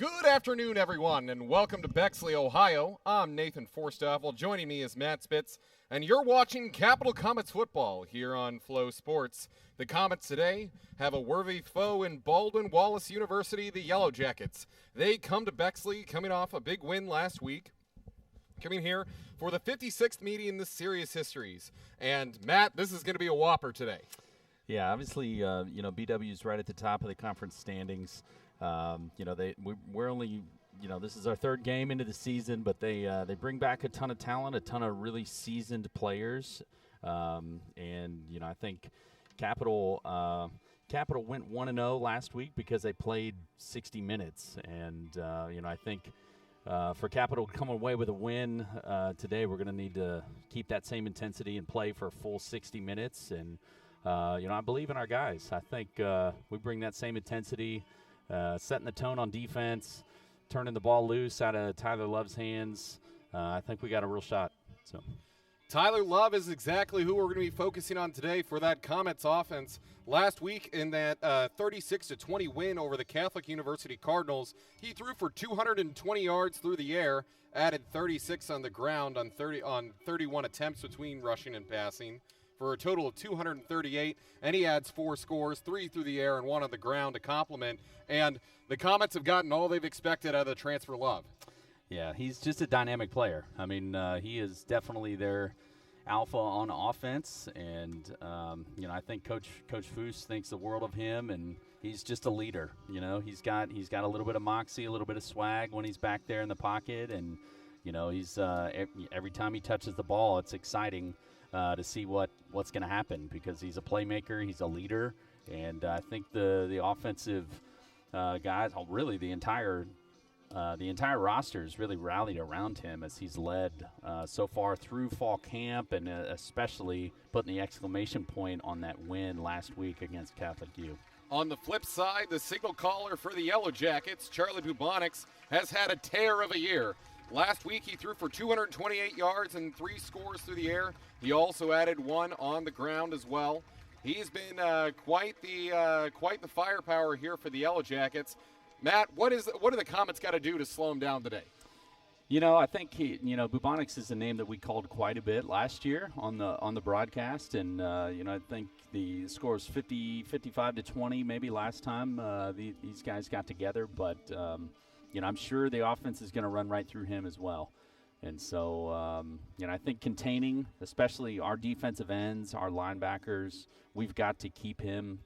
Good afternoon, everyone, and welcome to Bexley, Ohio. I'm Nathan Forstoffel. Joining me is Matt Spitz, and you're watching Capital Comets football here on Flow Sports. The Comets today have a worthy foe in Baldwin Wallace University, the Yellow Jackets. They come to Bexley coming off a big win last week, coming here for the 56th meeting in this series histories. And Matt, this is going to be a whopper today. Yeah, obviously, BW's right at the top of the conference standings. We're only, this is our third game into the season, but they bring back a ton of talent, a ton of really seasoned players, and I think Capital went 1-0 last week because they played 60 minutes, and I think for Capital to come away with a win today, we're going to need to keep that same intensity and play for a full 60 minutes, and I believe in our guys. I think we bring that same intensity. Setting the tone on defense, turning the ball loose out of Tyler Love's hands. I think we got a real shot. So, Tyler Love is exactly who we're going to be focusing on today for that Comets offense. Last week in that 36-20 win over the Catholic University Cardinals, he threw for 220 yards through the air, added 36 on the ground on 31 attempts between rushing and passing, for a total of 238, and he adds 4 scores, 3 through the air and 1 on the ground to complement. And the Comets have gotten all they've expected out of the transfer Love. Yeah, he's just a dynamic player. I mean, he is definitely their alpha on offense, and I think Coach Foose thinks the world of him, and he's just a leader. He's got a little bit of moxie, a little bit of swag when he's back there in the pocket, and he's every time he touches the ball, it's exciting. To see what's going to happen, because he's a playmaker, he's a leader, and I think the offensive guys, really the entire roster is really rallied around him as he's led so far through fall camp, and especially putting the exclamation point on that win last week against Catholic U. On the flip side, the signal caller for the Yellow Jackets, Charlie Bubonics, has had a tear of a year. Last week, he threw for 228 yards and 3 scores through the air. He also added 1 on the ground as well. He's been quite the firepower here for the Yellow Jackets. Matt, what do the Comets got to do to slow him down today? I think Bubonics is a name that we called quite a bit last year on the broadcast, and I think the score was 55-20 maybe last time these guys got together, but. I'm sure the offense is going to run right through him as well. And so, I think containing, especially our defensive ends, our linebackers, we've got to keep him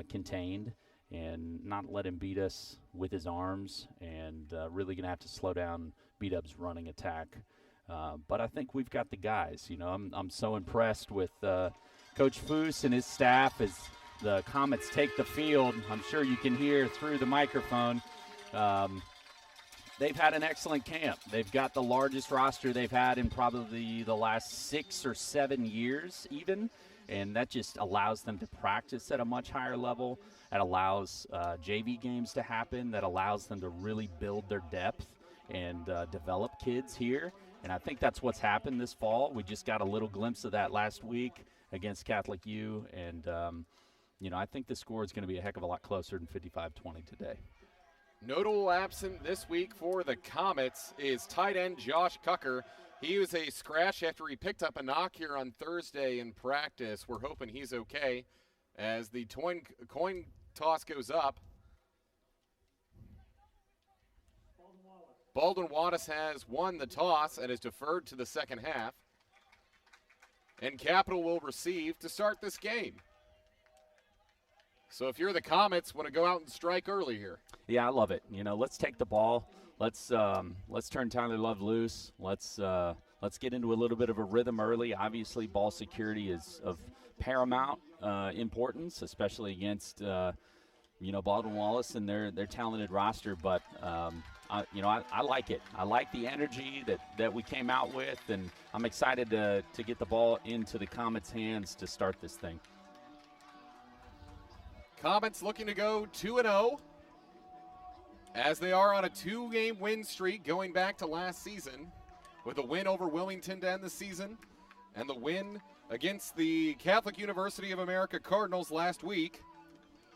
contained and not let him beat us with his arms, and really going to have to slow down B-Dub's running attack. But I think we've got the guys. I'm so impressed with Coach Foose and his staff as the Comets take the field. I'm sure you can hear through the microphone. They've had an excellent camp. They've got the largest roster they've had in probably the last 6 or 7 years even, and that just allows them to practice at a much higher level. That allows JV games to happen. That allows them to really build their depth and develop kids here, and I think that's what's happened this fall. We just got a little glimpse of that last week against Catholic U, and I think the score is going to be a heck of a lot closer than 55-20 today. Notable absent this week for the Comets is tight end Josh Cucker. He was a scratch after he picked up a knock here on Thursday in practice. We're hoping he's okay as the coin toss goes up. Baldwin Wallace has won the toss and is deferred to the second half. And Capital will receive to start this game. So if you're the Comets, want to go out and strike early here. Yeah, I love it. Let's take the ball. Let's turn Tyler Love loose. Let's get into a little bit of a rhythm early. Obviously, ball security is of paramount importance, especially against Baldwin Wallace and their talented roster. But I like it. I like the energy that we came out with, and I'm excited to get the ball into the Comets' hands to start this thing. Comets looking to go 2-0 as they are on a 2-game win streak going back to last season, with a win over Wilmington to end the season and the win against the Catholic University of America Cardinals last week.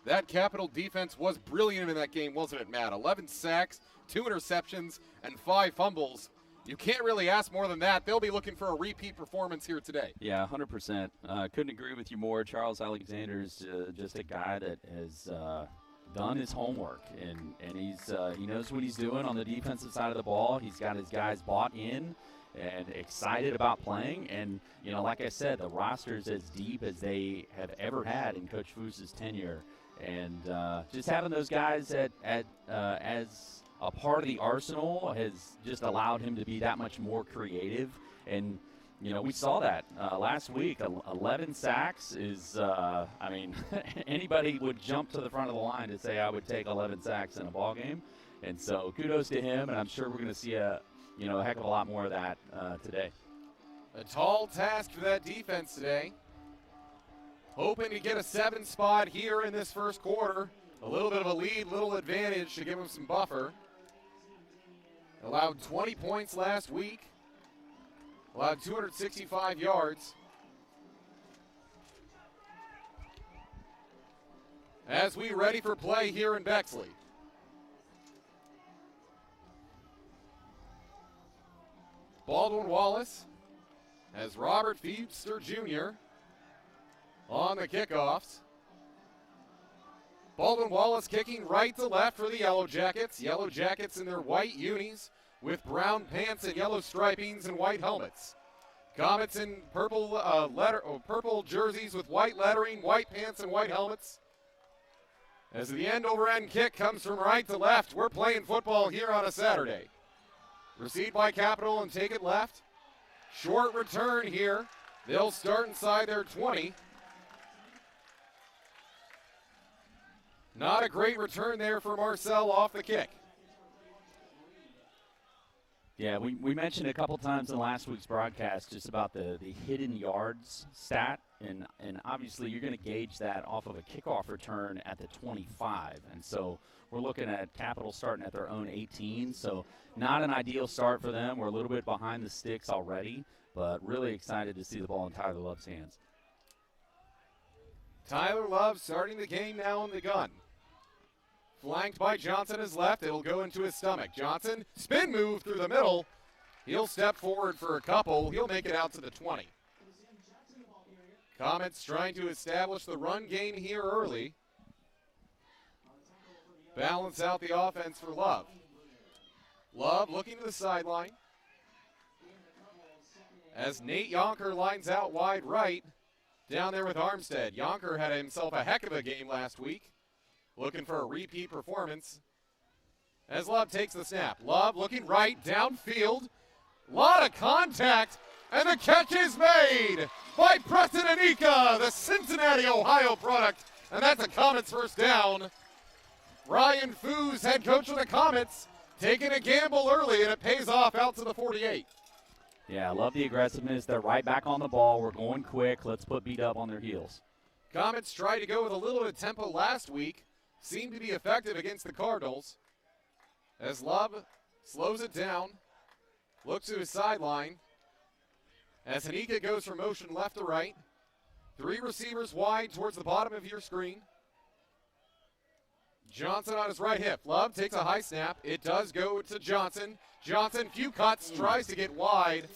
That Capital defense was brilliant in that game, wasn't it, Matt? 11 sacks, 2 interceptions, and 5 fumbles. You can't really ask more than that. They'll be looking for a repeat performance here today. Yeah, 100%. Couldn't agree with you more. Charles Alexander's just a guy that has done his homework, and he knows what he's doing on the defensive side of the ball. He's got his guys bought in and excited about playing. And, like I said, the roster's as deep as they have ever had in Coach Foos's tenure. And just having those guys as a part of the arsenal has just allowed him to be that much more creative. And, we saw that last week. 11 sacks is, anybody would jump to the front of the line to say I would take 11 sacks in a ball game. And so kudos to him, and I'm sure we're going to see a heck of a lot more of that today. A tall task for that defense today. Hoping to get a 7 spot here in this first quarter. A little bit of a lead, little advantage to give them some buffer. Allowed 20 points last week. Allowed 265 yards. As we ready for play here in Bexley. Baldwin Wallace has Robert Feudster Jr. on the kickoffs. Baldwin Wallace kicking right to left for the Yellow Jackets. Yellow Jackets in their white unis with brown pants and yellow stripings and white helmets. Comets in purple jerseys with white lettering, white pants and white helmets. As the end-over-end kick comes from right to left, we're playing football here on a Saturday. Received by Capital and take it left. Short return here. They'll start inside their 20. Not a great return there for Marcel off the kick. Yeah, we mentioned a couple times in last week's broadcast just about the hidden yards stat, and obviously you're going to gauge that off of a kickoff return at the 25. And so we're looking at Capital starting at their own 18, so not an ideal start for them. We're a little bit behind the sticks already, but really excited to see the ball in Tyler Love's hands. Tyler Love starting the game now in the gun. Flanked by Johnson his left. It'll go into his stomach. Johnson, spin move through the middle. He'll step forward for a couple. He'll make it out to the 20. Comets trying to establish the run game here early. Balance out the offense for Love. Love looking to the sideline. As Nate Yonker lines out wide right, down there with Armstead. Yonker had himself a heck of a game last week. Looking for a repeat performance. As Love takes the snap. Love looking right, downfield. Lot of contact, and the catch is made by Preston Anika, the Cincinnati, Ohio product. And that's a Comets first down. Ryan Foos, head coach of the Comets, taking a gamble early, and it pays off out to the 48. Yeah, I love the aggressiveness. They're right back on the ball. We're going quick. Let's put beat up on their heels. Comets tried to go with a little bit of tempo last week. Seemed to be effective against the Cardinals. As Love slows it down, looks to his sideline. As Hanika goes from motion left to right. 3 receivers wide towards the bottom of your screen. Johnson on his right hip. Love takes a high snap. It does go to Johnson. Johnson, few cuts, tries to get wide.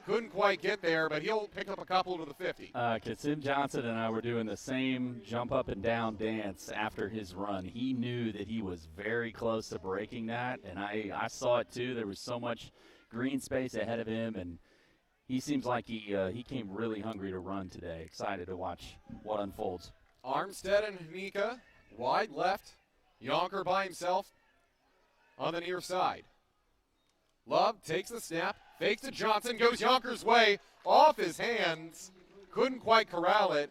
Couldn't quite get there, but he'll pick up a couple to the 50. Kasim Johnson and I were doing the same jump up and down dance after his run. He knew that he was very close to breaking that, and I saw it too. There was so much green space ahead of him, and he seems like he came really hungry to run today. Excited to watch what unfolds. Armstead and Hanika, wide left. Yonker by himself on the near side. Love takes the snap, fakes to Johnson, goes Yonker's way, off his hands. Couldn't quite corral it.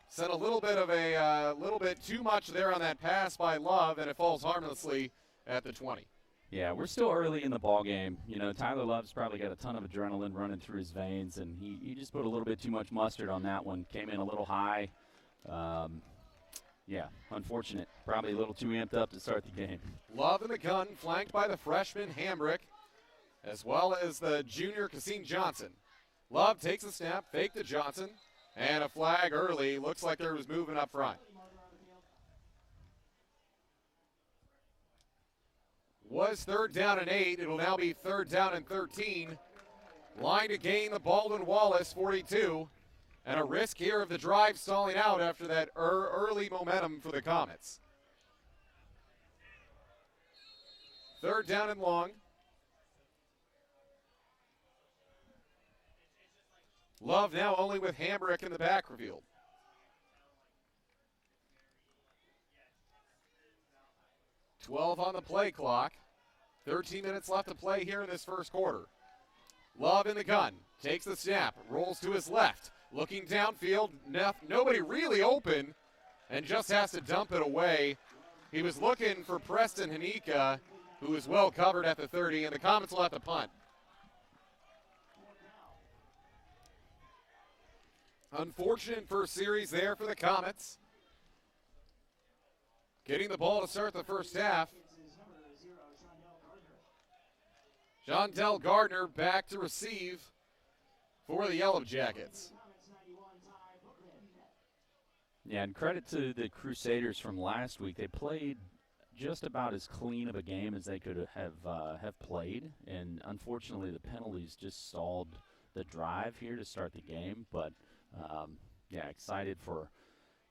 Sent a little bit too much there on that pass by Love, and it falls harmlessly at the 20. Yeah, we're still early in the ball game. Tyler Love's probably got a ton of adrenaline running through his veins, and he just put a little bit too much mustard on that one. Came in a little high. Yeah, unfortunate. Probably a little too amped up to start the game. Love in the gun, flanked by the freshman Hambrick, as well as the junior Kasim Johnson. Love takes the snap, fake to Johnson, and a flag early. Looks like there was movement up front. was 3rd down and 8. It'll now be 3rd down and 13. Line to gain the Baldwin Wallace 42. And a risk here of the drive stalling out after that early momentum for the Comets. 3rd down and long. Love now only with Hambrick in the backfield. .12 on the play clock. 13 minutes left to play here in this first quarter. Love in the gun. Takes the snap. Rolls to his left. Looking downfield. Nobody really open. And just has to dump it away. He was looking for Preston Hanika, who is well covered at the 30. And the Comets will have to punt. Unfortunate first series there for the Comets. Getting the ball to start the first half. Shondell Gardner back to receive for the Yellow Jackets. Yeah, and credit to the Crusaders from last week. They played just about as clean of a game as they could have played, and unfortunately the penalties just stalled the drive here to start the game. But yeah, excited for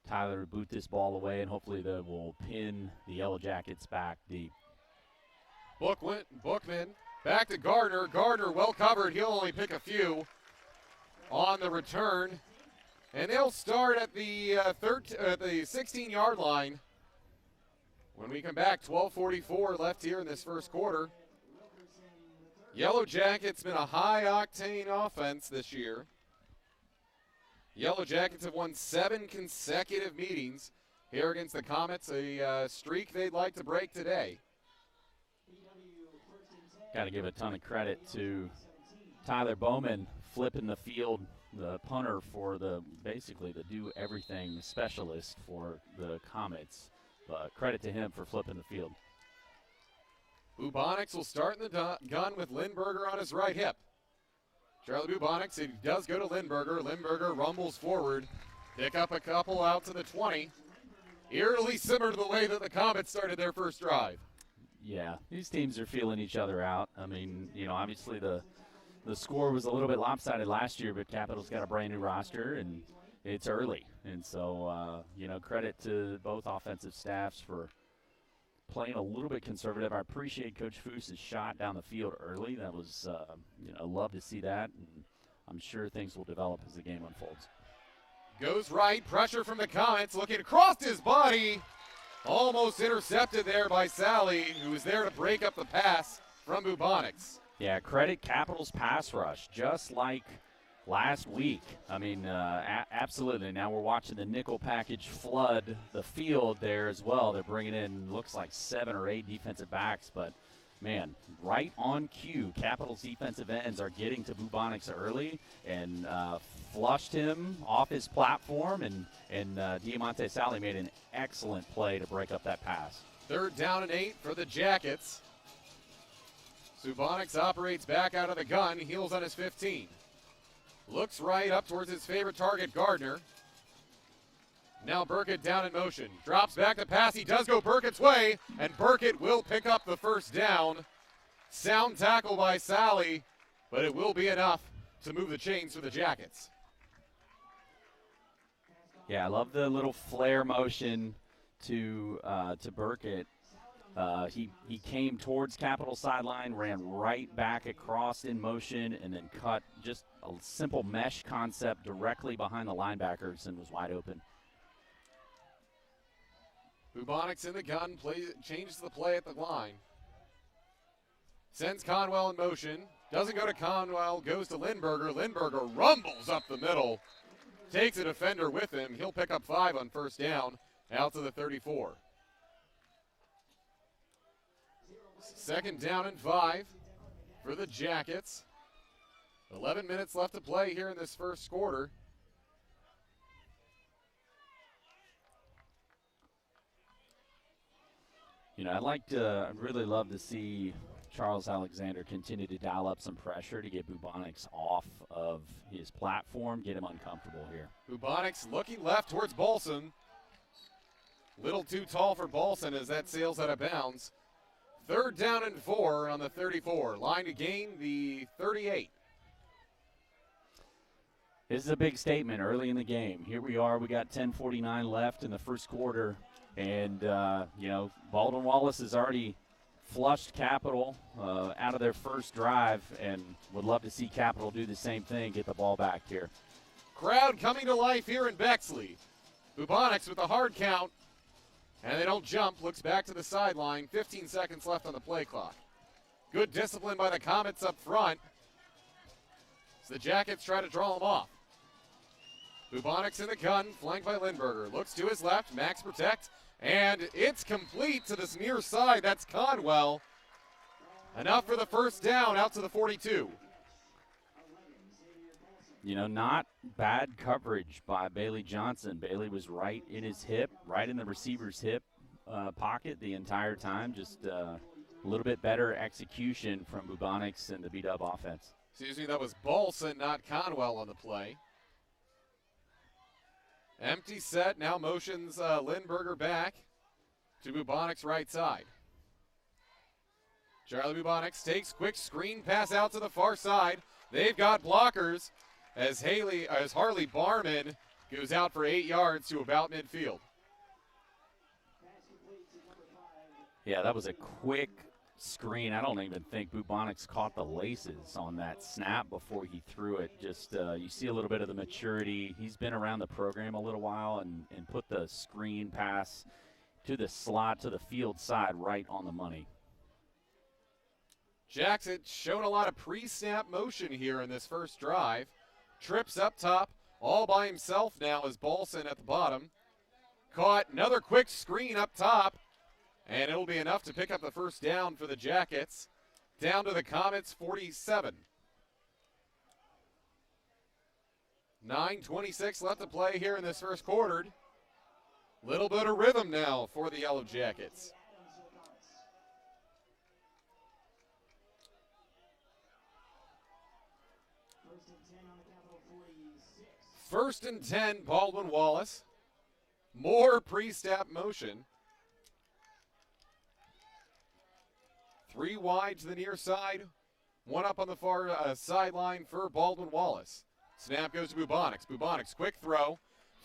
Tyler to boot this ball away, and hopefully they will pin the Yellow Jackets back deep. Bookman back to Gardner. Gardner well covered. He'll only pick a few on the return. And they'll start at the 16-yard line. When we come back, 12:44 left here in this first quarter. Yellow Jackets been a high-octane offense this year. Yellow Jackets have won 7 consecutive meetings here against the Comets, a streak they'd like to break today. Got to give a ton of credit to Tyler Bowman flipping the field, the punter for basically the do-everything specialist for the Comets. But credit to him for flipping the field. Bubonics will start in the gun with Lindberger on his right hip. Charlie Bubonics, he does go to Lindberger. Lindberger rumbles forward. Pick up a couple out to the 20. Eerily similar to the way that the Comets started their first drive. Yeah, these teams are feeling each other out. I mean, obviously the score was a little bit lopsided last year, but Capital's got a brand new roster, and it's early. And so, credit to both offensive staffs for playing a little bit conservative. I appreciate Coach Foos' shot down the field early. That was, love to see that, and I'm sure things will develop as the game unfolds. Goes right, pressure from the Comets, looking across his body. Almost intercepted there by Sally, who was there to break up the pass from Bubonics. Yeah, credit Capital's pass rush, just like last week. I mean, absolutely. Now we're watching the nickel package flood the field there as well. They're bringing in, looks like 7 or 8 defensive backs, but man, right on cue, Capital's defensive ends are getting to Bubonics early and flushed him off his platform, and Diamante Sally made an excellent play to break up that pass. 3rd down and 8 for the Jackets. Bubonics operates back out of the gun, heels on his 15. Looks right up towards his favorite target, Gardner. Now Burkett down in motion. Drops back to pass. He does go Burkett's way, and Burkett will pick up the first down. Sound tackle by Sally, but it will be enough to move the chains for the Jackets. Yeah, I love the little flare motion to Burkett. He came towards Capital sideline, ran right back across in motion, and then cut just a simple mesh concept directly behind the linebackers and was wide open. Bubonics in the gun, changes the play at the line. Sends Conwell in motion. Doesn't go to Conwell, goes to Lindberger. Lindberger rumbles up the middle. Takes a defender with him. He'll pick up 5 on first down, out to the 34. 2nd down and 5 for the Jackets. 11 minutes left to play here in this first quarter. I'd really love to see Charles Alexander continue to dial up some pressure to get Bubonics off of his platform, get him uncomfortable here. Bubonics looking left towards Bolson. Little too tall for Bolson as that sails out of bounds. Third down and 4 on the 34. Line to gain the 38. This is a big statement early in the game. Here we are. We got 10:49 left in the first quarter. And, Baldwin Wallace has already flushed Capital out of their first drive and would love to see Capital do the same thing, get the ball back here. Crowd coming to life here in Bexley. Bubonics with a hard count. And they don't jump. Looks back to the sideline. 15 seconds left on the play clock. Good discipline by the Comets up front. So the Jackets try to draw them off. Bubonics in the gun, flanked by Lindberger. Looks to his left, max protect, and it's complete to this near side. That's Conwell. Enough for the first down out to the 42. Not bad coverage by Bailey Johnson. Bailey was right in his hip, right in the receiver's hip pocket the entire time. Just a little bit better execution from Bubonics and the B-Dub offense. Excuse me, that was Bolson, not Conwell on the play. Empty set, now motions Lindberger back to Bubonics' right side. Charlie Bubonics takes quick screen pass out to the far side. They've got blockers as Harley Barman goes out for 8 yards to about midfield. Yeah, that was a quick screen. I don't even think Bubonics caught the laces on that snap before he threw it. Just you see a little bit of the maturity. He's been around the program a little while and put the screen pass to the slot to the field side right on the money. Jackson showing a lot of pre-snap motion here in this first drive. Trips up top, all by himself now is Bolson at the bottom. Caught another quick screen up top, and it'll be enough to pick up the first down for the Jackets. Down to the Comets, 47. 9:26 left to play here in this first quarter. Little bit of rhythm now for the Yellow Jackets. First and 10, Baldwin Wallace. More pre-snap motion. 3 wide to the near side. 1 up on the far sideline for Baldwin Wallace. Snap goes to Bubonics. Bubonics, quick throw.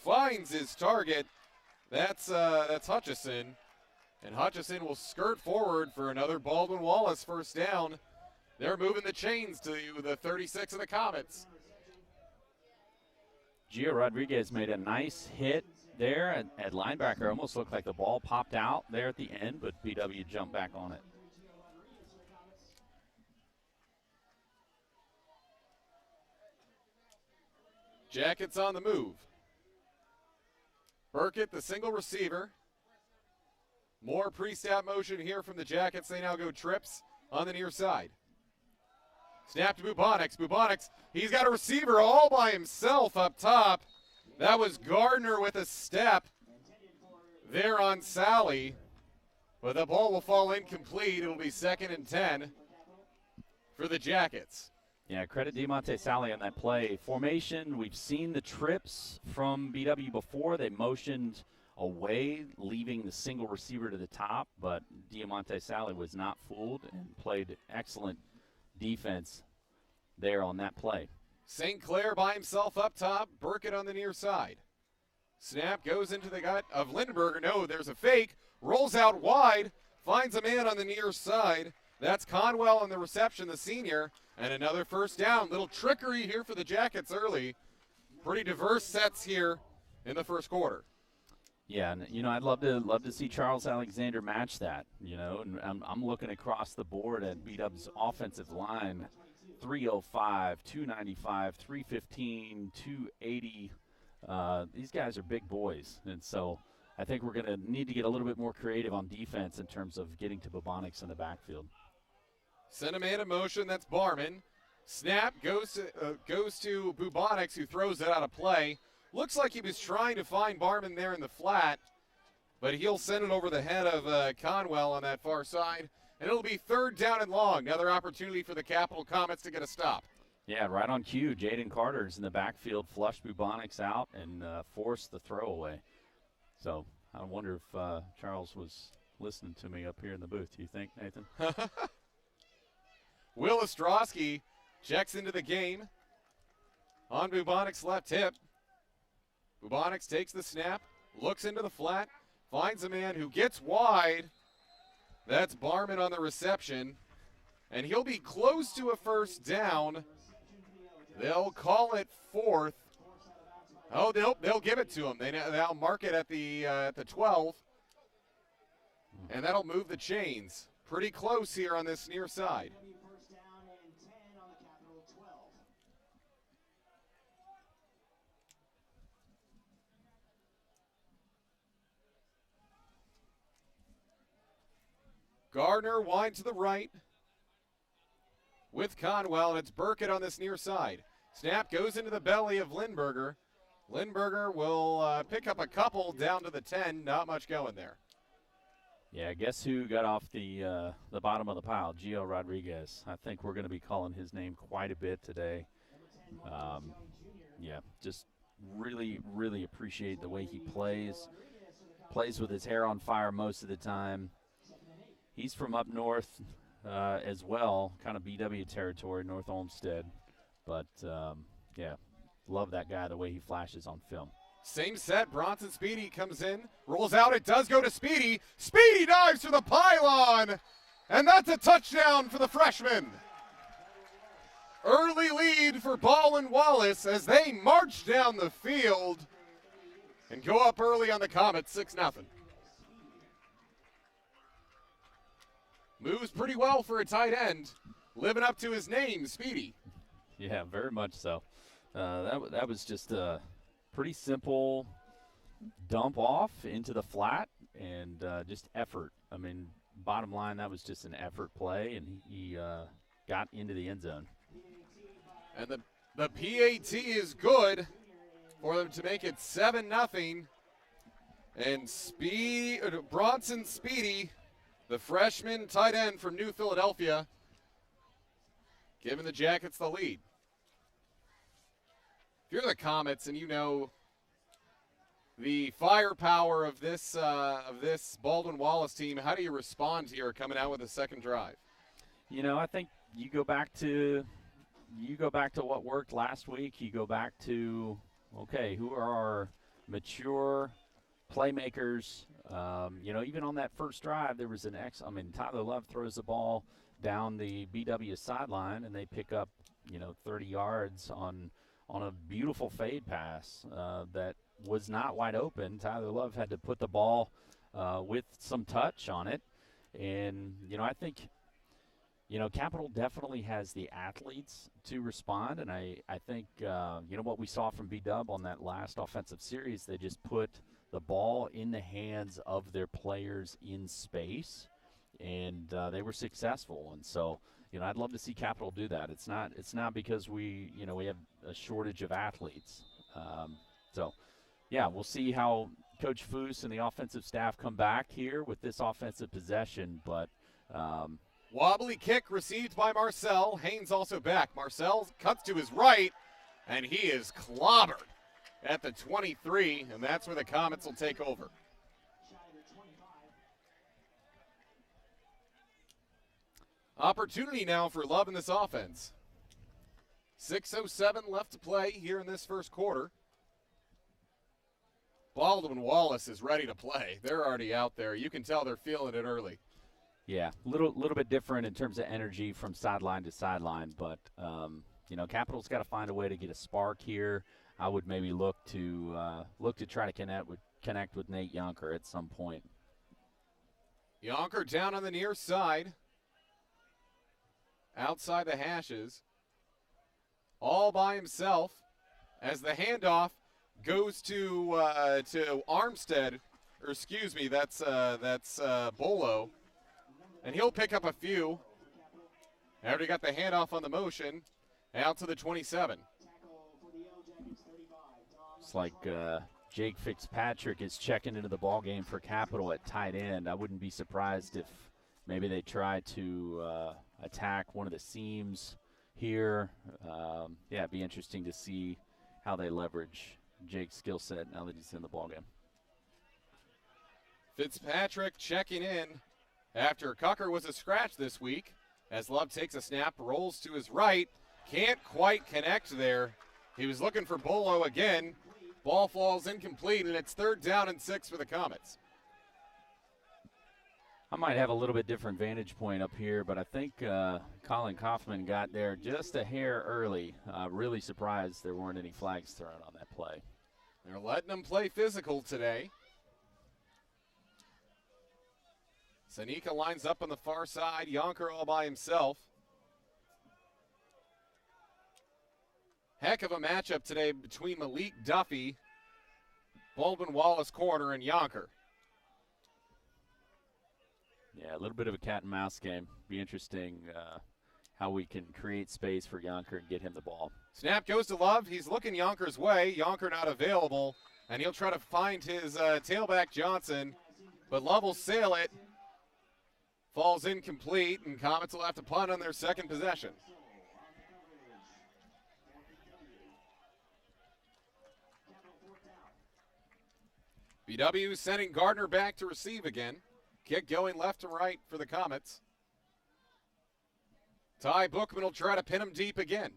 Finds his target. That's Hutchison. And Hutchison will skirt forward for another Baldwin Wallace first down. They're moving the chains to the 36 of the Comets. Gio Rodriguez made a nice hit there at linebacker. Almost looked like the ball popped out there at the end, but BW jumped back on it. Jackets on the move. Burkett, the single receiver. More pre-snap motion here from the Jackets. They now go trips on the near side. Snap to Bubonics. Bubonics, he's got a receiver all by himself up top. That was Gardner with a step there on Sally. But the ball will fall incomplete. It'll be 2nd and 10 for the Jackets. Yeah, credit Diamante Sally on that play. Formation, we've seen the trips from BW before. They motioned away, leaving the single receiver to the top, but Diamante Sally was not fooled and played excellent defense there on that play. St. Clair by himself up top, Burkett on the near side. Snap goes into the gut of Lindberger. No, there's a fake. Rolls out wide, finds a man on the near side. That's Conwell on the reception, the senior, and another first down. Little trickery here for the Jackets early. Pretty diverse sets here in the first quarter. Yeah, and I'd love to see Charles Alexander match that. And I'm looking across the board at B-Dub's offensive line: 305, 295, 315, 280. These guys are big boys, and so I think we're going to need to get a little bit more creative on defense in terms of getting to Bubonics in the backfield. Send a man in motion. That's Barman. Snap goes to Bubonics, who throws it out of play. Looks like he was trying to find Barman there in the flat, but he'll send it over the head of Conwell on that far side, and it'll be 3rd down and long. Another opportunity for the Capital Comets to get a stop. Yeah, right on cue. Jaden Carter's in the backfield, flushed Bubonics out and forced the throwaway. So I wonder if Charles was listening to me up here in the booth. Do you think, Nathan? Will Ostrowski checks into the game on Bubonic's left hip. Bubonics takes the snap, looks into the flat, finds a man who gets wide. That's Barman on the reception, and he'll be close to a first down. They'll call it fourth. Oh, they'll give it to him. They'll mark it at the 12, and that'll move the chains. Pretty close here on this near side. Gardner wide to the right with Conwell, and it's Burkett on this near side. Snap goes into the belly of Lindberger. Lindberger will pick up a couple down to the 10. Not much going there. Yeah, guess who got off the bottom of the pile? Gio Rodriguez. I think we're going to be calling his name quite a bit today. Yeah, just really, really appreciate the way he plays. Plays with his hair on fire most of the time. He's from up north as well, kind of BW territory, North Olmsted. But, yeah, love that guy, the way he flashes on film. Same set, Bronson Speedy comes in, rolls out, it does go to Speedy. Speedy dives to the pylon, and that's a touchdown for the freshman. Early lead for Baldwin Wallace as they march down the field and go up early on the Comets, 6-0. Moves pretty well for a tight end, living up to his name, Speedy. Yeah, very much so. That was just a pretty simple dump off into the flat and just effort. I mean, bottom line, that was just an effort play, and he got into the end zone. And the PAT is good for them to make it 7-0. And Bronson Speedy, the freshman tight end from New Philadelphia, giving the Jackets the lead. If you're the Comets and you know the firepower of this Baldwin Wallace team, how do you respond here coming out with a second drive? You know, I think you go back to what worked last week. You go back to, okay, who are our mature playmakers? You know, even on that first drive, there was Tyler Love throws the ball down the BW sideline, and they pick up, 30 yards on a beautiful fade pass that was not wide open. Tyler Love had to put the ball with some touch on it. And, I think, Capital definitely has the athletes to respond. And I think, what we saw from B-Dub on that last offensive series, they just put the ball in the hands of their players in space, and they were successful. And so, I'd love to see Capital do that. It's not because we have a shortage of athletes. So, yeah, we'll see how Coach Foose and the offensive staff come back here with this offensive possession. But wobbly kick received by Marcel. Haynes also back. Marcel cuts to his right, and he is clobbered at the 23, and that's where the Comets will take over. Opportunity now for Love in this offense. 6:07 left to play here in this first quarter. Baldwin Wallace is ready to play. They're already out there. You can tell they're feeling it early. Yeah, little bit different in terms of energy from sideline to sideline, but Capital's got to find a way to get a spark here. I would maybe look to try to connect with Nate Yonker at some point. Yonker down on the near side, outside the hashes, all by himself, as the handoff goes to Armstead, or excuse me, that's Bolo, and he'll pick up a few. After he got the handoff on the motion, out to the 27. It's like Jake Fitzpatrick is checking into the ball game for Capital at tight end. I wouldn't be surprised if maybe they try to attack one of the seams here. It'd be interesting to see how they leverage Jake's skill set now that he's in the ball game. Fitzpatrick checking in after Cucker was a scratch this week. As Love takes a snap, rolls to his right. Can't quite connect there. He was looking for Bolo again. Ball falls incomplete, and it's 3rd down and 6 for the Comets. I might have a little bit different vantage point up here, but I think Colin Kaufman got there just a hair early. Really surprised there weren't any flags thrown on that play. They're letting him play physical today. Sanika lines up on the far side. Yonker all by himself. Heck of a matchup today between Malik Duffy, Baldwin Wallace corner, and Yonker. Yeah, a little bit of a cat and mouse game. Be interesting how we can create space for Yonker and get him the ball. Snap goes to Love. He's looking Yonker's way. Yonker not available, and he'll try to find his tailback Johnson, but Love will sail it. Falls incomplete, and Comets will have to punt on their second possession. BW sending Gardner back to receive again. Kick going left and right for the Comets. Ty Bookman will try to pin him deep again.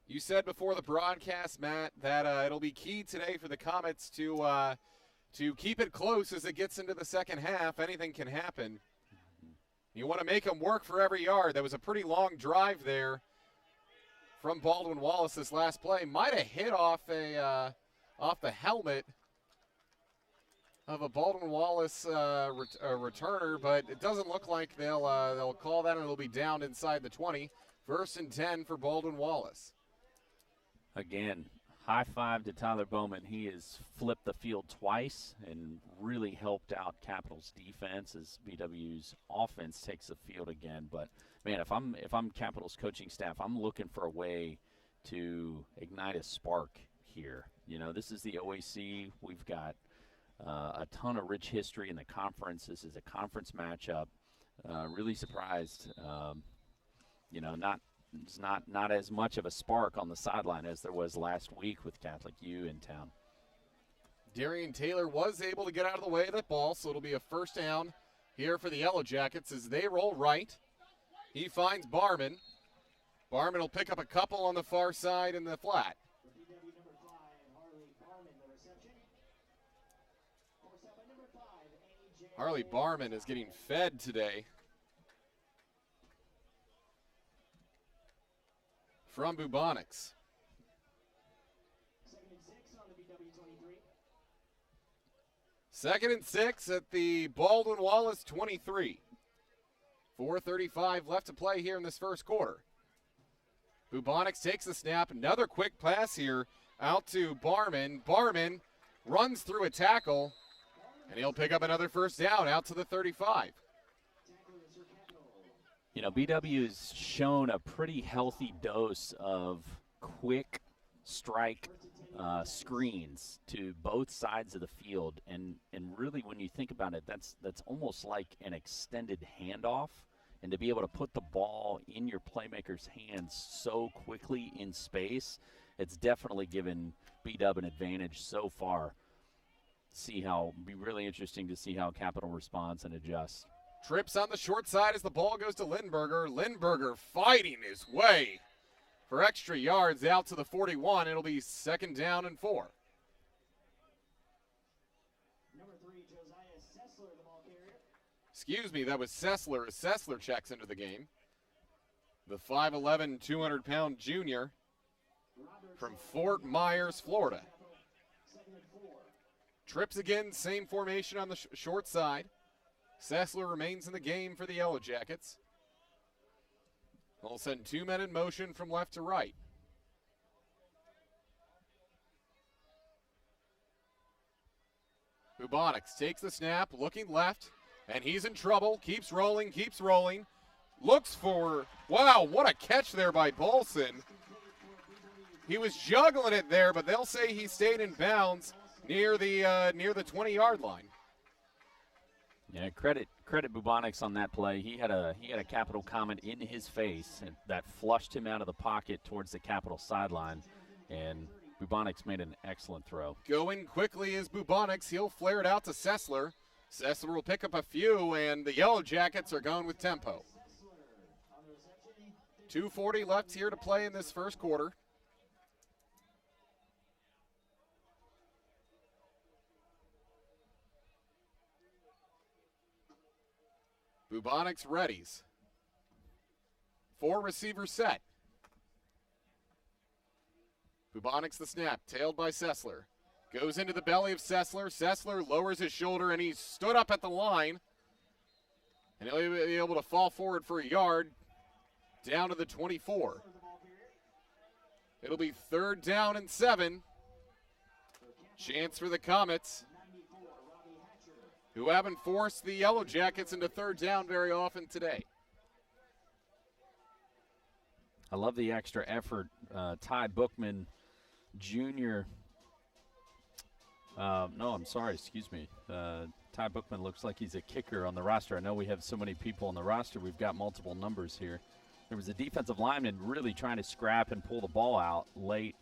You said before the broadcast, Matt, that it'll be key today for the Comets to keep it close as it gets into the second half. Anything can happen. You want to make them work for every yard. That was a pretty long drive there from Baldwin Wallace this last play. Might have hit off the helmet of a Baldwin Wallace returner, but it doesn't look like they'll call that, and it'll be down inside the 20. 1st and 10 for Baldwin Wallace. Again, high five to Tyler Bowman. He has flipped the field twice and really helped out Capital's defense as BW's offense takes the field again. But man, if I'm Capital's coaching staff, I'm looking for a way to ignite a spark here. You know, this is the OAC. We've got a ton of rich history in the conference. This is a conference matchup. Really surprised. It's not as much of a spark on the sideline as there was last week with Catholic U in town. Darian Taylor was able to get out of the way of that ball, so it'll be a 1st down here for the Yellow Jackets as they roll right. He finds Barman. Barman will pick up a couple on the far side in the flat. Harley Barman is getting fed today from Bubonics. 2nd and 6 at the Baldwin Wallace 23. 4:35 left to play here in this first quarter. Bubonics takes the snap. Another quick pass here out to Barman. Barman runs through a tackle, and he'll pick up another 1st down out to the 35. You know, BW has shown a pretty healthy dose of quick strike screens to both sides of the field, and really when you think about it, that's almost like an extended handoff, and to be able to put the ball in your playmaker's hands so quickly in space, it's definitely given BW an advantage so far. Be really interesting to see how Capital responds and adjusts. Trips on the short side as the ball goes to Lindberger. Lindberger fighting his way for extra yards out to the 41. It'll be 2nd down and 4. Number 3, Josiah Sessler, the ball carrier. Excuse me, that was Sessler. Sessler checks into the game. The 5'11", 200-pound junior from Fort Myers, Florida. Trips again, same formation on the short side. Sessler remains in the game for the Yellow Jackets. They'll send 2 men in motion from left to right. Bubonics takes the snap, looking left, and he's in trouble. Keeps rolling. Looks for, wow, what a catch there by Bolson. He was juggling it there, but they'll say he stayed in bounds near the 20-yard line. Yeah, credit Bubonics on that play. He had a Capital comment in his face and that flushed him out of the pocket towards the Capital sideline, and Bubonics made an excellent throw. Going quickly is Bubonics. He'll flare it out to Sessler. Sessler will pick up a few, and the Yellow Jackets are going with tempo. 2:40 left here to play in this first quarter. Bubonics readies. 4 receiver set. Bubonics the snap, tailed by Sessler. Goes into the belly of Sessler. Sessler lowers his shoulder, and he stood up at the line. And he'll be able to fall forward for a yard down to the 24. It'll be 3rd down and 7. Chance for the Comets, who haven't forced the Yellow Jackets into 3rd down very often today. I love the extra effort. Ty Bookman Jr. Ty Bookman looks like he's a kicker on the roster. I know we have so many people on the roster. We've got multiple numbers here. There was a defensive lineman really trying to scrap and pull the ball out late,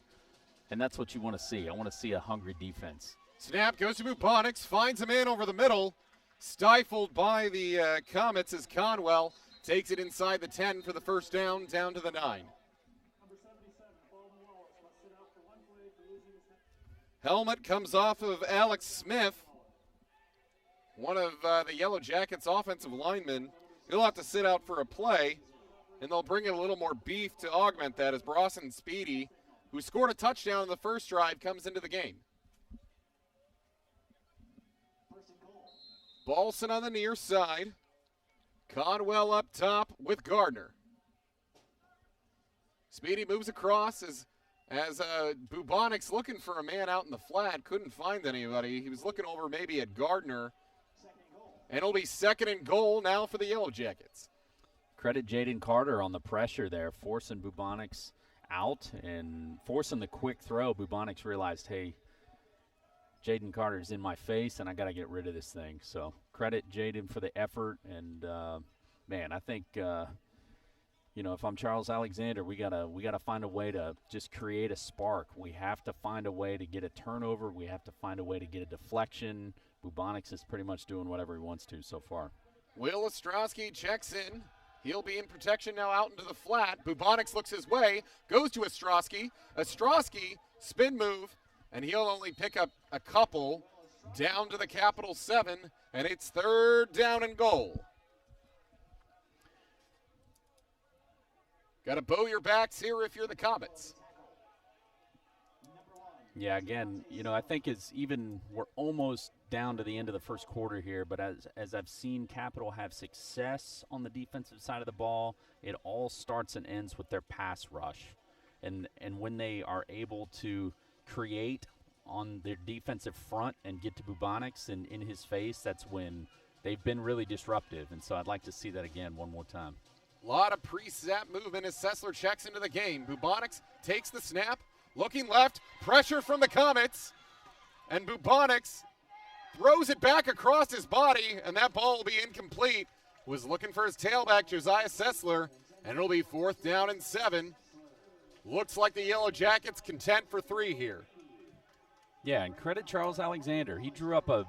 and that's what you want to see. I want to see a hungry defense. Snap goes to Bubonics, finds a man over the middle. Stifled by the Comets as Conwell takes it inside the 10 for the first down to the 9. Number 77, Baldwin Wallace, must sit out for 1 play for losing his head. Helmet comes off of Alex Smith, one of the Yellow Jackets' offensive linemen. He'll have to sit out for a play, and they'll bring in a little more beef to augment that as Brawson Speedy, who scored a touchdown in the first drive, comes into the game. Balson on the near side. Conwell up top with Gardner. Speedy moves across as Bubonics looking for a man out in the flat. Couldn't find anybody. He was looking over maybe at Gardner. And it'll be 2nd and goal now for the Yellow Jackets. Credit Jaden Carter on the pressure there, forcing Bubonics out and forcing the quick throw. Bubonics realized, hey, Jaden Carter's in my face, and I got to get rid of this thing. So credit Jaden for the effort. And, man, I think, if I'm Charles Alexander, we gotta find a way to just create a spark. We have to find a way to get a turnover. We have to find a way to get a deflection. Bubonics is pretty much doing whatever he wants to so far. Will Ostrowski checks in. He'll be in protection now out into the flat. Bubonics looks his way, goes to Ostrowski. Ostrowski, spin move, and he'll only pick up a couple down to the Capital 7, and it's 3rd down and goal. Got to bow your backs here if you're the Comets. Yeah, again, I think we're almost down to the end of the first quarter here, but as I've seen Capital have success on the defensive side of the ball, it all starts and ends with their pass rush. And when they are able to create on their defensive front and get to Bubonics and in his face, that's when they've been really disruptive. And so I'd like to see that again one more time. A lot of pre-snap movement as Sessler checks into the game. Bubonics takes the snap, looking left, pressure from the Comets, and Bubonics throws it back across his body, and that ball will be incomplete. Was looking for his tailback, Josiah Sessler, and it'll be 4th down and 7. Looks like the Yellow Jackets content for 3 here. Yeah, and credit Charles Alexander. He drew up a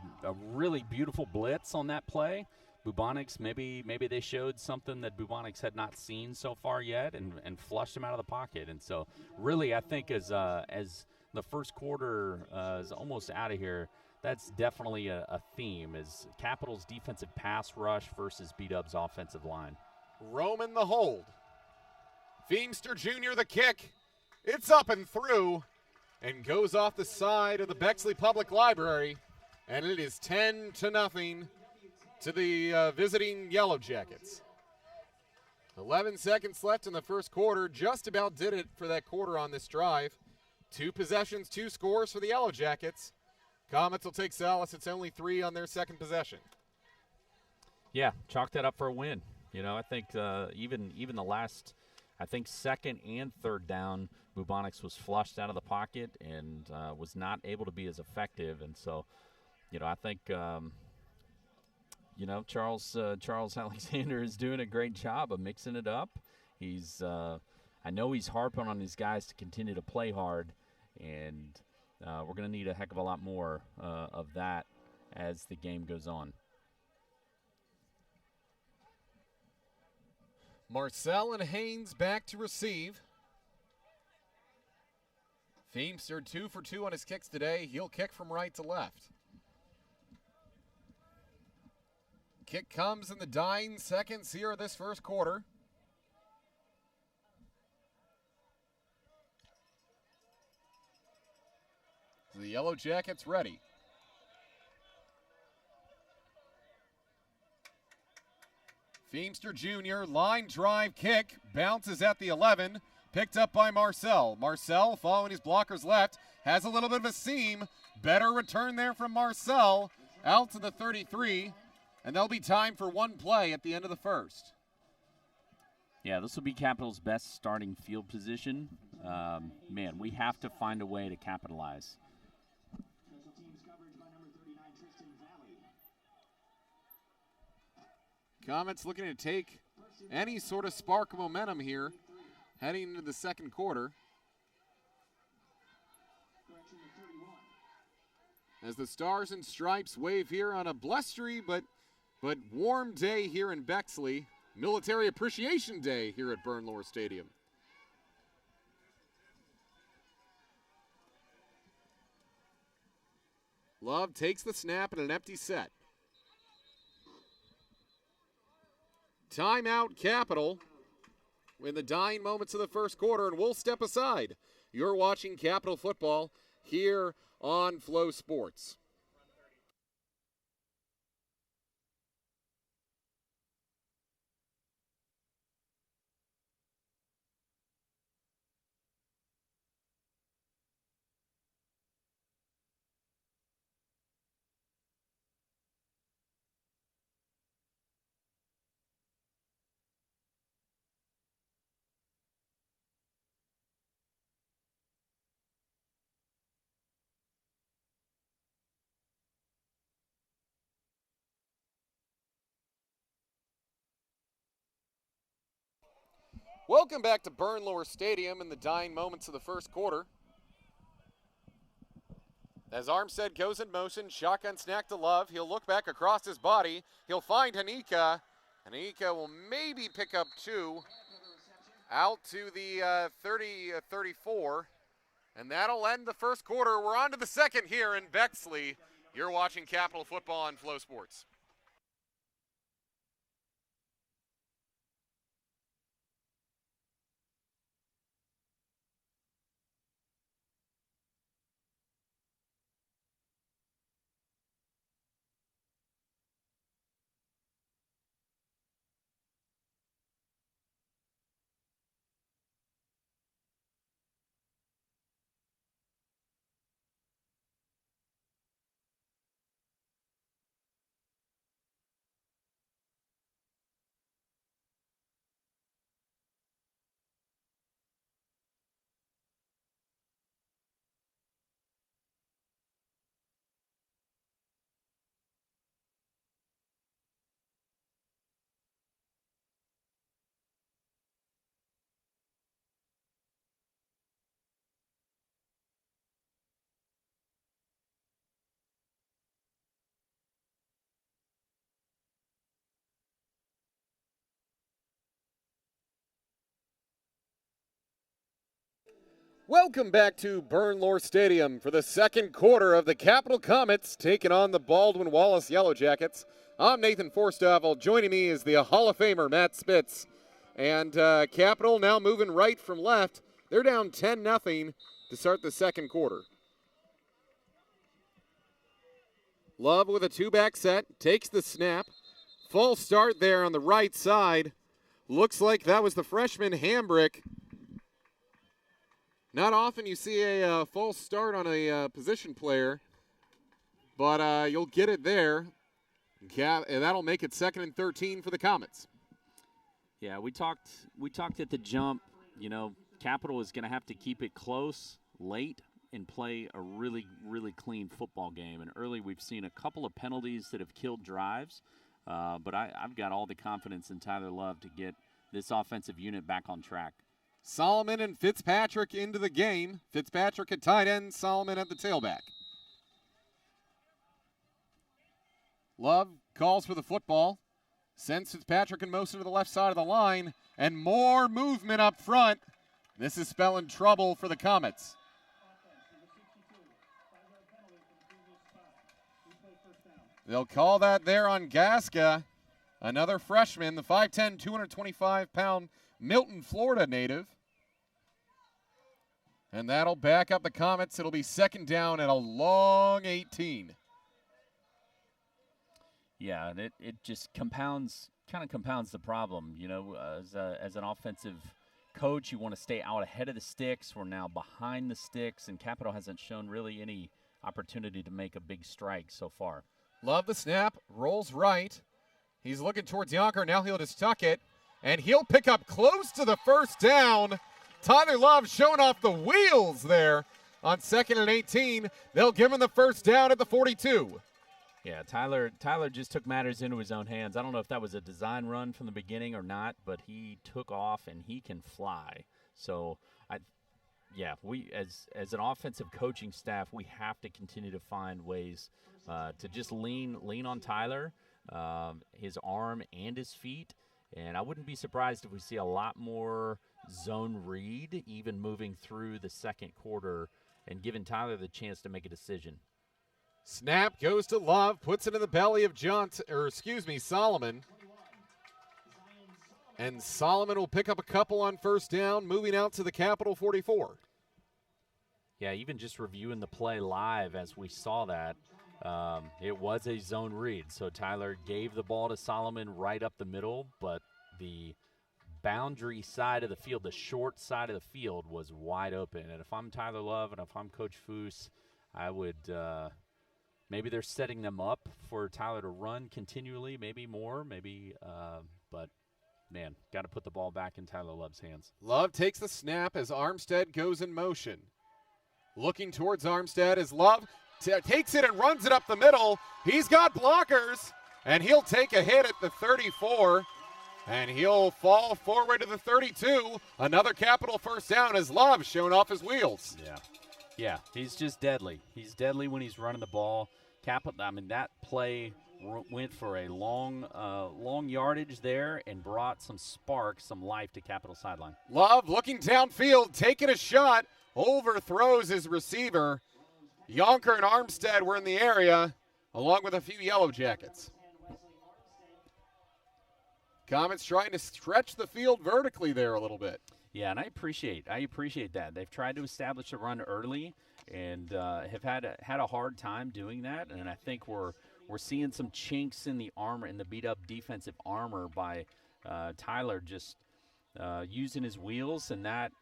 really beautiful blitz on that play. Bubonics, maybe they showed something that Bubonics had not seen so far yet and flushed him out of the pocket. And so really I think as the first quarter is almost out of here, that's definitely a theme, is Capital's defensive pass rush versus B-Dub's offensive line. Roman the hold. Feemster Jr. the kick. It's up and through and goes off the side of the Bexley Public Library, and it is 10-0 to the visiting Yellow Jackets. 11 seconds left in the first quarter. Just about did it for that quarter on this drive. 2 possessions, 2 scores for the Yellow Jackets. Comets will take solace. It's only 3 on their second possession. Yeah, chalk that up for a win. I think even the last, second and third down, Bubonics was flushed out of the pocket and was not able to be as effective. And so, I think, Charles Alexander is doing a great job of mixing it up. I know he's harping on these guys to continue to play hard, And we're going to need a heck of a lot more of that as the game goes on. Marcel and Haynes back to receive. Feemster 2 for 2 on his kicks today. He'll kick from right to left. Kick comes in the dying seconds here of this first quarter. The Yellow Jackets ready. Feemster Jr., line drive kick, bounces at the 11, picked up by Marcel. Marcel, following his blockers left, has a little bit of a seam. Better return there from Marcel, out to the 33, and there'll be time for one play at the end of the first. Yeah, this will be Capital's best starting field position. Man, we have to find a way to capitalize. Special teams coverage by number 39, Tristan Valley. Comets looking to take any sort of spark of momentum here heading into the second quarter. Correction to 31. As the Stars and Stripes wave here on a blustery but warm day here in Bexley. Military Appreciation Day here at Bernlohr Stadium. Love takes the snap in an empty set. Timeout Capital in the dying moments of the first quarter, and we'll step aside. You're watching Capital Football here on Flow Sports. Welcome back to Bernlohr Stadium in the dying moments of the first quarter. As Armstead goes in motion, shotgun snack to Love. He'll look back across his body. He'll find Hanika. Hanika will maybe pick up 2 out to the 34. And that'll end the first quarter. We're on to the second here in Bexley. You're watching Capital Football on Flow Sports. Welcome back to Bernlohr Stadium for the second quarter of the Capital Comets taking on the Baldwin Wallace Yellow Jackets. I'm Nathan Forstoffel. Joining me is the Hall of Famer Matt Spitz. And Capital now moving right from left. They're down 10-0 to start the second quarter. Love with a 2-back set, takes the snap. False start there on the right side. Looks like that was the freshman Hambrick. Not often you see a false start on a position player, but you'll get it there. And that'll make it 2nd and 13 for the Comets. Yeah, we talked at the jump, you know, Capital is going to have to keep it close late and play a really, really clean football game. And early we've seen a couple of penalties that have killed drives, but I've got all the confidence in Tyler Love to get this offensive unit back on track. Solomon and Fitzpatrick into the game. Fitzpatrick at tight end, Solomon at the tailback. Love calls for the football. Sends Fitzpatrick in motion to the left side of the line. And more movement up front. This is spelling trouble for the Comets. They'll call that there on Gasca. Another freshman, the 5'10", 225-pound Milton, Florida native. And that'll back up the Comets. It'll be second down at a long 18. Yeah, and it just compounds the problem. You know, as an offensive coach, you want to stay out ahead of the sticks. We're now behind the sticks, and Capital hasn't shown really any opportunity to make a big strike so far. Love the snap, rolls right. He's looking towards Yonker. Now he'll just tuck it, and he'll pick up close to the first down. Tyler Love showing off the wheels there on 2nd and 18. They'll give him the first down at the 42. Yeah, Tyler just took matters into his own hands. I don't know if that was a design run from the beginning or not, but he took off and he can fly. So, we as an offensive coaching staff, we have to continue to find ways to just lean on Tyler, his arm and his feet. And I wouldn't be surprised if we see a lot more zone read, even moving through the second quarter and giving Tyler the chance to make a decision. Snap goes to Love, puts it in the belly of Solomon. And Solomon will pick up a couple on first down, moving out to the Capital 44. Yeah, even just reviewing the play live as we saw that, it was a zone read. So Tyler gave the ball to Solomon right up the middle, but the boundary side of the field, the short side of the field, was wide open. And if I'm Tyler Love and if I'm Coach Foose, I would maybe they're setting them up for Tyler to run continually, maybe more, but man, got to put the ball back in Tyler Love's hands. Love takes the snap as Armstead goes in motion. Looking towards Armstead as Love takes it and runs it up the middle. He's got blockers, and he'll take a hit at the 34, and he'll fall forward to the 32. Another Capital first down as Love showing off his wheels. Yeah, he's just deadly. He's deadly when he's running the ball. That play went for a long yardage there and brought some spark, some life to Capital sideline. Love looking downfield, taking a shot, overthrows his receiver. Yonker and Armstead were in the area, along with a few Yellow Jackets. Comets trying to stretch the field vertically there a little bit. Yeah, and I appreciate that. They've tried to establish a run early and have had a hard time doing that. And I think we're seeing some chinks in the armor, in the beat-up defensive armor by Tyler just using his wheels. And that,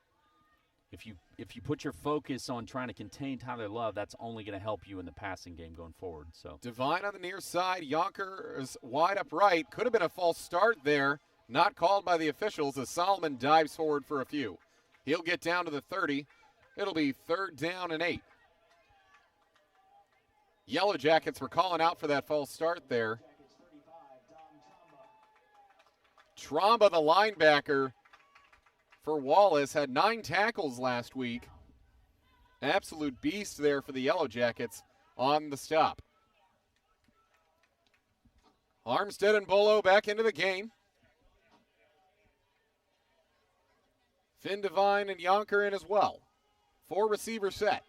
if you put your focus on trying to contain Tyler Love, that's only going to help you in the passing game going forward. So Devine on the near side. Yonker is wide up right. Could have been a false start there. Not called by the officials as Solomon dives forward for a few. He'll get down to the 30. It'll be 3rd down and 8. Yellow Jackets were calling out for that false start there. Tromba, the linebacker for Wallace, had 9 tackles last week. Absolute beast there for the Yellow Jackets on the stop. Armstead and Bolo back into the game. Finn Devine and Yonker in as well. 4 receiver set.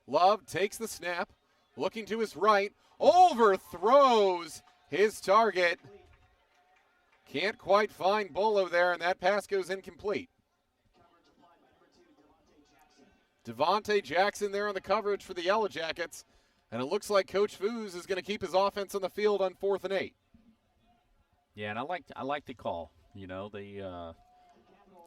Love takes the snap, looking to his right, overthrows his target. Can't quite find Bolo there, and that pass goes incomplete. Devontae Jackson there on the coverage for the Yellow Jackets, and it looks like Coach Foose is going to keep his offense on the field on 4th and 8. Yeah, and I like the call. You know, the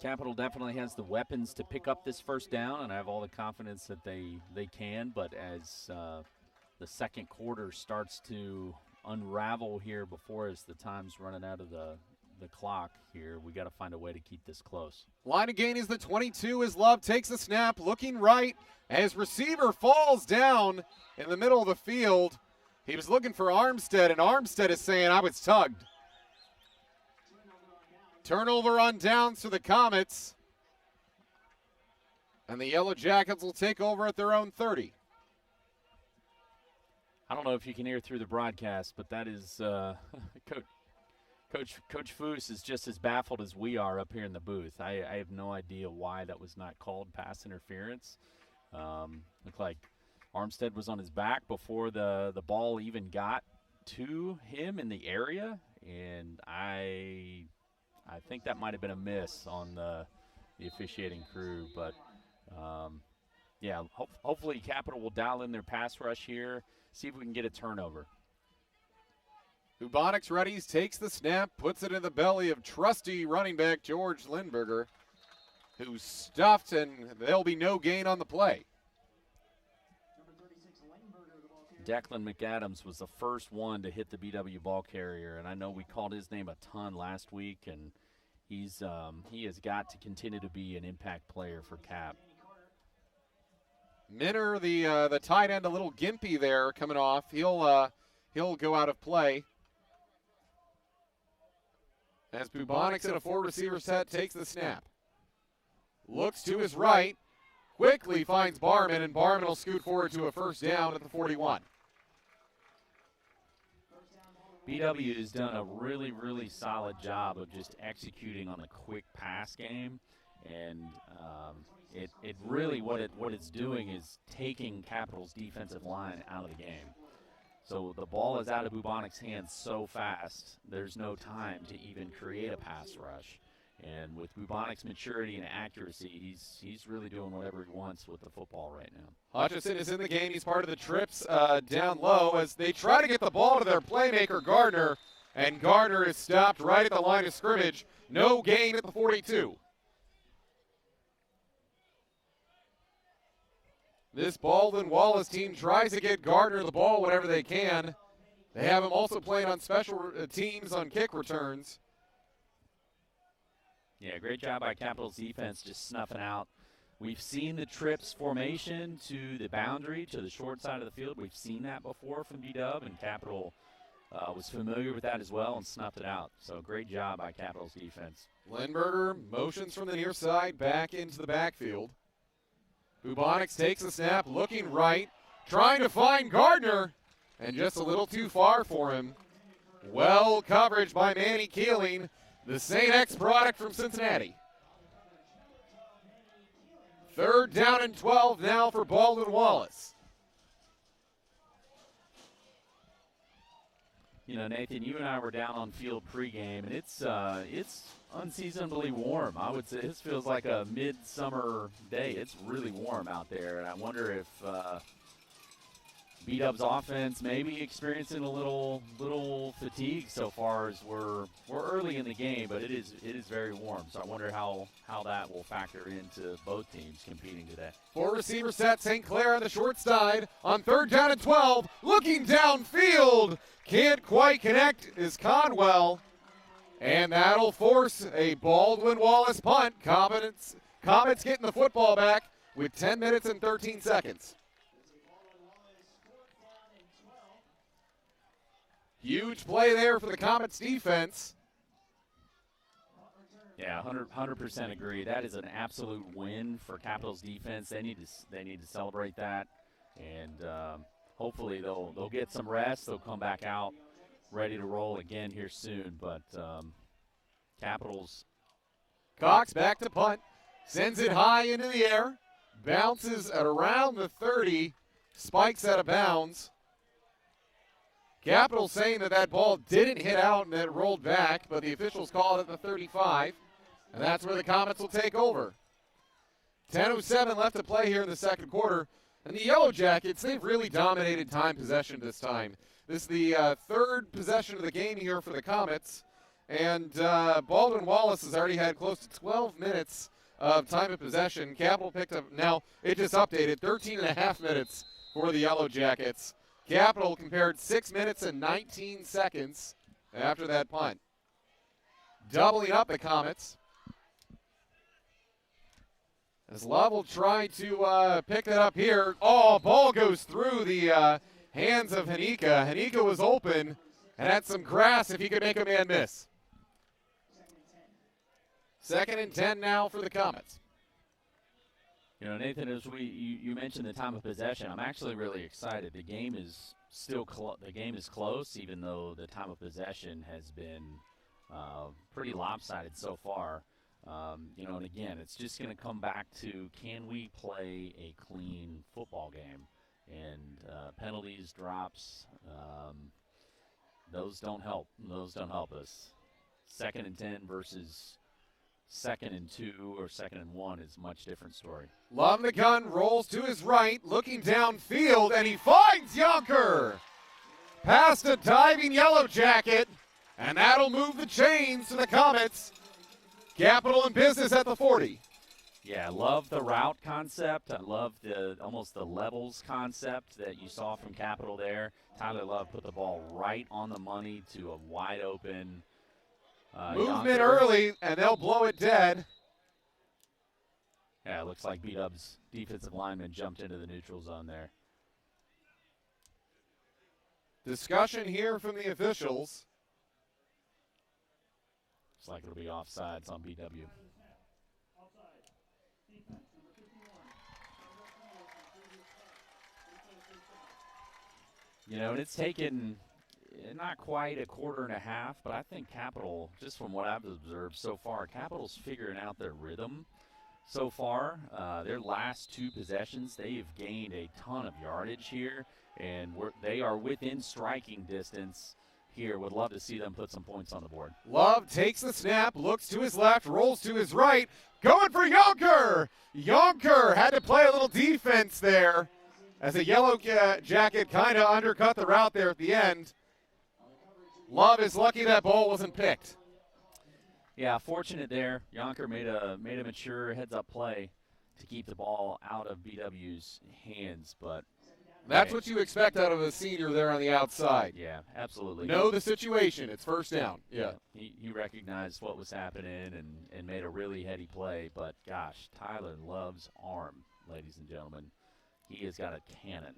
Capital definitely has the weapons to pick up this first down, and I have all the confidence that they can. But as the second quarter starts to unravel here as the time's running out of the clock here, we got to find a way to keep this close. Line of gain is the 22 as Love takes the snap, looking right as receiver falls down in the middle of the field. He was looking for Armstead, and Armstead is saying, I was tugged. Turnover on downs for the Comets. And the Yellow Jackets will take over at their own 30. I don't know if you can hear through the broadcast, but that is Coach Foose is just as baffled as we are up here in the booth. I have no idea why that was not called pass interference. Looked like Armstead was on his back before the ball even got to him in the area, and I think that might have been a miss on the officiating crew. But yeah, hopefully Capital will dial in their pass rush here, see if we can get a turnover. Bubonics readies, takes the snap, puts it in the belly of trusty running back George Lindberger, who's stuffed, and there'll be no gain on the play. Declan McAdams was the first one to hit the BW ball carrier, and I know we called his name a ton last week, and he has got to continue to be an impact player for Cap. Minner, the tight end, a little gimpy there coming off. He'll go out of play. As Bubonics in a 4-receiver set takes the snap. Looks to his right, quickly finds Barman, and Barman will scoot forward to a first down at the 41. BW has done a really, really solid job of just executing on the quick pass game, and it really what it's doing is taking Capital's defensive line out of the game. So the ball is out of Bubonics' hands so fast, there's no time to even create a pass rush. And with Bubonics' maturity and accuracy, he's really doing whatever he wants with the football right now. Hutchison is in the game. He's part of the trips down low as they try to get the ball to their playmaker, Gardner. And Gardner is stopped right at the line of scrimmage. No gain at the 42. This Baldwin Wallace team tries to get Gardner the ball whenever they can. They have him also playing on special teams on kick returns. Yeah, great job by Capital's defense just snuffing out. We've seen the trips formation to the boundary, to the short side of the field. We've seen that before from B-Dub, and Capital was familiar with that as well and snuffed it out. So great job by Capital's defense. Lindberger motions from the near side back into the backfield. Bubonics takes the snap, looking right, trying to find Gardner, and just a little too far for him. Well coverage by Manny Keeling, the St. X product from Cincinnati. 3rd down and 12 now for Baldwin Wallace. You know, Nathan, you and I were down on field pregame, and it's unseasonably warm. I would say this feels like a midsummer day. It's really warm out there, and I wonder if B-Dub's offense maybe experiencing a little fatigue so far as we're early in the game, but it is very warm. So I wonder how that will factor into both teams competing today. 4-receiver set, St. Clair on the short side on 3rd down and 12, looking downfield. Can't quite connect is Conwell. And that'll force a Baldwin Wallace punt. Comets getting the football back with 10 minutes and 13 seconds. Huge play there for the Comets defense. Yeah, 100% agree. That is an absolute win for Capital's defense. They need to celebrate that, and hopefully they'll get some rest. They'll come back out ready to roll again here soon. But Capitals. Cox back to punt, sends it high into the air, bounces at around the 30, spikes out of bounds. Capital saying that ball didn't hit out and it rolled back, but the officials call it at the 35, and that's where the Comets will take over. 10:07 left to play here in the second quarter, and the Yellow Jackets, they've really dominated time possession this time. This is the 3rd possession of the game here for the Comets, and Baldwin Wallace has already had close to 12 minutes of time of possession. Capital picked up, now it just updated, 13 and a half minutes for the Yellow Jackets. Capital compared 6 minutes and 19 seconds after that punt. Doubling up the Comets. As Love will try to pick that up here. Oh, ball goes through the hands of Hanika. Hanika was open and had some grass if he could make a man miss. 2nd and 10 now for the Comets. You know, Nathan, as you mentioned the time of possession, I'm actually really excited. The game is still close, even though the time of possession has been pretty lopsided so far. You know, and again, it's just going to come back to, can we play a clean football game? And penalties, drops, those don't help. Those don't help us. 2nd and 10 versus 2nd and 2 or 2nd and 1 is a much different story. Love the gun, rolls to his right, looking downfield, and he finds Yonker. Past a diving Yellow Jacket, and that'll move the chains to the Comets. Capital in business at the 40. Yeah, I love the route concept. I love almost the levels concept that you saw from Capital there. Tyler Love put the ball right on the money to a wide open movement Yonker. early, and they'll blow it dead. Yeah, it looks like B-Dub's defensive lineman jumped into the neutral zone there. Discussion here from the officials. Looks like it'll be offsides on BW. You know, and it's taken not quite a quarter and a half, but I think Capital, just from what I've observed so far, Capital's figuring out their rhythm so far. Their last 2 possessions, they've gained a ton of yardage here, and they are within striking distance here. Would love to see them put some points on the board. Love takes the snap, looks to his left, rolls to his right, going for Yonker. Yonker had to play a little defense there as a Yellow Jacket kind of undercut the route there at the end. Love is lucky that ball wasn't picked. Yeah, fortunate there. Yonker made a mature heads-up play to keep the ball out of BW's hands, but that's what you expect out of a senior there on the outside. Yeah, absolutely. Know the situation. It's first down. Yeah. He recognized what was happening and made a really heady play, but gosh, Tyler Love's arm, ladies and gentlemen, he has got a cannon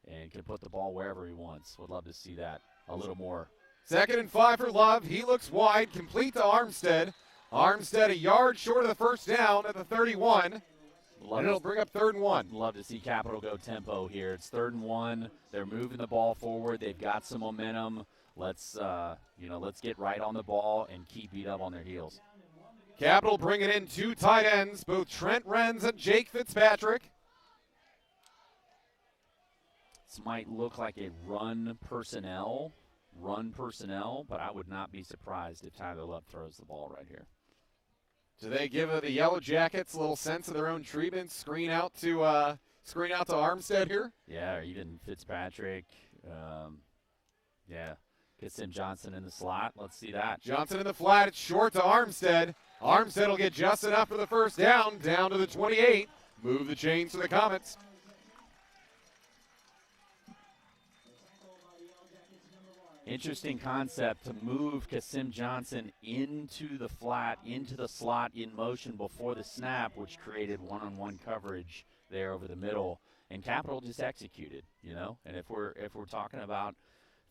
and can put the ball wherever he wants. Would love to see that a little more. 2nd and 5 for Love. He looks wide, complete to Armstead. Armstead a yard short of the first down at the 31. And it'll bring up 3rd and 1. Love to see Capital go tempo here. It's 3rd and 1. They're moving the ball forward. They've got some momentum. Let's get right on the ball and keep beat up on their heels. Capital bringing in 2 tight ends, both Trent Renz and Jake Fitzpatrick. This might look like a run personnel, but I would not be surprised if Tyler Love throws the ball right here. Do they give the Yellow Jackets a little sense of their own treatment? Screen out to Armstead here. Yeah, or even Fitzpatrick. Get Sim Johnson in the slot. Let's see that. Johnson in the flat. It's short to Armstead. Armstead will get just enough for the first down to the 28. Move the chains to the Comets. Interesting concept to move Kasim Johnson into the flat, into the slot in motion before the snap, which created one-on-one coverage there over the middle. And Capital just executed, you know. And if we're talking about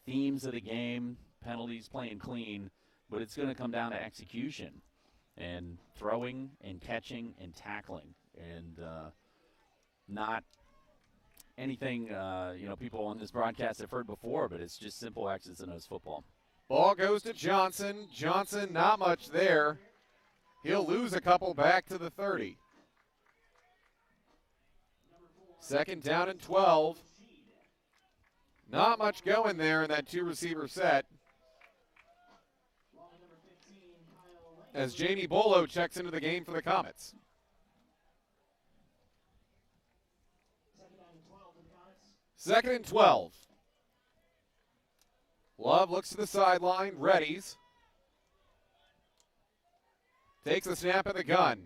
themes of the game, penalties, playing clean, but it's going to come down to execution and throwing and catching and tackling, and not anything, people on this broadcast have heard before, but it's just simple X's and O's football. Ball goes to Johnson. Johnson, not much there. He'll lose a couple back to the 30. 2nd down and 12. Not much going there in that 2-receiver set. As Jamie Bolo checks into the game for the Comets. 2nd and 12. Love looks to the sideline, readies. Takes the snap at the gun.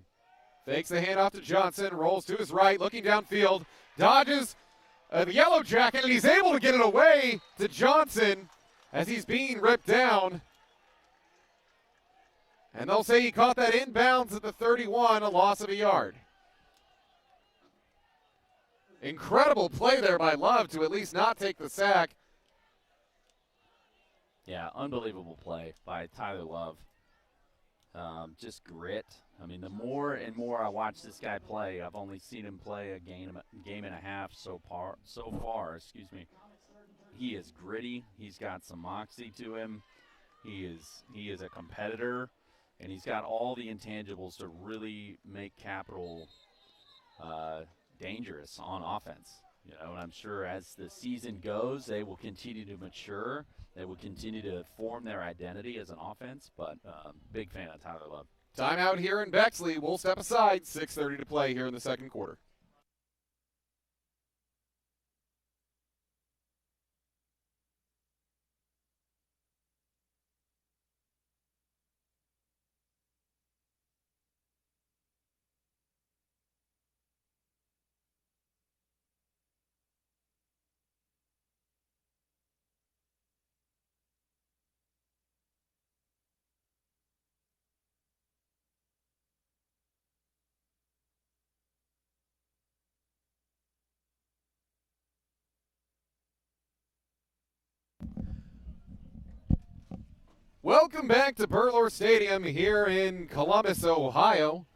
Fakes the handoff to Johnson, rolls to his right, looking downfield. Dodges the Yellow Jacket, and he's able to get it away to Johnson as he's being ripped down. And they'll say he caught that inbounds at the 31, a loss of a yard. Incredible play there by Love to at least not take the sack. Yeah, unbelievable play by Tyler Love. just grit. I mean, the more and more I watch this guy play, I've only seen him play a game and a half so far. Excuse me. He is gritty. He's got some moxie to him. He is a competitor, and he's got all the intangibles to really make Capital dangerous on offense. You know, and I'm sure as the season goes, they will continue to mature. They will continue to form their identity as an offense. But big fan of Tyler Love. Timeout here in Bexley. We'll step aside. 6:30 to play here in the second quarter. Welcome back to Burlor Stadium here in Columbus, Ohio,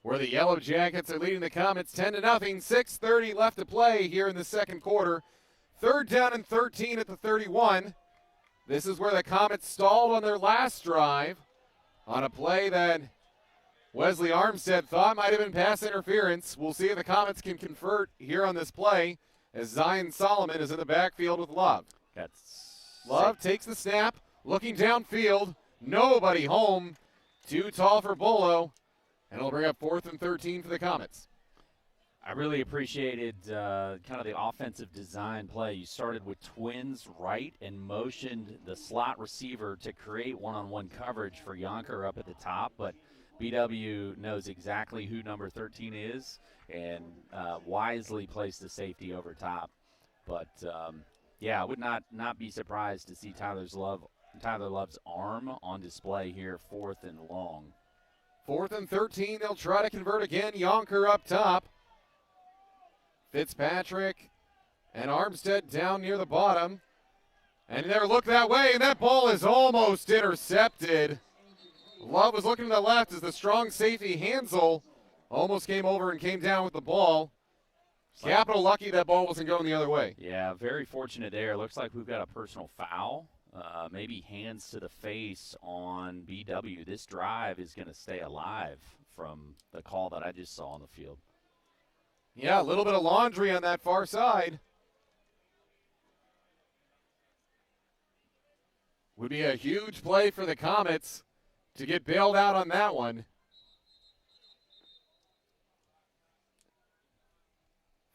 where the Yellow Jackets are leading the Comets 10-0. 6:30 left to play here in the second quarter. 3rd down and 13 at the 31. This is where the Comets stalled on their last drive on a play that Wesley Armstead thought might have been pass interference. We'll see if the Comets can convert here on this play as Zion Solomon is in the backfield with Love. Love takes the snap. Looking downfield, nobody home. Too tall for Bolo, and it'll bring up 4th and 13 for the Comets. I really appreciated kind of the offensive design play. You started with twins right and motioned the slot receiver to create one-on-one coverage for Yonker up at the top, but BW knows exactly who number 13 is and wisely placed the safety over top. But, yeah, I would not be surprised to see Tyler Love's arm on display here, 4th and long. 4th and 13, they'll try to convert again. Yonker up top. Fitzpatrick and Armstead down near the bottom. And they look that way, and that ball is almost intercepted. Love was looking to the left as the strong safety Hansel almost came over and came down with the ball. Capital lucky that ball wasn't going the other way. Yeah, very fortunate there. Looks like we've got a personal foul. Maybe hands to the face on BW. This drive is going to stay alive from the call that I just saw on the field. Yeah, a little bit of laundry on that far side. Would be a huge play for the Comets to get bailed out on that one.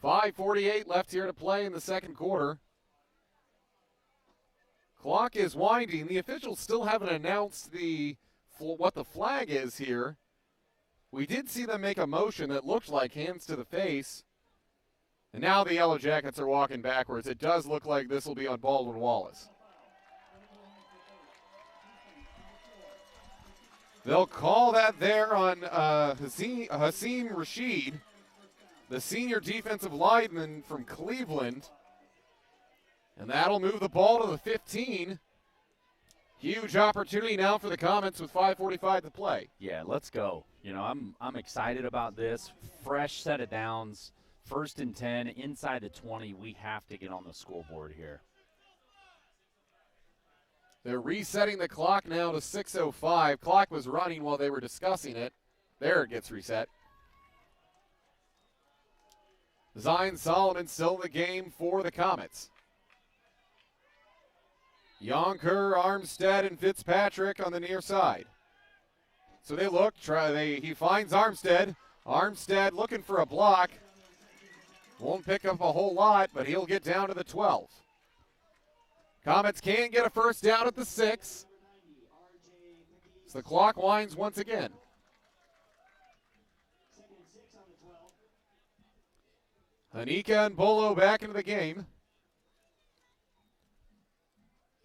5:48 left here to play in the second quarter. Clock is winding. The officials still haven't announced what the flag is here. We did see them make a motion that looked like hands to the face. And now the Yellow Jackets are walking backwards. It does look like this will be on Baldwin Wallace. They'll call that there on Hasim Rashid, the senior defensive lineman from Cleveland. And that'll move the ball to the 15. Huge opportunity now for the Comets with 5:45 to play. Yeah, let's go. You know, I'm excited about this. Fresh set of downs. 1st and 10, inside the 20. We have to get on the scoreboard here. They're resetting the clock now to 6:05. Clock was running while they were discussing it. There it gets reset. Zion Solomon still in the game for the Comets. Yonker, Armstead, and Fitzpatrick on the near side. So they look, he finds Armstead. Armstead looking for a block. Won't pick up a whole lot, but he'll get down to the 12. Comets can get a first down at the 6. So the clock winds once again. Hanika and Bolo back into the game.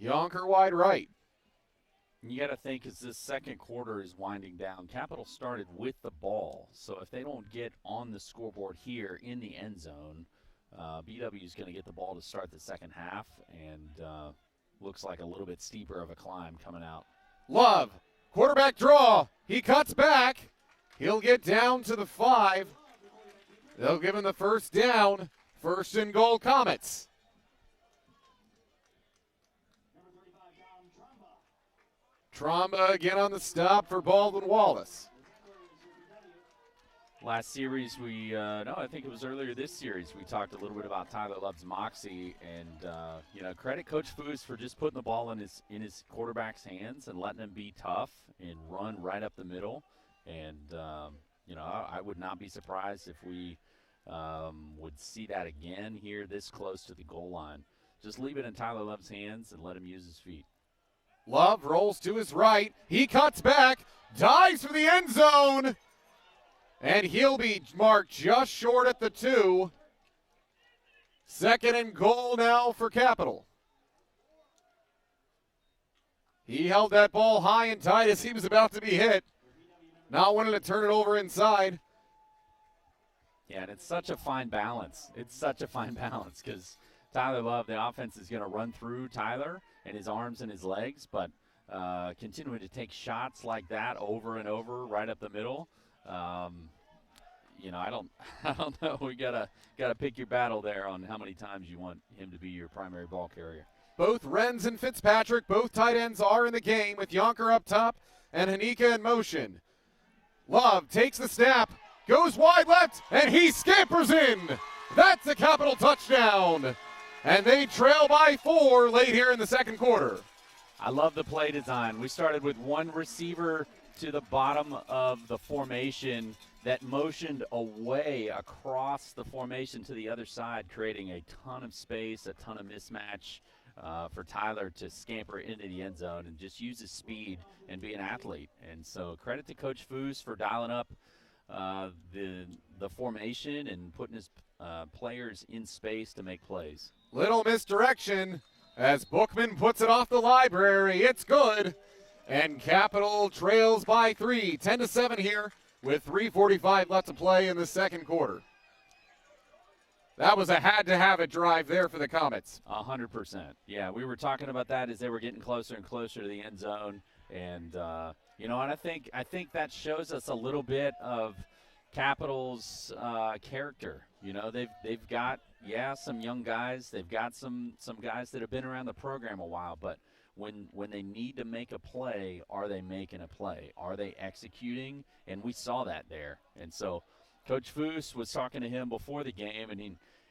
Yonker wide right. You got to think as this second quarter is winding down, Capital started with the ball. So if they don't get on the scoreboard here in the end zone, BW is going to get the ball to start the second half, and looks like a little bit steeper of a climb coming out. Love Quarterback draw. He cuts back. He'll get down to the 5. They'll give him the first down. First and goal, Comets. Tromba again on the stop for Baldwin Wallace. Last series, I think it was earlier this series, we talked a little bit about Tyler Love's moxie, and credit Coach Foos for just putting the ball in his quarterback's hands and letting him be tough and run right up the middle. And I would not be surprised if we would see that again here this close to the goal line. Just leave it in Tyler Love's hands and let him use his feet. Love rolls to his right. He cuts back, dives for the end zone. And he'll be marked just short at the 2. Second and goal now for Capital. He held that ball high and tight as he was about to be hit. Not wanting to turn it over inside. Yeah, and it's such a fine balance. It's such a fine balance because Tyler Love, the offense is going to run through Tyler and his arms and his legs, but continuing to take shots like that over and over right up the middle. I don't know. We gotta pick your battle there on how many times you want him to be your primary ball carrier. Both Renz and Fitzpatrick, both tight ends are in the game with Yonker up top and Hanika in motion. Love takes the snap, goes wide left, and he scampers in. That's a Capital touchdown. And they trail by 4 late here in the second quarter. I love the play design. We started with one receiver to the bottom of the formation that motioned away across the formation to the other side, creating a ton of space, a ton of mismatch for Tyler to scamper into the end zone and just use his speed and be an athlete. And so credit to Coach Foos for dialing up the formation and putting his players in space to make plays. Little misdirection as Bookman puts it off the library. It's good. And Capital trails by 3, 10-7 here with 3:45 left to play in the second quarter. That was a had-to-have-it drive there for the Comets. 100%. Yeah, we were talking about that as they were getting closer and closer to the end zone. And, and I think that shows us a little bit of Capital's character. They've got, some young guys. They've got some guys that have been around the program a while. But when they need to make a play, are they making a play? Are they executing? And we saw that there. And so Coach Foos was talking to him before the game,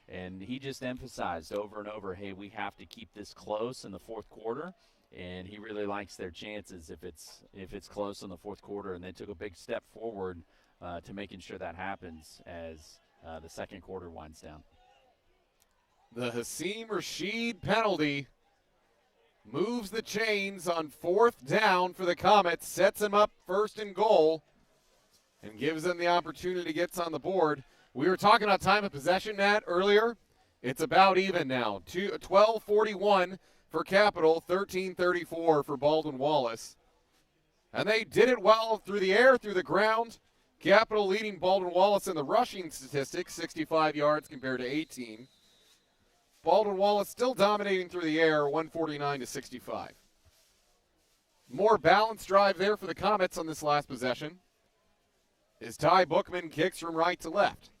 and he just emphasized over and over, hey, we have to keep this close in the fourth quarter. And he really likes their chances if it's close in the fourth quarter. And they took a big step forward to making sure that happens as the second quarter winds down. The Hasim Rashid penalty moves the chains on 4th down for the Comets, sets him up first and goal, and gives them the opportunity to get on the board. We were talking about time of possession, Nat, earlier. It's about even now. 12:41 for Capital, 13:34 for Baldwin Wallace. And they did it well through the air, through the ground. Capital leading Baldwin Wallace in the rushing statistics, 65 yards compared to 18. Baldwin Wallace still dominating through the air, 149-65. More balanced drive there for the Comets on this last possession as Ty Bookman kicks from right to left.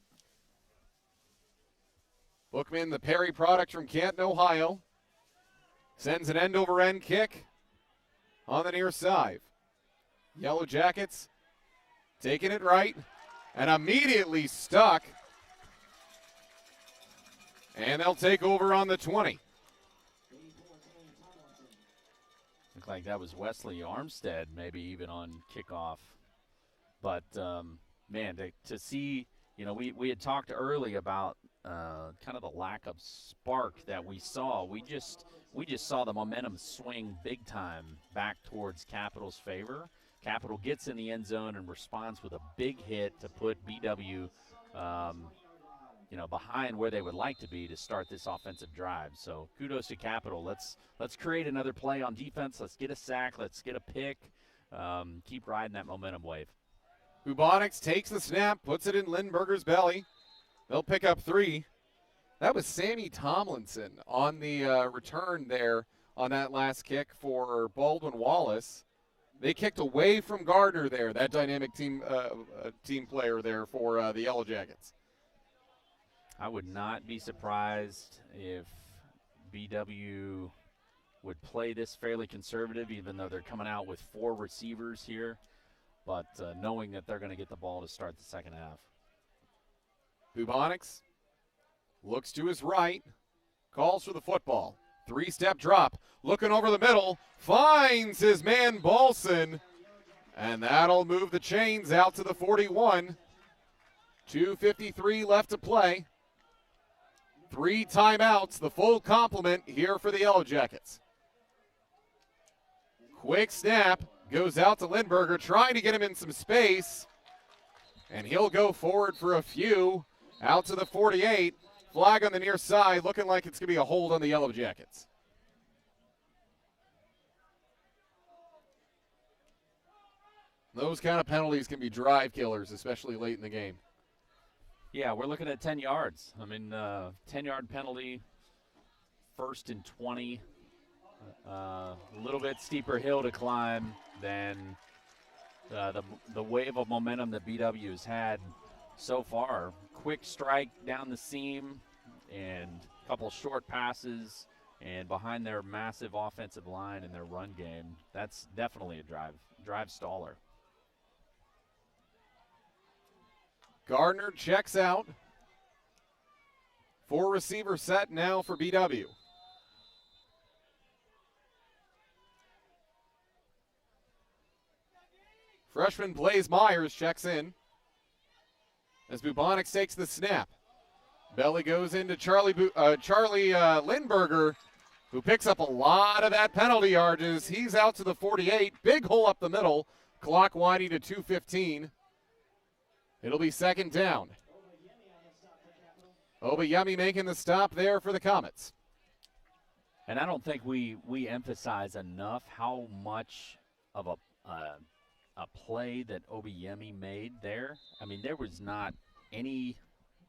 Bookman, the Perry product from Canton, Ohio, sends an end-over-end kick on the near side. Yellow Jackets taking it right and immediately stuck. And they'll take over on the 20. Looked like that was Wesley Armstead, maybe even on kickoff. But, to see, we had talked early about kind of the lack of spark that we saw. We just saw the momentum swing big time back towards Capital's favor. Capital gets in the end zone and responds with a big hit to put BW behind where they would like to be to start this offensive drive. So kudos to Capital. Let's create another play on defense. Let's get a sack. Let's get a pick. Keep riding that momentum wave. Bubonics takes the snap, puts it in Lindberger's belly. They'll pick up 3. That was Sammy Tomlinson on the return there on that last kick for Baldwin Wallace. They kicked away from Gardner there, that dynamic team player there for the Yellow Jackets. I would not be surprised if BW would play this fairly conservative, even though they're coming out with 4 receivers here, but knowing that they're going to get the ball to start the second half. Bubonics looks to his right, calls for the football. 3-step drop, looking over the middle, finds his man Balson, and that'll move the chains out to the 41. 2:53 left to play. 3 timeouts, the full complement here for the Yellow Jackets. Quick snap, goes out to Lindberger, trying to get him in some space, and he'll go forward for a few, out to the 48. Flag on the near side, looking like it's going to be a hold on the Yellow Jackets. Those kind of penalties can be drive killers, especially late in the game. Yeah, we're looking at 10 yards. I mean, 10-yard penalty, 1st and 20. A little bit steeper hill to climb than the wave of momentum that BW has had so far. Quick strike down the seam and a couple short passes, and behind their massive offensive line and their run game, that's definitely a drive staller. Gardner checks out. 4 receiver set now for BW. Freshman Blaze Myers checks in as Bubonics takes the snap. Belly goes into Charlie Lindberger, who picks up a lot of that penalty yardage. He's out to the 48. Big hole up the middle. Clock winding to 2:15. It'll be second down. Obayemi making the stop there for the Comets. And I don't think we emphasize enough how much of a play that Obayemi made there. I mean, there was not any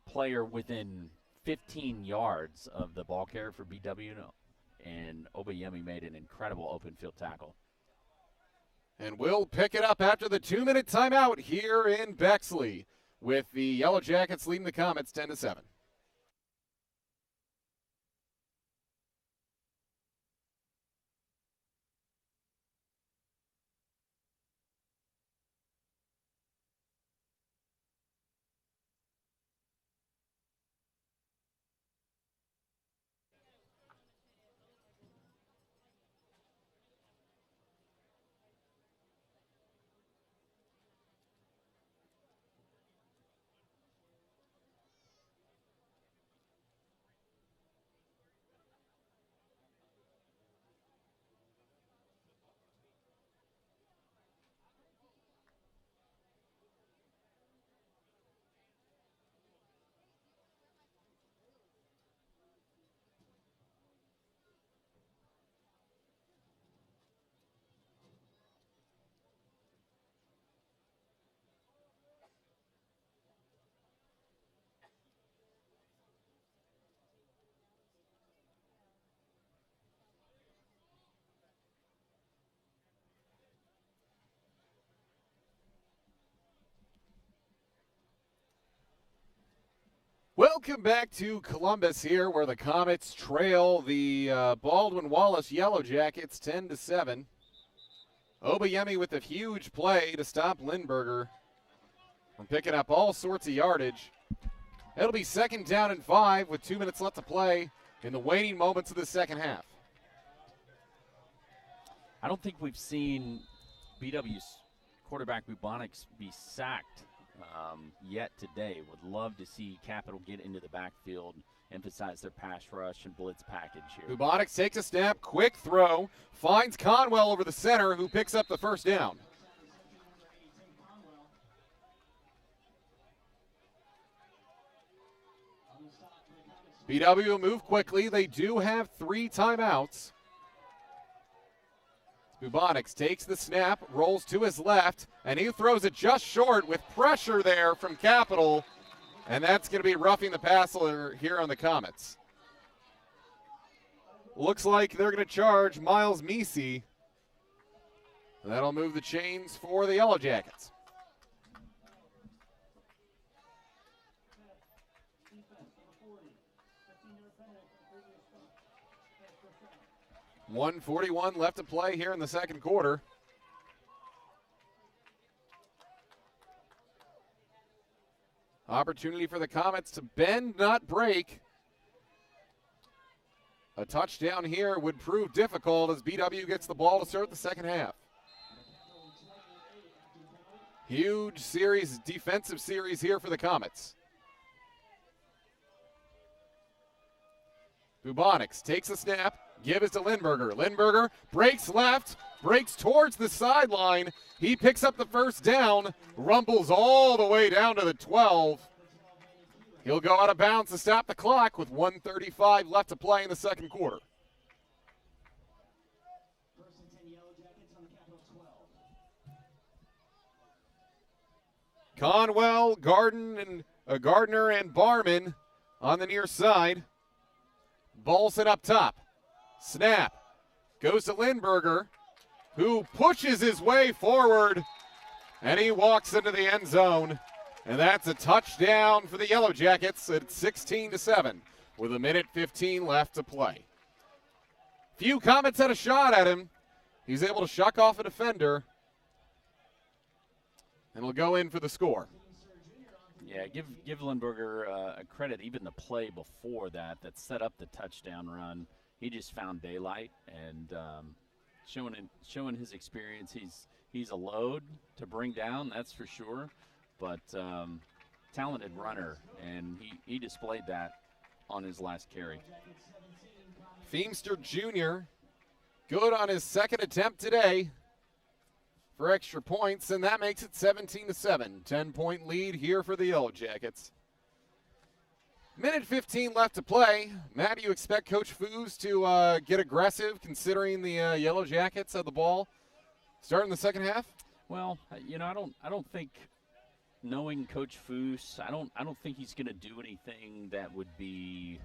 player within 15 yards of the ball carrier for BW, and Obayemi made an incredible open field tackle. And we'll pick it up after the 2-minute timeout here in Bexley with the Yellow Jackets leading the Comets 10-7. Welcome back to Columbus here, where the Comets trail the Baldwin Wallace Yellow Jackets 10-7. Obayemi with a huge play to stop Lindberger from picking up all sorts of yardage. It'll be second down and 5 with 2 minutes left to play in the waning moments of the second half. I don't think we've seen BW's quarterback Bubonics be sacked yet today. Would love to see Capital get into the backfield, emphasize their pass rush and blitz package here. Bubonics takes a snap, quick throw, finds Conwell over the center, who picks up the first down. BW will move quickly. They do have 3 timeouts. Bubonics takes the snap, rolls to his left, and he throws it just short with pressure there from Capital, and that's going to be roughing the passer here on the Comets. Looks like they're going to charge Miles Meesey. That'll move the chains for the Yellow Jackets. .141 left to play here in the second quarter. Opportunity for the Comets to bend, not break. A touchdown here would prove difficult as BW gets the ball to start the second half. Huge series, defensive series here for the Comets. Bubonics takes the snap, give it to Lindberger. Lindberger breaks left, breaks towards the sideline. He picks up the first down, rumbles all the way down to the 12. He'll go out of bounds to stop the clock with 1:35 left to play in the second quarter. Conwell, Gardner, and Barman on the near side. Bolson up top. Snap. Goes to Lindberger, who pushes his way forward, and he walks into the end zone. And that's a touchdown for the Yellow Jackets at 16-7 with 1:15 left to play. Few Comets had a shot at him. He's able to shuck off a defender, and will go in for the score. Yeah, give Lindberger a credit. Even the play before that set up the touchdown run, he just found daylight and showing his experience. He's a load to bring down, that's for sure. But talented runner, and he displayed that on his last carry. Feemster Jr. good on his second attempt today for extra points, and that makes it 17-7. 10-point lead here for the Yellow Jackets. 1:15 left to play. Matt, do you expect Coach Foos to get aggressive considering the Yellow Jackets have the ball starting the second half? Well, I don't think, knowing Coach Foos, I don't think he's going to do anything that would be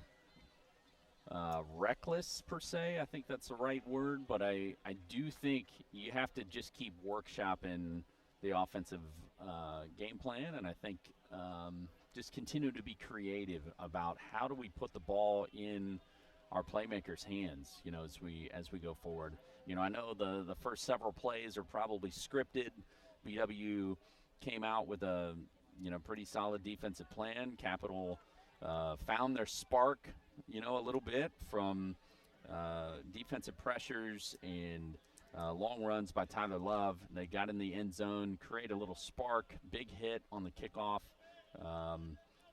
reckless per se. I think that's the right word, but I do think you have to just keep workshopping the offensive game plan, and I think just continue to be creative about how do we put the ball in our playmakers' hands, as we go forward. I know the first several plays are probably scripted. BW came out with a pretty solid defensive plan. Capital found their spark, a little bit from defensive pressures and long runs by Tyler Love. They got in the end zone, create a little spark, big hit on the kickoff.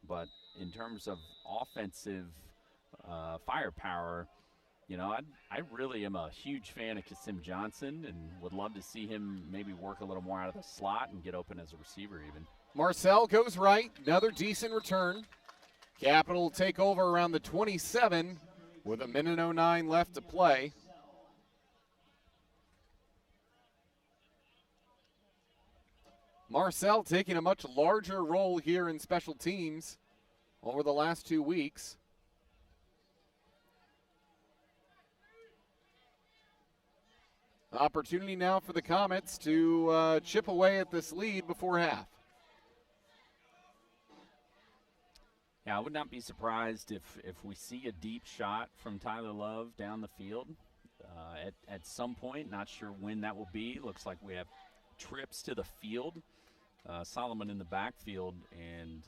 But in terms of offensive firepower, I really am a huge fan of Kasim Johnson and would love to see him maybe work a little more out of the slot and get open as a receiver even. Marcel goes right, another decent return. Capital take over around the 27 with 1:09 left to play. Marcel taking a much larger role here in special teams over the last 2 weeks. Opportunity now for the Comets to chip away at this lead before half. Yeah, I would not be surprised if we see a deep shot from Tyler Love down the field at some point. Not sure when that will be. Looks like we have trips to the field. Solomon in the backfield, and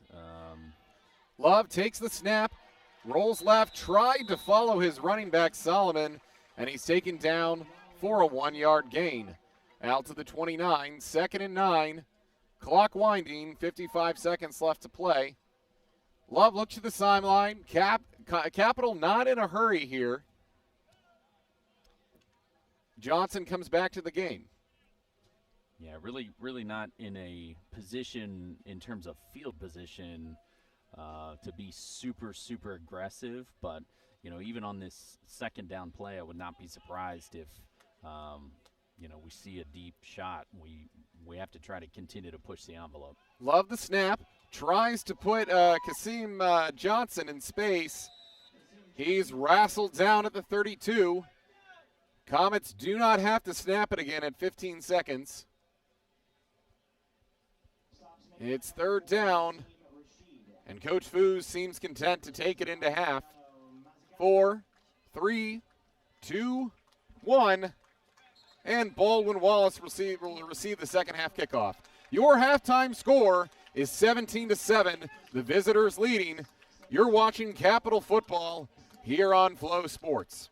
Love takes the snap, rolls left, tried to follow his running back Solomon, and he's taken down for a 1-yard gain. Out to the 29, 2nd and 9. Clock winding, 55 seconds left to play. Love looks to the sideline. Capital not in a hurry here. Johnson comes back to the game. Yeah, really not in a position in terms of field position to be super aggressive. But, even on this second down play, I would not be surprised if, we see a deep shot. We have to try to continue to push the envelope. Love the snap. Tries to put Kasim Johnson in space. He's wrestled down at the 32. Comets do not have to snap it again at 15 seconds. It's third down, and Coach Foos seems content to take it into half. 4, 3, 2, 1, and Baldwin Wallace will receive the second half kickoff. Your halftime score is 17-7. The visitors leading. You're watching Capital Football here on Flow Sports.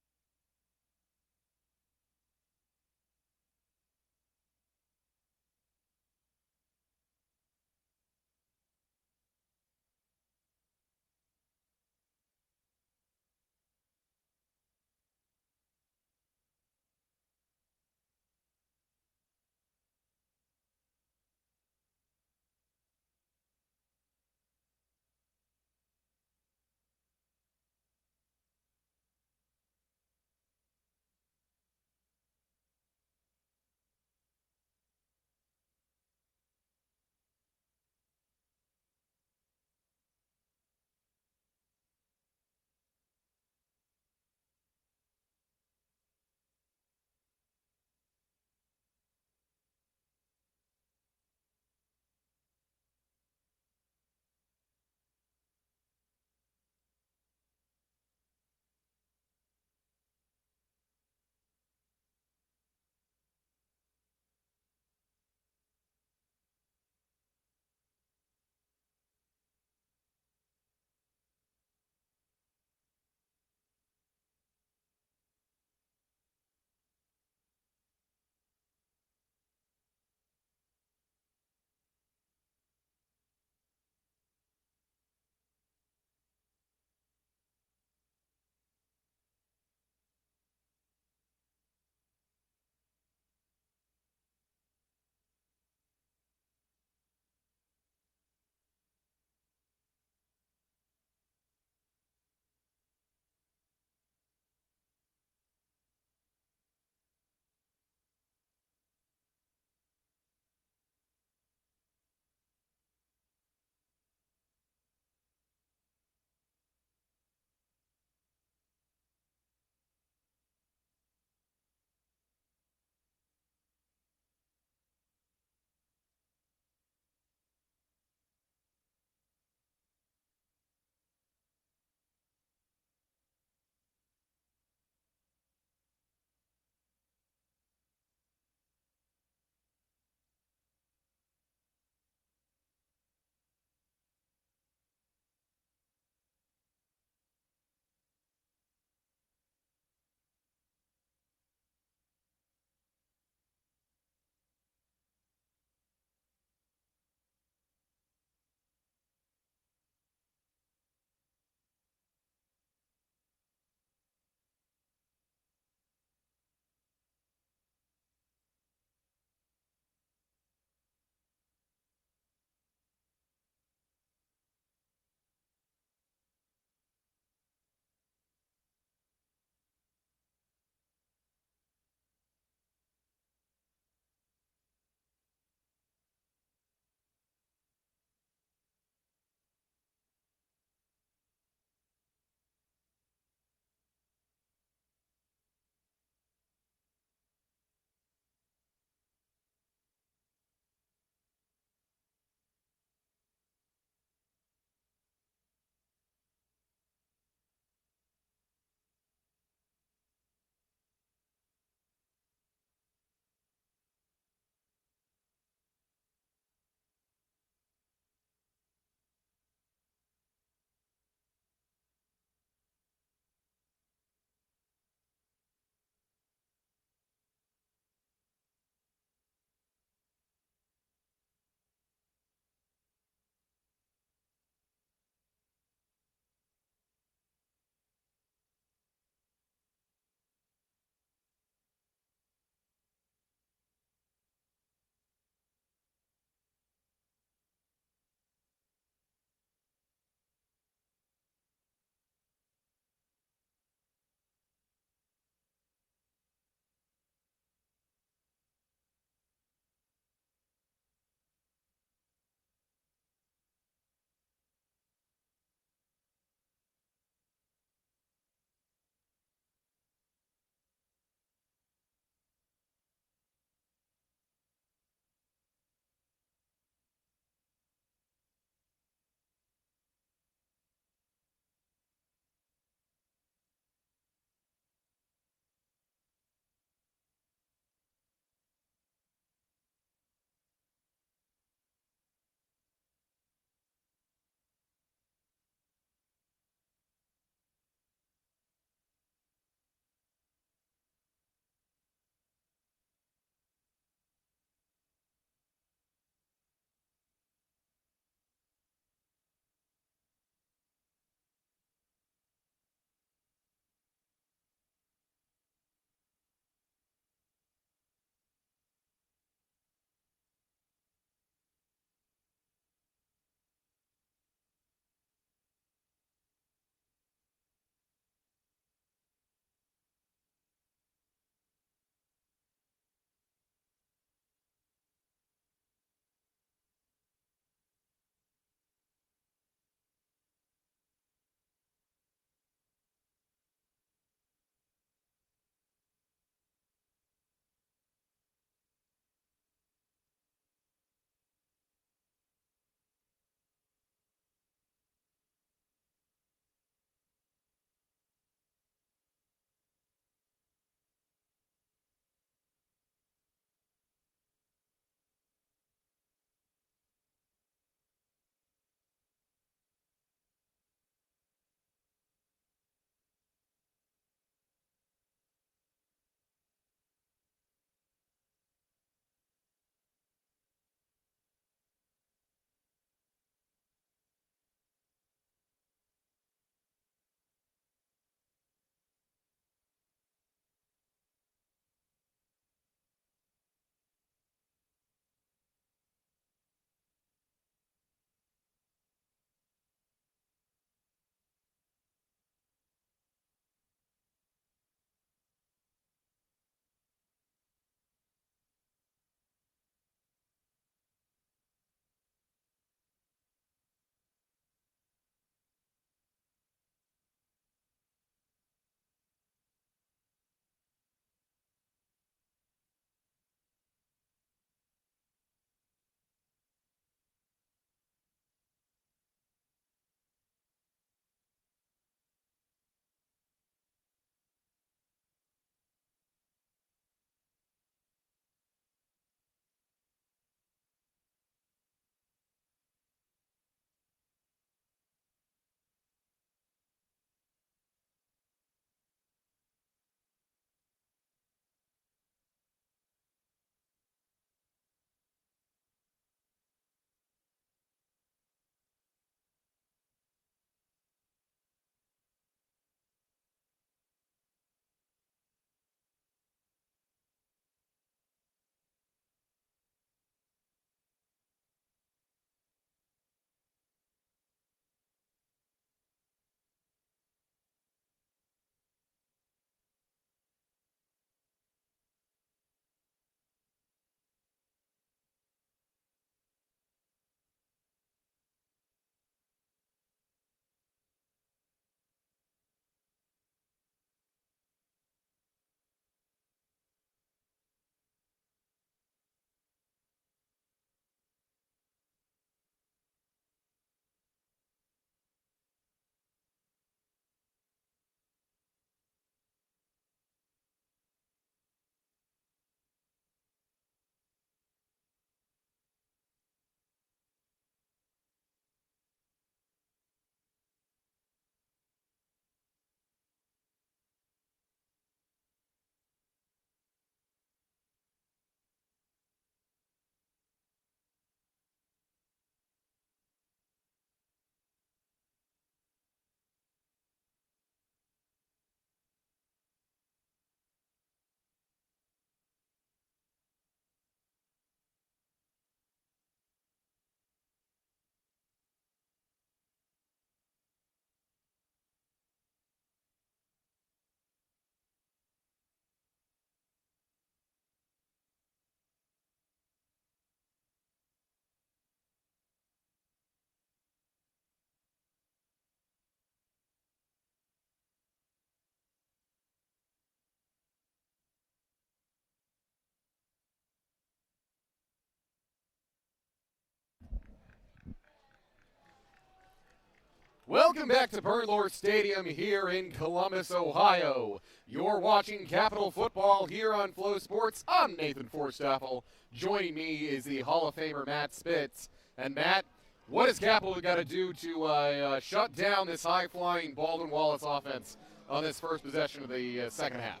Welcome back to Burnlore Stadium here in Columbus, Ohio. You're watching Capital Football here on Flow Sports. I'm Nathan Forstaffel. Joining me is the Hall of Famer Matt Spitz. And Matt, what has Capital got to do to shut down this high-flying Baldwin Wallace offense on this first possession of the second half?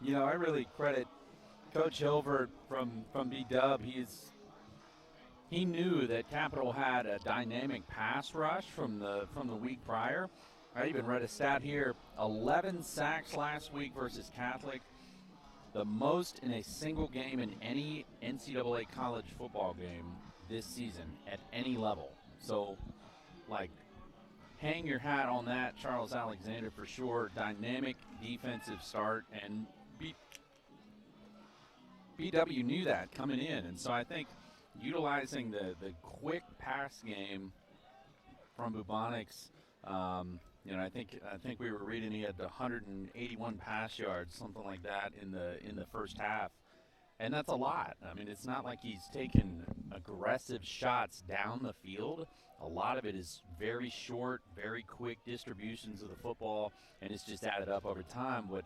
You know, I really credit Coach Hilbert from B-Dub. He knew that Capital had a dynamic pass rush from the week prior. I even read a stat here: 11 sacks last week versus Catholic, the most in a single game in any NCAA college football game this season at any level. So, like, hang your hat on that, Charles Alexander, for sure. Dynamic defensive start, and BW knew that coming in, and so I think utilizing the quick pass game from Bubonics, I think we were reading he had 181 pass yards, something like that, in the first half, and that's a lot. I mean, it's not like he's taken aggressive shots down the field. A lot of it is very short, very quick distributions of the football, and it's just added up over time. But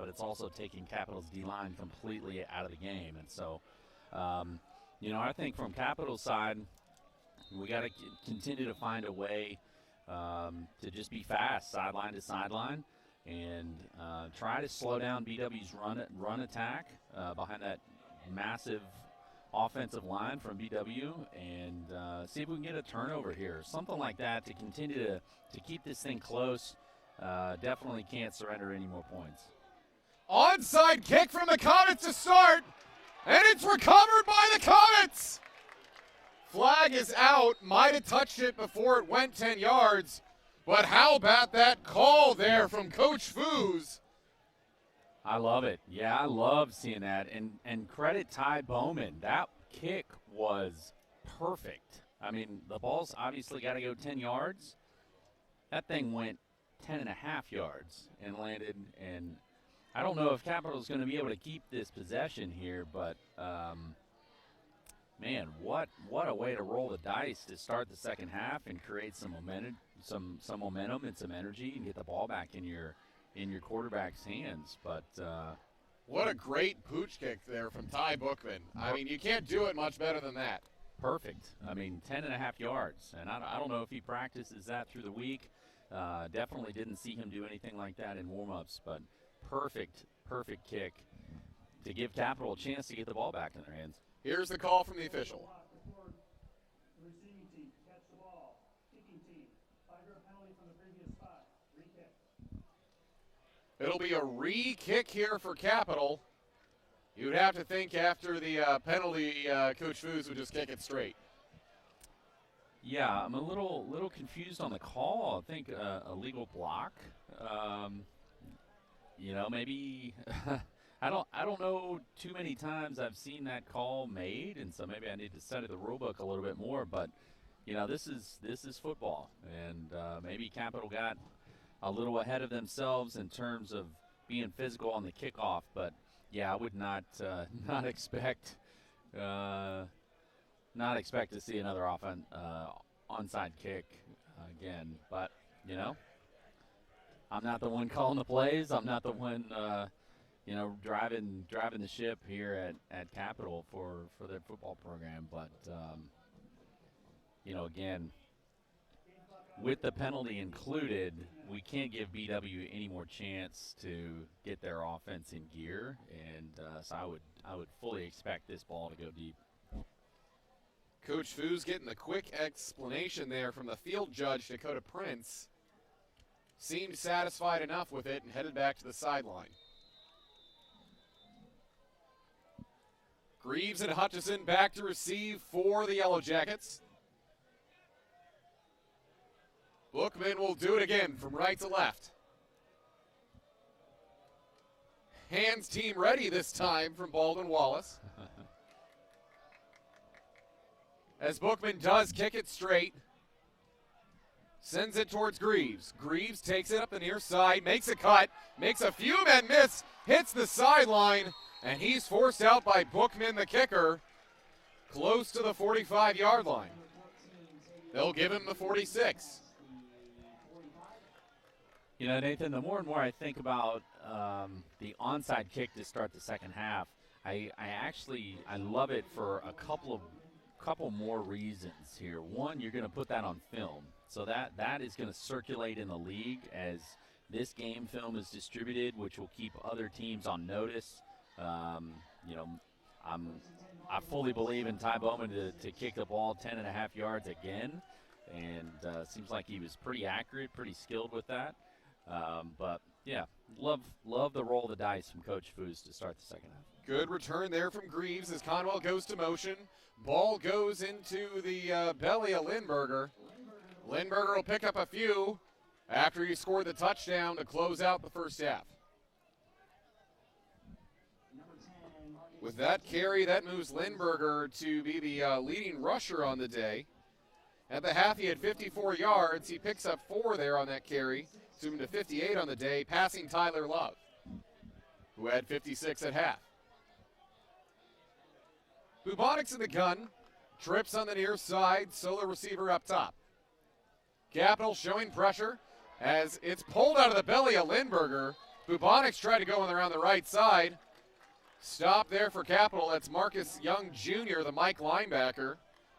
it's also taking Capital's D-line completely out of the game, and so. I think from Capital's side, we got to continue to find a way to just be fast, sideline to sideline, and try to slow down BW's run attack behind that massive offensive line from BW, and see if we can get a turnover here, something like that, to continue to keep this thing close. Definitely can't surrender any more points. Onside kick from the Comets to start. And it's recovered by the Comets! Flag is out. Might have touched it before it went 10 yards. But how about that call there from Coach Foos? I love it. Yeah, I love seeing that. And credit Ty Bowman. That kick was perfect. I mean, the ball's obviously got to go 10 yards. That thing went 10 and a half yards and landed, and I don't know if Capital is going to be able to keep this possession here, but man, what a way to roll the dice to start the second half and create some momentum, some momentum and some energy, and get the ball back in your quarterback's hands. But what a great pooch kick there from Ty Bookman. I mean, you can't do it much better than that. Perfect. I mean, 10 and a half yards, and I don't know if he practices that through the week. Definitely didn't see him do anything like that in warm-ups, but perfect kick to give Capital a chance to get the ball back in their hands. Here's the call from the official. The receiving team catch the ball. Kicking team 5-yard penalty from the previous spot. Re-kick. It'll be a re-kick here for Capital. You'd have to think after the penalty, Coach Foos would just kick it straight. Yeah, I'm a little confused on the call. I think a legal block. Maybe I don't know too many times I've seen that call made, and so maybe I need to study the rule book a little bit more. But this is football, and maybe Capital got a little ahead of themselves in terms of being physical on the kickoff. But yeah, I would not expect to see another onside kick again. But I'm not the one calling the plays. I'm not the one, driving the ship here at Capital for their football program. But, again, with the penalty included, we can't give BW any more chance to get their offense in gear. And so I would fully expect this ball to go deep. Coach Foos getting the quick explanation there from the field judge, Dakota Prince. Seemed satisfied enough with it and headed back to the sideline. Greaves and Hutchison back to receive for the Yellow Jackets. Bookman will do it again from right to left. Hands team ready this time from Baldwin Wallace. As Bookman does kick it straight. Sends it towards Greaves. Greaves takes it up the near side, makes a cut, makes a few men miss, hits the sideline, and he's forced out by Bookman, the kicker, close to the 45-yard line. They'll give him the 46. You know, Nathan, the more and more I think about the onside kick to start the second half, I love it for a couple more reasons here. One, you're going to put that on film, so that is going to circulate in the league as this game film is distributed, which will keep other teams on notice. You know, I fully believe in Ty Bowman to kick the ball 10.5 yards again, and seems like he was pretty accurate, pretty skilled with that. But yeah, love the roll of the dice from Coach Foose to start the second half. Good return there from Greaves as Conwell goes to motion. Ball goes into the belly of Lindberger. Lindberger will pick up a few after he scored the touchdown to close out the first half. With that carry, that moves Lindberger to be the leading rusher on the day. At the half, he had 54 yards. He picks up 4 there on that carry, zooming to 58 on the day, passing Tyler Love, who had 56 at half. Bubonics in the gun, trips on the near side, solo receiver up top. Capital showing pressure as it's pulled out of the belly of Lindberger. Bubonics try to go around the right side. Stop there for Capital. That's Marcus Young Jr., the Mike linebacker,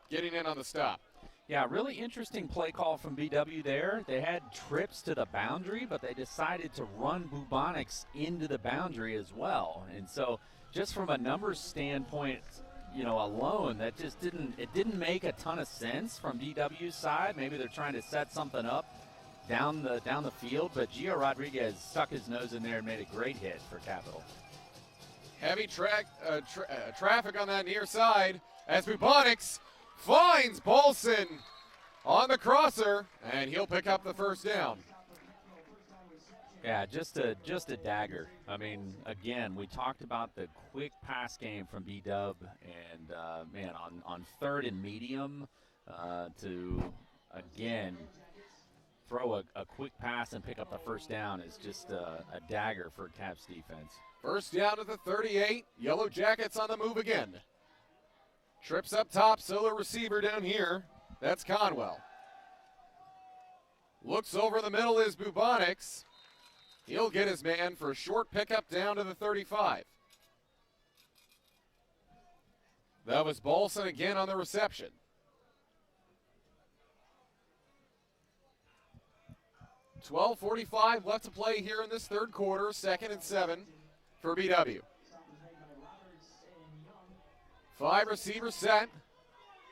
getting in on the stop. Yeah, really interesting play call from BW there. They had trips to the boundary, but they decided to run Bubonics into the boundary as well. And so just from a numbers standpoint, you know, alone, that just didn't make a ton of sense from BW's side. Maybe they're trying to set something up down the field, but Gio Rodriguez stuck his nose in there and made a great hit for Capital. Heavy traffic on that near side as Bubonics finds Bolson on the crosser, and he'll pick up the first down. Yeah, just a dagger. I mean, again, we talked about the quick pass game from B-Dub, and man, on third and medium, to again throw a quick pass and pick up the first down is just a dagger for Caps defense. First down at the 38. Yellow Jackets on the move again. Trips up top, solo receiver down here. That's Conwell. Looks over the middle is Bubonics. He'll get his man for a short pickup down to the 35. That was Bolson again on the reception. .12:45 left to play here in this third quarter, 2nd and 7 for BW. 5 receivers set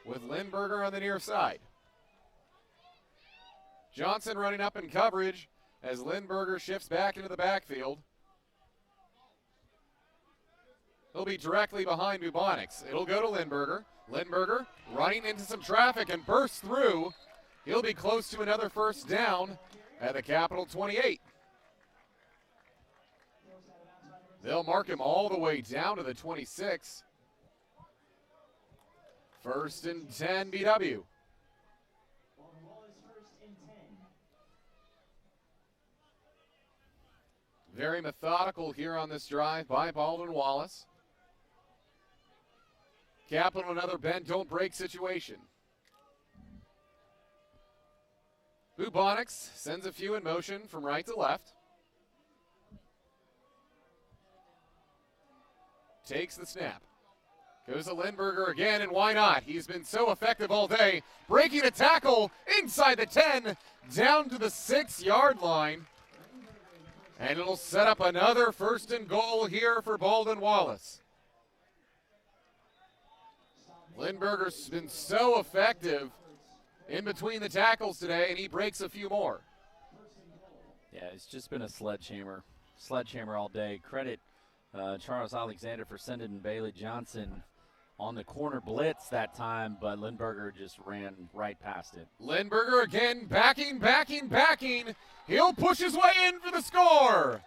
with Lindberger on the near side. Johnson running up in coverage as Lindberger shifts back into the backfield. He'll be directly behind Bubonics. It'll go to Lindberger. Lindberger running into some traffic and bursts through. He'll be close to another first down at the Capital 28. They'll mark him all the way down to the 26. 1st and 10 BW. Very methodical here on this drive by Baldwin Wallace. Capital, another bend, don't break situation. Bubonics sends a few in motion from right to left. Takes the snap. Goes to Lindberger again, and why not? He's been so effective all day. Breaking a tackle inside the 10, down to the 6-yard line. And it'll set up another 1st and goal here for Baldwin Wallace. Lindberger's been so effective in between the tackles today, and he breaks a few more. Yeah, it's just been a sledgehammer all day. Credit Charles Alexander for sending Bailey Johnson on the corner blitz that time, but Lindberger just ran right past it. Lindberger again, backing. He'll push his way in for the score.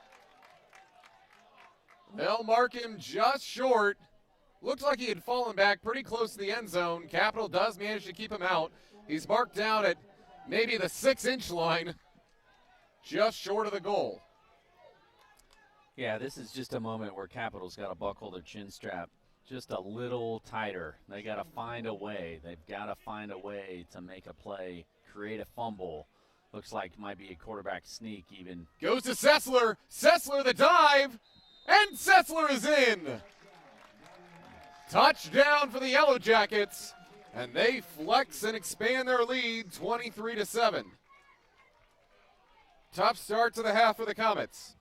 They'll mark him just short. Looked like he had fallen back pretty close to the end zone. Capital does manage to keep him out. He's marked down at maybe the 6-inch line, just short of the goal. Yeah, this is just a moment where Capital's got to buckle their chin strap just a little tighter. They got to find a way. They've got to find a way to make a play, create a fumble. Looks like might be a quarterback sneak even. Goes to Sessler. Sessler the dive. And Sessler is in. Touchdown for the Yellow Jackets. And they flex and expand their lead 23-7. Tough start to the half for the Comets.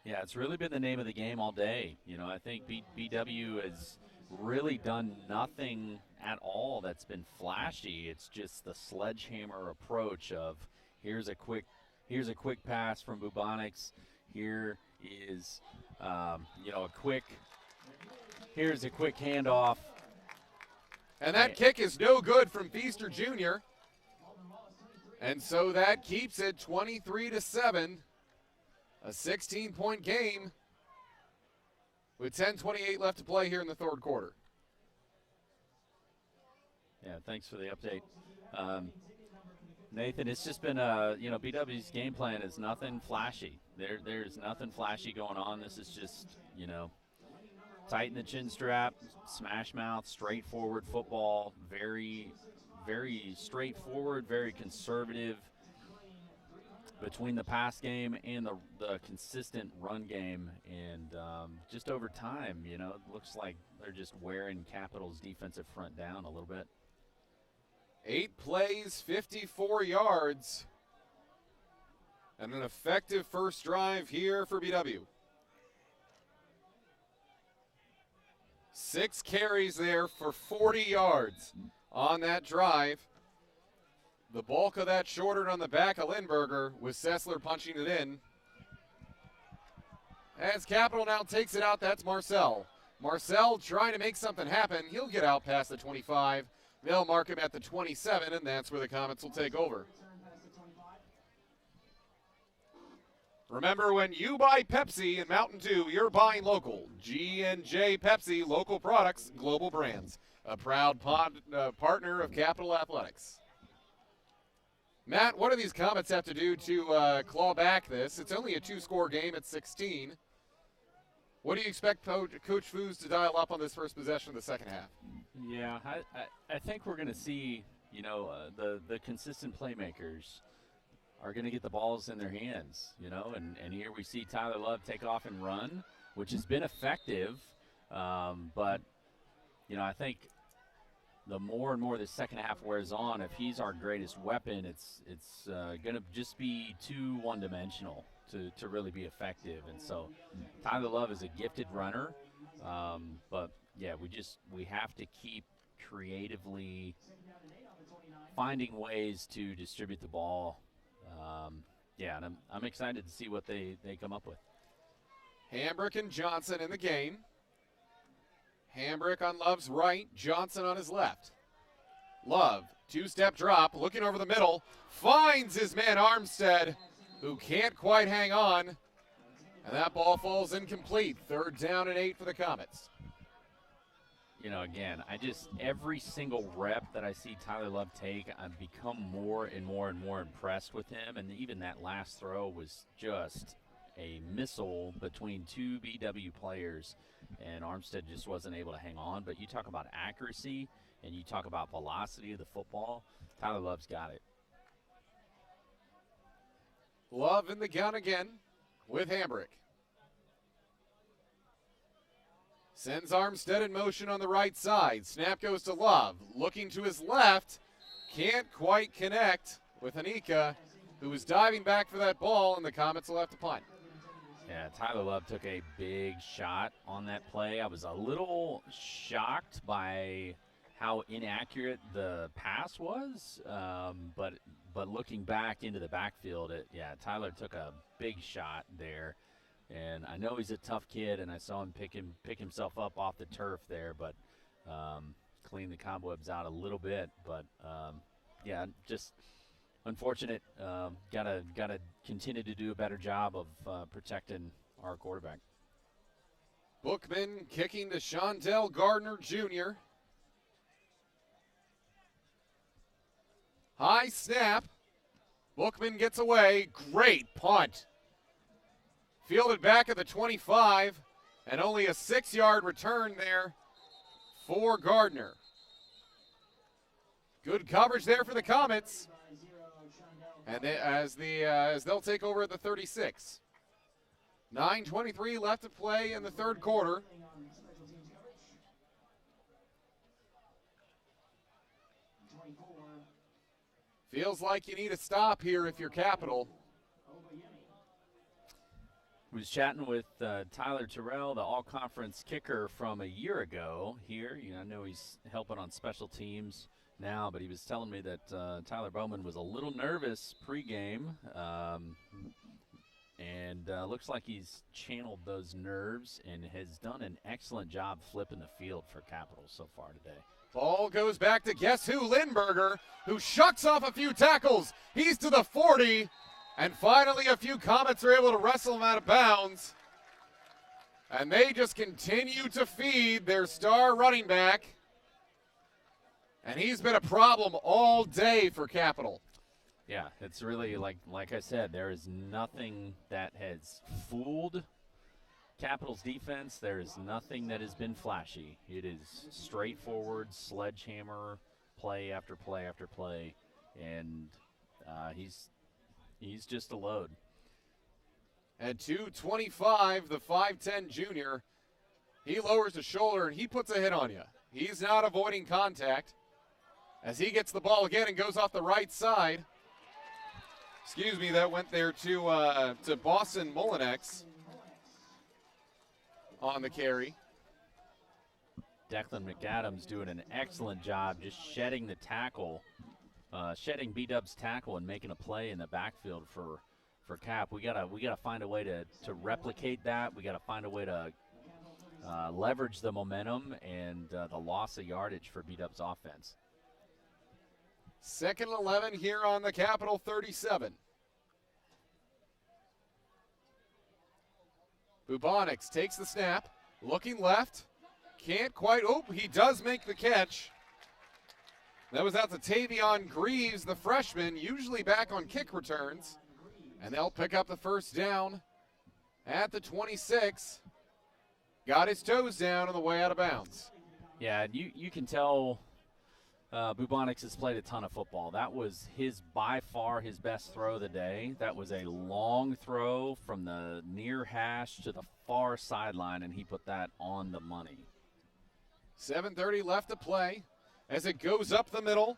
Yeah, it's really been the name of the game all day. You know, I think BW has really done nothing at all that's been flashy. It's just the sledgehammer approach of here's a quick pass from Bubonics. Here is here's a quick handoff. And that kick is no good from Feaster Jr. And so that keeps it 23-7. A 16-point game with 10:28 left to play here in the third quarter. Yeah, thanks for the update. Nathan, it's just been BW's game plan is nothing flashy. There's nothing flashy going on. This is just, tighten the chin strap, smash mouth, straightforward football, very, very straightforward, very conservative between the pass game and the consistent run game. And just over time, it looks like they're just wearing Capital's defensive front down a little bit. 8 plays, 54 yards, and an effective first drive here for BW. 6 carries there for 40 yards on that drive. The bulk of that shortered on the back of Lindberger with Sessler punching it in. As Capital now takes it out, that's Marcel. Marcel trying to make something happen. He'll get out past the 25. They'll mark him at the 27, and that's where the Comets will take over. Remember, when you buy Pepsi and Mountain Dew, you're buying local. G&J Pepsi, local products, global brands. A proud partner of Capital Athletics. Matt, what do these Comets have to do to claw back this? It's only a 2-score game at 16. What do you expect Coach Foos to dial up on this first possession of the second half? Yeah, I think we're going to see, the consistent playmakers are going to get the balls in their hands, and here we see Tyler Love take off and run, which has been effective. But, I think the more and more the second half wears on, if he's our greatest weapon, it's going to just be too one-dimensional to really be effective. And so Tyler Love is a gifted runner, but yeah, we have to keep creatively finding ways to distribute the ball. And I'm excited to see what they come up with. Hambrick and Johnson in the game. Hambrick on Love's right, Johnson on his left. Love, 2-step drop, looking over the middle, finds his man Armstead, who can't quite hang on, and that ball falls incomplete. 3rd down and 8 for the Comets. Again, every single rep that I see Tyler Love take, I've become more and more and more impressed with him. And even that last throw was just a missile between 2 BW players, and Armstead just wasn't able to hang on. But you talk about accuracy and you talk about velocity of the football, Tyler Love's got it. Love in the gun again with Hambrick. Sends Armstead in motion on the right side. Snap goes to Love. Looking to his left. Can't quite connect with Anika, who was diving back for that ball, and the Comets will have to punt. Yeah, Tyler Love took a big shot on that play. I was a little shocked by how inaccurate the pass was, but looking back into the backfield, Tyler took a big shot there. And I know he's a tough kid, and I saw him pick himself up off the turf there, but clean the cobwebs out a little bit. But just unfortunate. Gotta continue to do a better job of protecting our quarterback. Bookman kicking to Shondell Gardner Jr. High snap. Bookman gets away. Great punt. Fielded back at the 25, And only a 6-yard return there for Gardner. Good coverage there for the Comets. And as they'll take over at the 36. 9:23 left to play in the third quarter. Feels like you need a stop here if you're Capital. Was chatting with Tyler Terrell, the all-conference kicker from a year ago here. I know he's helping on special teams now, but he was telling me that Tyler Bowman was a little nervous pregame, and looks like he's channeled those nerves and has done an excellent job flipping the field for Capital so far today. Ball goes back to guess who? Lindberger, who shucks off a few tackles. He's to the 40. And finally, a few Comets are able to wrestle him out of bounds. And they just continue to feed their star running back. And he's been a problem all day for Capital. Yeah, it's really, like I said, there is nothing that has fooled Capital's defense. There is nothing that has been flashy. It is straightforward, sledgehammer, play after play after play. And he's just a load. At 2:25, the 5'10 junior, he lowers the shoulder and he puts a hit on you. He's not avoiding contact as he gets the ball again and goes off the right side. Excuse me, that went there to Boston Molinex on the carry. Declan McAdams doing an excellent job just shedding the tackle. Shedding B-Dub's tackle and making a play in the backfield for Cap. We gotta find a way to replicate that. We gotta find a way to leverage the momentum and the loss of yardage for B-Dub's offense. 2nd and 11 here on the Capital 37. Bubonics takes the snap, looking left, can't quite. Oh, he does make the catch. That was out to Tavion Greaves, the freshman, usually back on kick returns. And they'll pick up the first down at the 26. Got his toes down on the way out of bounds. Yeah, you can tell Bubonics has played a ton of football. That was by far his best throw of the day. That was a long throw from the near hash to the far sideline, and he put that on the money. 7:30 left to play. As it goes up the middle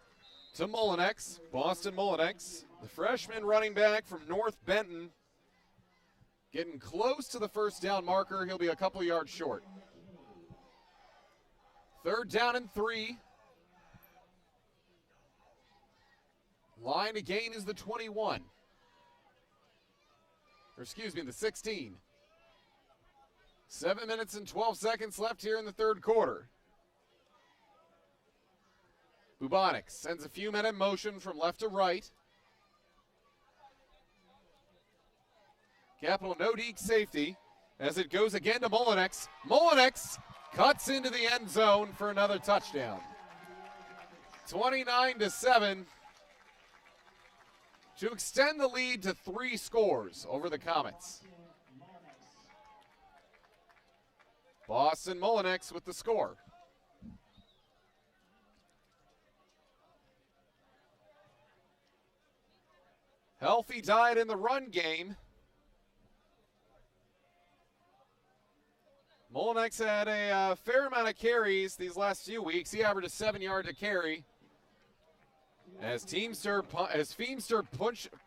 to Molinex, Boston Molinex, the freshman running back from North Benton, getting close to the first down marker. He'll be a couple yards short. 3rd down and 3. Line to gain is the 21. Or excuse me, the 16. 7 minutes and 12 seconds left here in the third quarter. Bubonics sends a few men in motion from left to right. Capital no deke safety as it goes again to Molinex. Molinex cuts into the end zone for another touchdown. 29-7 to extend the lead to 3 scores over the Comets. Boston Molinex with the score. Healthy diet in the run game. Molinex had a fair amount of carries these last few weeks. He averaged a 7 yards a carry. As Feemster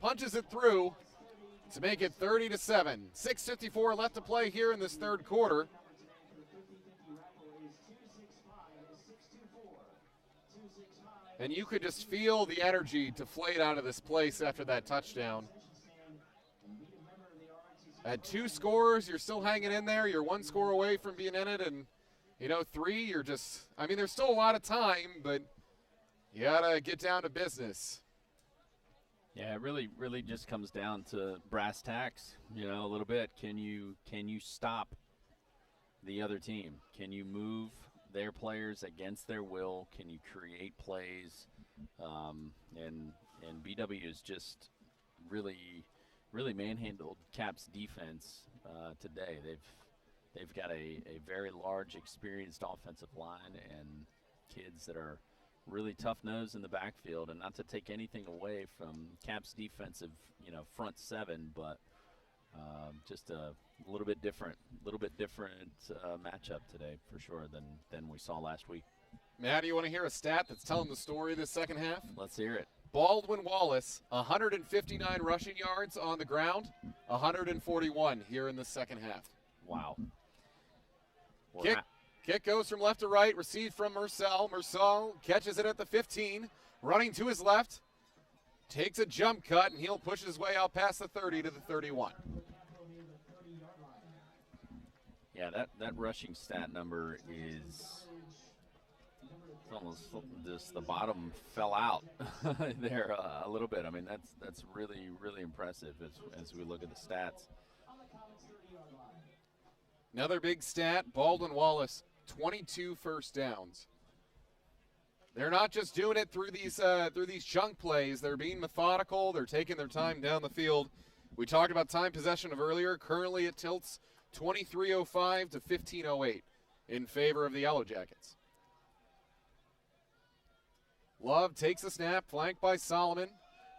punches it through to make it 30-7. 6:54 left to play here in this third quarter. And you could just feel the energy deflate out of this place after that touchdown. At 2 scores, you're still hanging in there. You're 1 score away from being in it. And, 3, you're just, there's still a lot of time, but you got to get down to business. Yeah, it really just comes down to brass tacks, a little bit. Can you stop the other team? Can you move their players against their will? Can you create plays? And BW is just really manhandled Cap's defense today. they've got a very large, experienced offensive line and kids that are really tough-nosed in the backfield. And not to take anything away from Cap's defensive, front seven, but just a little bit different matchup today for sure than we saw last week. Matt, do you want to hear a stat that's telling the story this second half? Let's hear it. Baldwin Wallace, 159 rushing yards on the ground, 141 here in the second half. Wow. Kick goes from left to right, received from Mersal. Mersal catches it at the 15, running to his left, takes a jump cut, and he'll push his way out past the 30 to the 31. Yeah, that rushing stat number is almost just the bottom fell out there a little bit. I mean, that's really, really impressive as we look at the stats. Another big stat, Baldwin Wallace, 22 first downs. They're not just doing it through these chunk plays. They're being methodical. They're taking their time down the field. We talked about time possession of earlier. Currently it tilts 23:05 to 15:08 in favor of the Yellow Jackets. Love takes the snap, flanked by Solomon.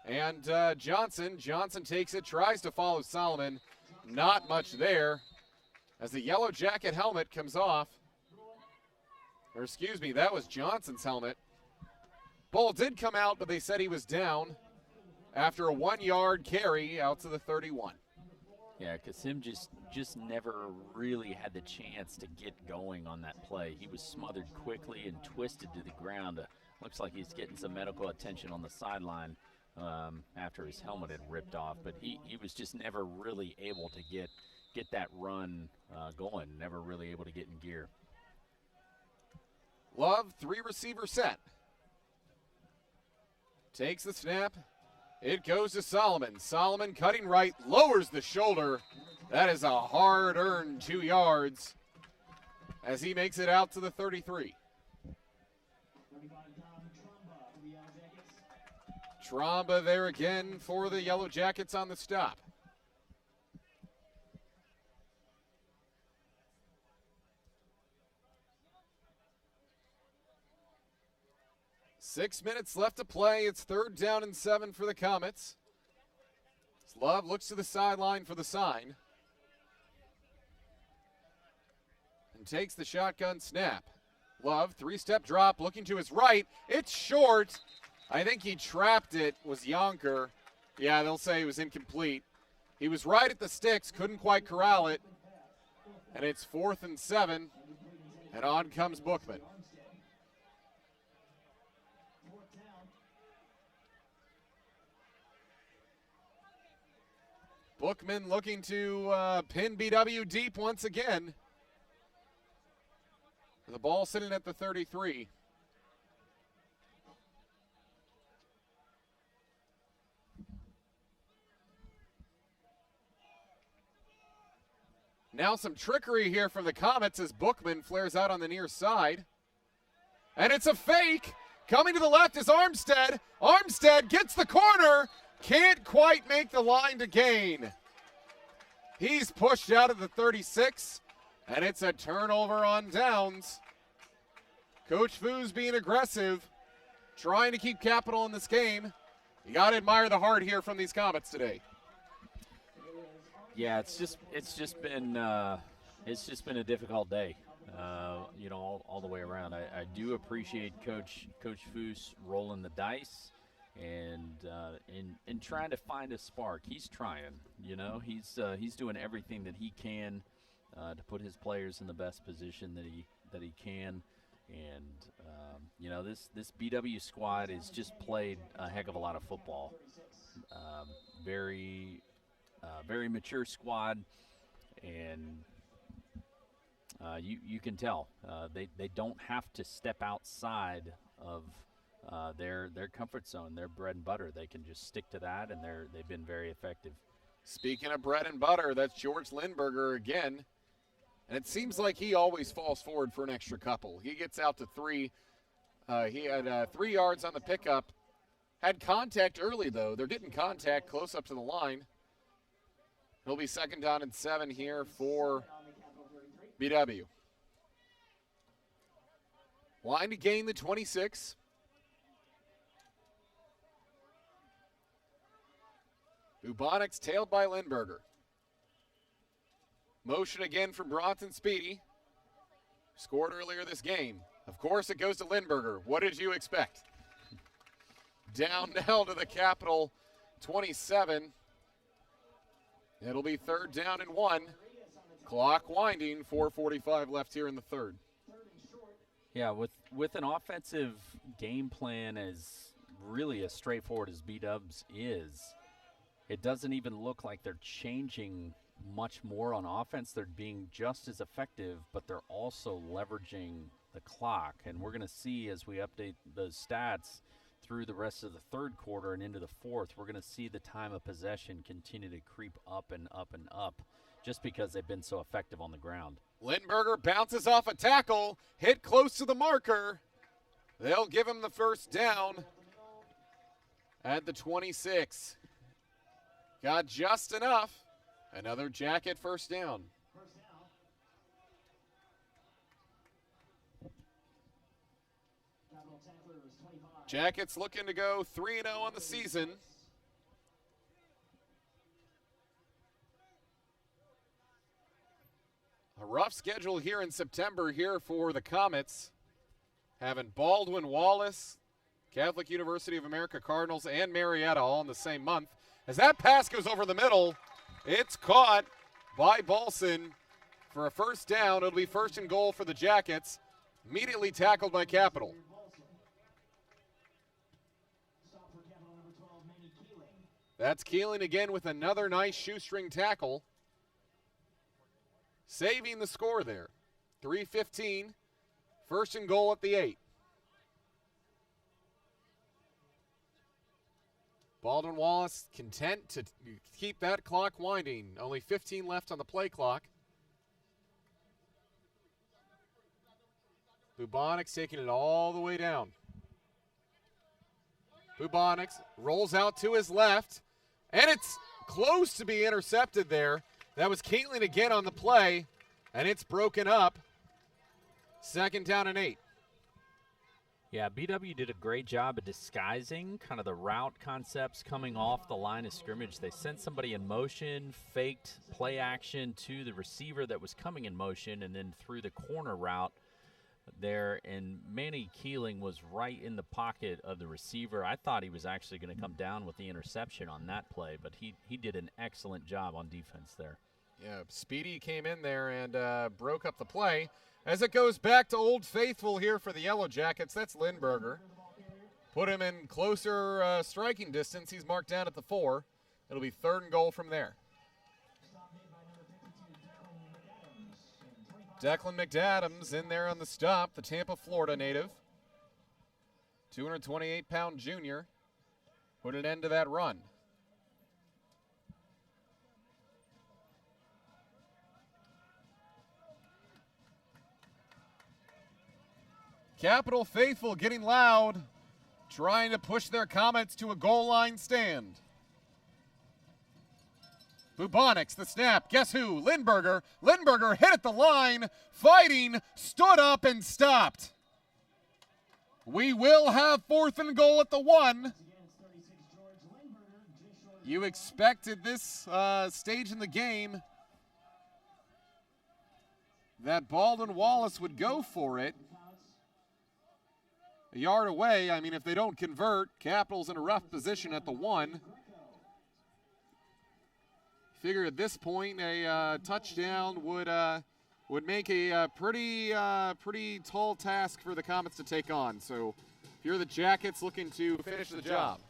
And Johnson takes it, tries to follow Solomon. Not much there as the Yellow Jacket helmet comes off. Or excuse me, that was Johnson's helmet. Ball did come out, but they said he was down after a 1-yard carry out to the 31. Yeah, Kasim just never really had the chance to get going on that play. He was smothered quickly and twisted to the ground. Looks like he's getting some medical attention on the sideline after his helmet had ripped off. But he was just never really able to get that run going, never really able to get in gear. Love, 3-receiver set. Takes the snap. It goes to Solomon. Solomon cutting right, lowers the shoulder. That is a hard-earned 2 yards as he makes it out to the 33. Tromba there again for the Yellow Jackets on the stop. Six minutes left to play. It's 3rd down and 7 for the Comets. Love looks to the sideline for the sign. And takes the shotgun snap. Love, 3-step drop, looking to his right. It's short. I think he trapped it, was Yonker. Yeah, they'll say it was incomplete. He was right at the sticks, couldn't quite corral it. And it's 4th and 7. And on comes Bookman. Bookman looking to pin BW deep once again. The ball sitting at the 33. Now some trickery here from the Comets as Bookman flares out on the near side. And it's a fake. Coming to the left is Armstead. Armstead gets the corner. Can't quite make the line to gain. He's pushed out of the 36, and it's a turnover on downs. Coach Foos being aggressive, trying to keep capital in this game. You got to admire the heart here from these Comets today. Yeah, it's just been a difficult day, all the way around. I do appreciate Coach Foos rolling the dice. And in trying to find a spark, he's trying. He's doing everything that he can to put his players in the best position that he can. And this BW squad has just played a heck of a lot of football. Very mature squad, and you can tell they don't have to step outside of their comfort zone, their bread and butter. They can just stick to that, and they've been very effective. Speaking of bread and butter, that's George Lindberger again. And it seems like he always falls forward for an extra couple. He gets out to 3. He had 3 yards on the pickup. Had contact early, though. They're getting contact close up to the line. He'll be 2nd down and 7 here for BW. Line to gain the 26. Bubonics tailed by Lindberger. Motion again from Bronson Speedy. Scored earlier this game. Of course, it goes to Lindberger. What did you expect? Down now to the Capital 27. It'll be 3rd down and 1. Clock winding, 4:45 left here in the 3rd. Yeah, with an offensive game plan as really as straightforward as B-Dubs is, it doesn't even look like they're changing much more on offense. They're being just as effective, but they're also leveraging the clock. And we're going to see as we update those stats through the rest of the 3rd quarter and into the 4th, we're going to see the time of possession continue to creep up and up and up just because they've been so effective on the ground. Lindberger bounces off a tackle, hit close to the marker. They'll give him the 1st down at the 26. Got just enough. Another Jacket 1st down. Jackets looking to go 3-0 on the season. A rough schedule here in September here for the Comets. Having Baldwin Wallace, Catholic University of America Cardinals, and Marietta all in the same month. As that pass goes over the middle, it's caught by Balson for a 1st down. It'll be 1st and goal for the Jackets. Immediately tackled by Capital. That's Keeling again with another nice shoestring tackle. Saving the score there. 3:15. 1st and goal at the 8. Baldwin Wallace content to keep that clock winding. Only 15 left on the play clock. Bubonics taking it all the way down. Bubonics rolls out to his left, and it's close to be intercepted there. That was Caitlin again on the play, and it's broken up. 2nd down and 8. Yeah, BW did a great job of disguising kind of the route concepts coming off the line of scrimmage. They sent somebody in motion, faked play action to the receiver that was coming in motion, and then threw the corner route there, and Manny Keeling was right in the pocket of the receiver. I thought he was actually going to come down with the interception on that play, but he did an excellent job on defense there. Yeah, Speedy came in there and broke up the play. As it goes back to Old Faithful here for the Yellow Jackets, that's Lindberger. Put him in closer striking distance. He's marked down at the 4. It'll be 3rd and goal from there. Declan McAdams in there on the stop, the Tampa, Florida native. 228-pound junior. Put an end to that run. Capital faithful getting loud, trying to push their Comets to a goal line stand. Bubonics, the snap. Guess who? Lindberger. Lindberger hit at the line, fighting, stood up and stopped. We will have 4th and goal at the 1. You expected this stage in the game that Baldwin Wallace would go for it. A yard away. I mean, if they don't convert, Capital's in a rough position at the 1. Figure at this point a touchdown would make a pretty tall task for the Comets to take on. So if you're the Jackets looking to finish the job.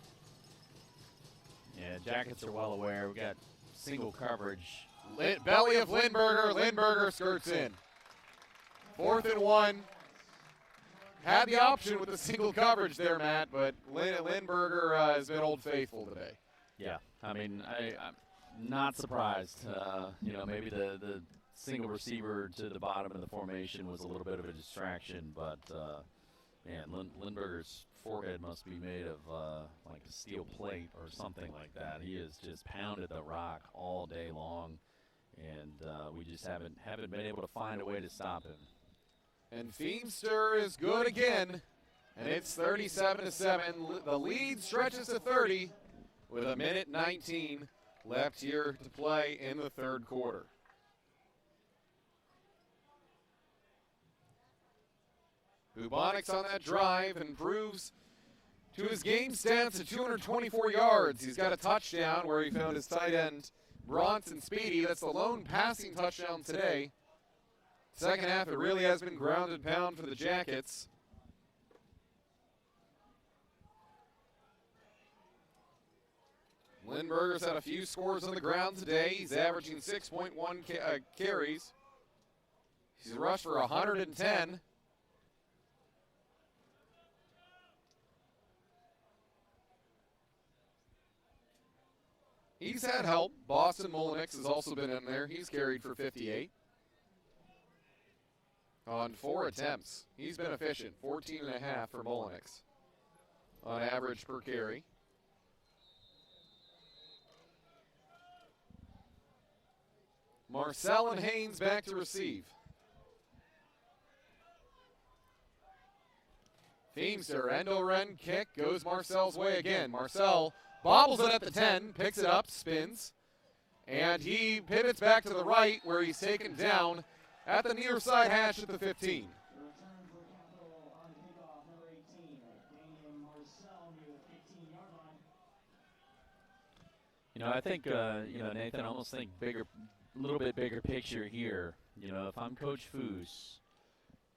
Yeah, Jackets are well aware. We've got single coverage. Belly of Lindberger. Lindberger skirts in. 4th and 1. Had the option with the single coverage there, Matt, but Lindberger has been Old Faithful today. Yeah, I mean, I'm not surprised. Maybe the single receiver to the bottom of the formation was a little bit of a distraction, but, Lindberger's forehead must be made of like a steel plate or something like that. He has just pounded the rock all day long, and we just haven't been able to find a way to stop him. And Feemster is good again, and it's 37-7. The lead stretches to 30 with 1:19 left here to play in the third quarter. Bubonics on that drive improves to his game stats at 224 yards. He's got a touchdown where he found his tight end, Bronson Speedy. That's the lone passing touchdown today. Second half, it really has been ground and pound for the Jackets. Lindberger's had a few scores on the ground today. He's averaging 6.1 carries. He's rushed for 110. He's had help. Boston Mullenix has also been in there. He's carried for 58 on 4 attempts. He's been efficient, 14.5 for Mullenix on average per carry. Marcel and Haynes back to receive. Feemster, end-over-end kick, goes Marcel's way again. Marcel bobbles it at the 10, picks it up, spins, and he pivots back to the right where he's taken down at the near side hash at the 15. Return for Capital on kickoff, number 18, Daniel Marcel near the 15-yard line. I think, Nathan, I almost think a little bit bigger picture here. If I'm Coach Foose,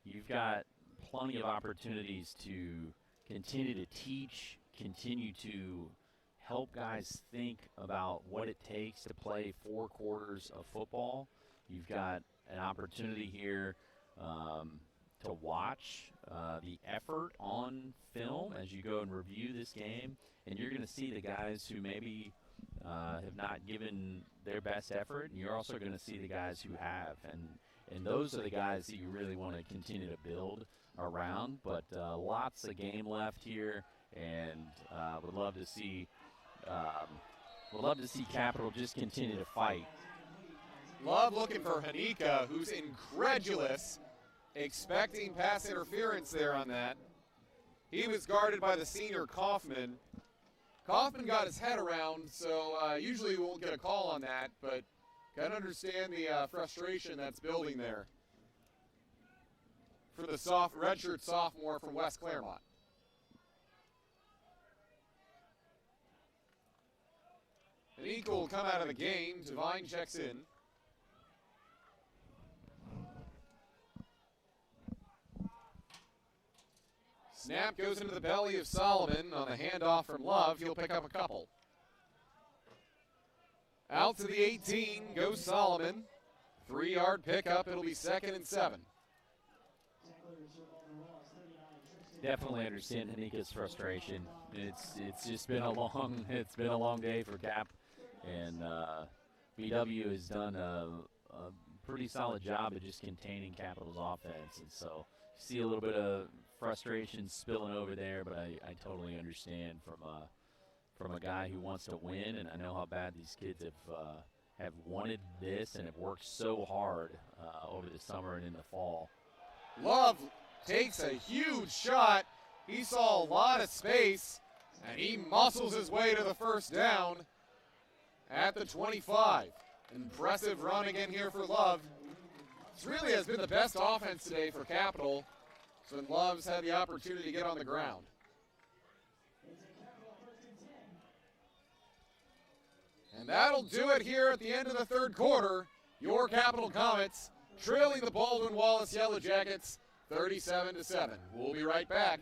you've got plenty of opportunities to continue to teach, continue to help guys think about what it takes to play 4 quarters of football. You've got an opportunity here to watch the effort on film as you go and review this game, and you're going to see the guys who maybe have not given their best effort, and you're also going to see the guys who have, and those are the guys that you really want to continue to build around. But lots of game left here, and would love to see Capital just continue to fight. Love looking for Hanika, who's incredulous, expecting pass interference there on that. He was guarded by the senior Kaufman. Kaufman got his head around, so usually we won't get a call on that, but can understand the frustration that's building there for the redshirt sophomore from West Claremont. Hanika will come out of the game. Devine checks in. Snap goes into the belly of Solomon on the handoff from Love. He'll pick up a couple. Out to the 18 goes Solomon. 3-yard pickup. It'll be 2nd and 7. Definitely understand Hanika's frustration. It's just been a long day for Cap, and BW has done a pretty solid job of just containing Capital's offense, and so you see a little bit of frustration spilling over there, but I totally understand from a guy who wants to win, and I know how bad these kids have wanted this and have worked so hard over the summer and in the fall. Love takes a huge shot. He saw a lot of space, and he muscles his way to the first down at the 25. Impressive run again here for Love. This really has been the best offense today for Capital, so Love's had the opportunity to get on the ground. And that'll do it here at the end of the third quarter. Your Capital Comets trailing the Baldwin Wallace Yellow Jackets 37-7. We'll be right back.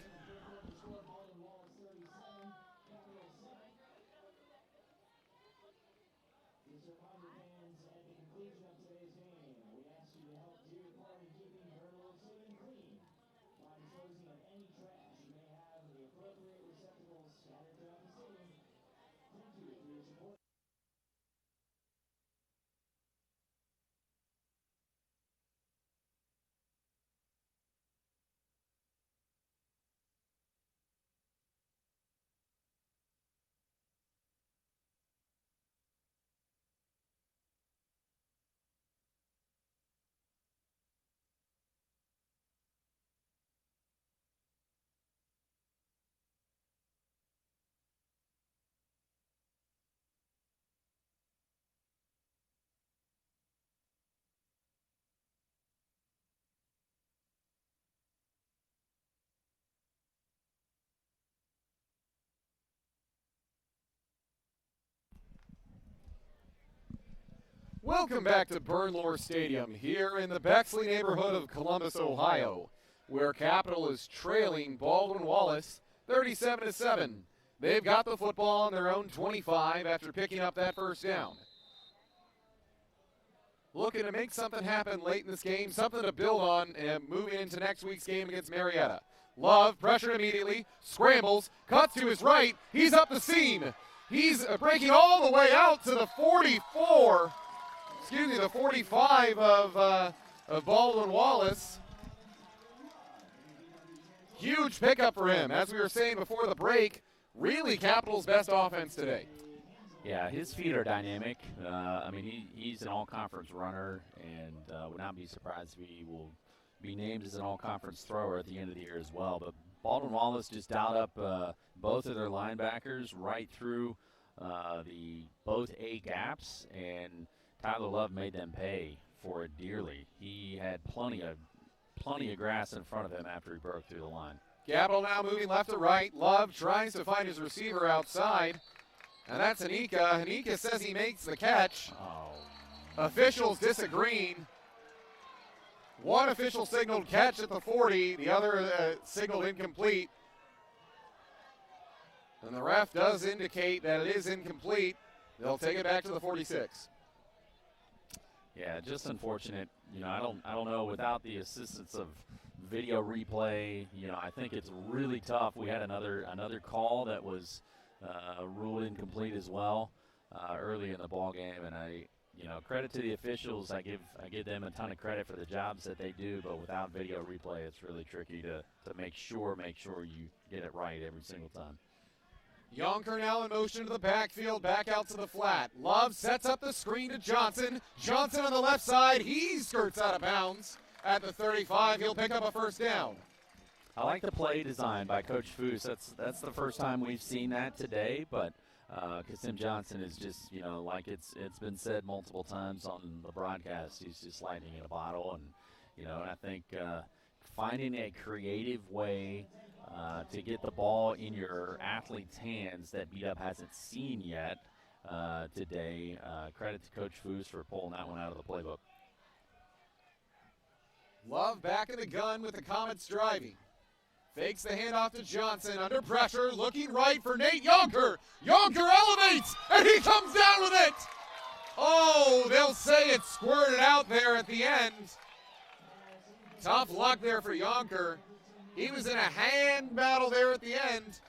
Welcome back to Burnlore Stadium here in the Bexley neighborhood of Columbus, Ohio, where Capital is trailing Baldwin Wallace 37-7. They've got the football on their own 25 after picking up that first down. Looking to make something happen late in this game, something to build on moving into next week's game against Marietta. Love, pressured immediately, scrambles, cuts to his right, he's up the seam. He's breaking all the way out to the 44, the 45 of Baldwin Wallace. Huge pickup for him. As we were saying before the break, really Capital's best offense today. Yeah, his feet are dynamic. He's an all-conference runner, and would not be surprised if he will be named as an all-conference thrower at the end of the year as well. But Baldwin Wallace just dialed up both of their linebackers right through both A gaps, and Tyler Love made them pay for it dearly. He had plenty of grass in front of him after he broke through the line. Capital now moving left to right. Love tries to find his receiver outside, and that's Hanika. Hanika says he makes the catch. Officials disagreeing. One official signaled catch at the 40, the other signaled incomplete. And the ref does indicate that it is incomplete. They'll take it back to the 46. Yeah, just unfortunate. I don't know, without the assistance of video replay, I think it's really tough. We had another call that was ruled incomplete as well early in the ball game, and credit to the officials. I give them a ton of credit for the jobs that they do, but without video replay, it's really tricky to make sure you get it right every single time. Yonker now in motion to the backfield, back out to the flat. Love sets up the screen to Johnson. Johnson on the left side, he skirts out of bounds at the 35. He'll pick up a first down. I like the play design by Coach Foose. That's the first time we've seen that today, but because Tim Johnson is just, like it's been said multiple times on the broadcast, he's just lightning in a bottle, and I think finding a creative way to get the ball in your athlete's hands that Beat Up hasn't seen yet today. Credit to Coach Foose for pulling that one out of the playbook. Love back in the gun with the Comets driving. Fakes the handoff to Johnson under pressure, looking right for Nate Yonker. Yonker elevates, and he comes down with it. Oh, they'll say it squirted out there at the end. Tough luck there for Yonker. He was in a hand battle there at the end.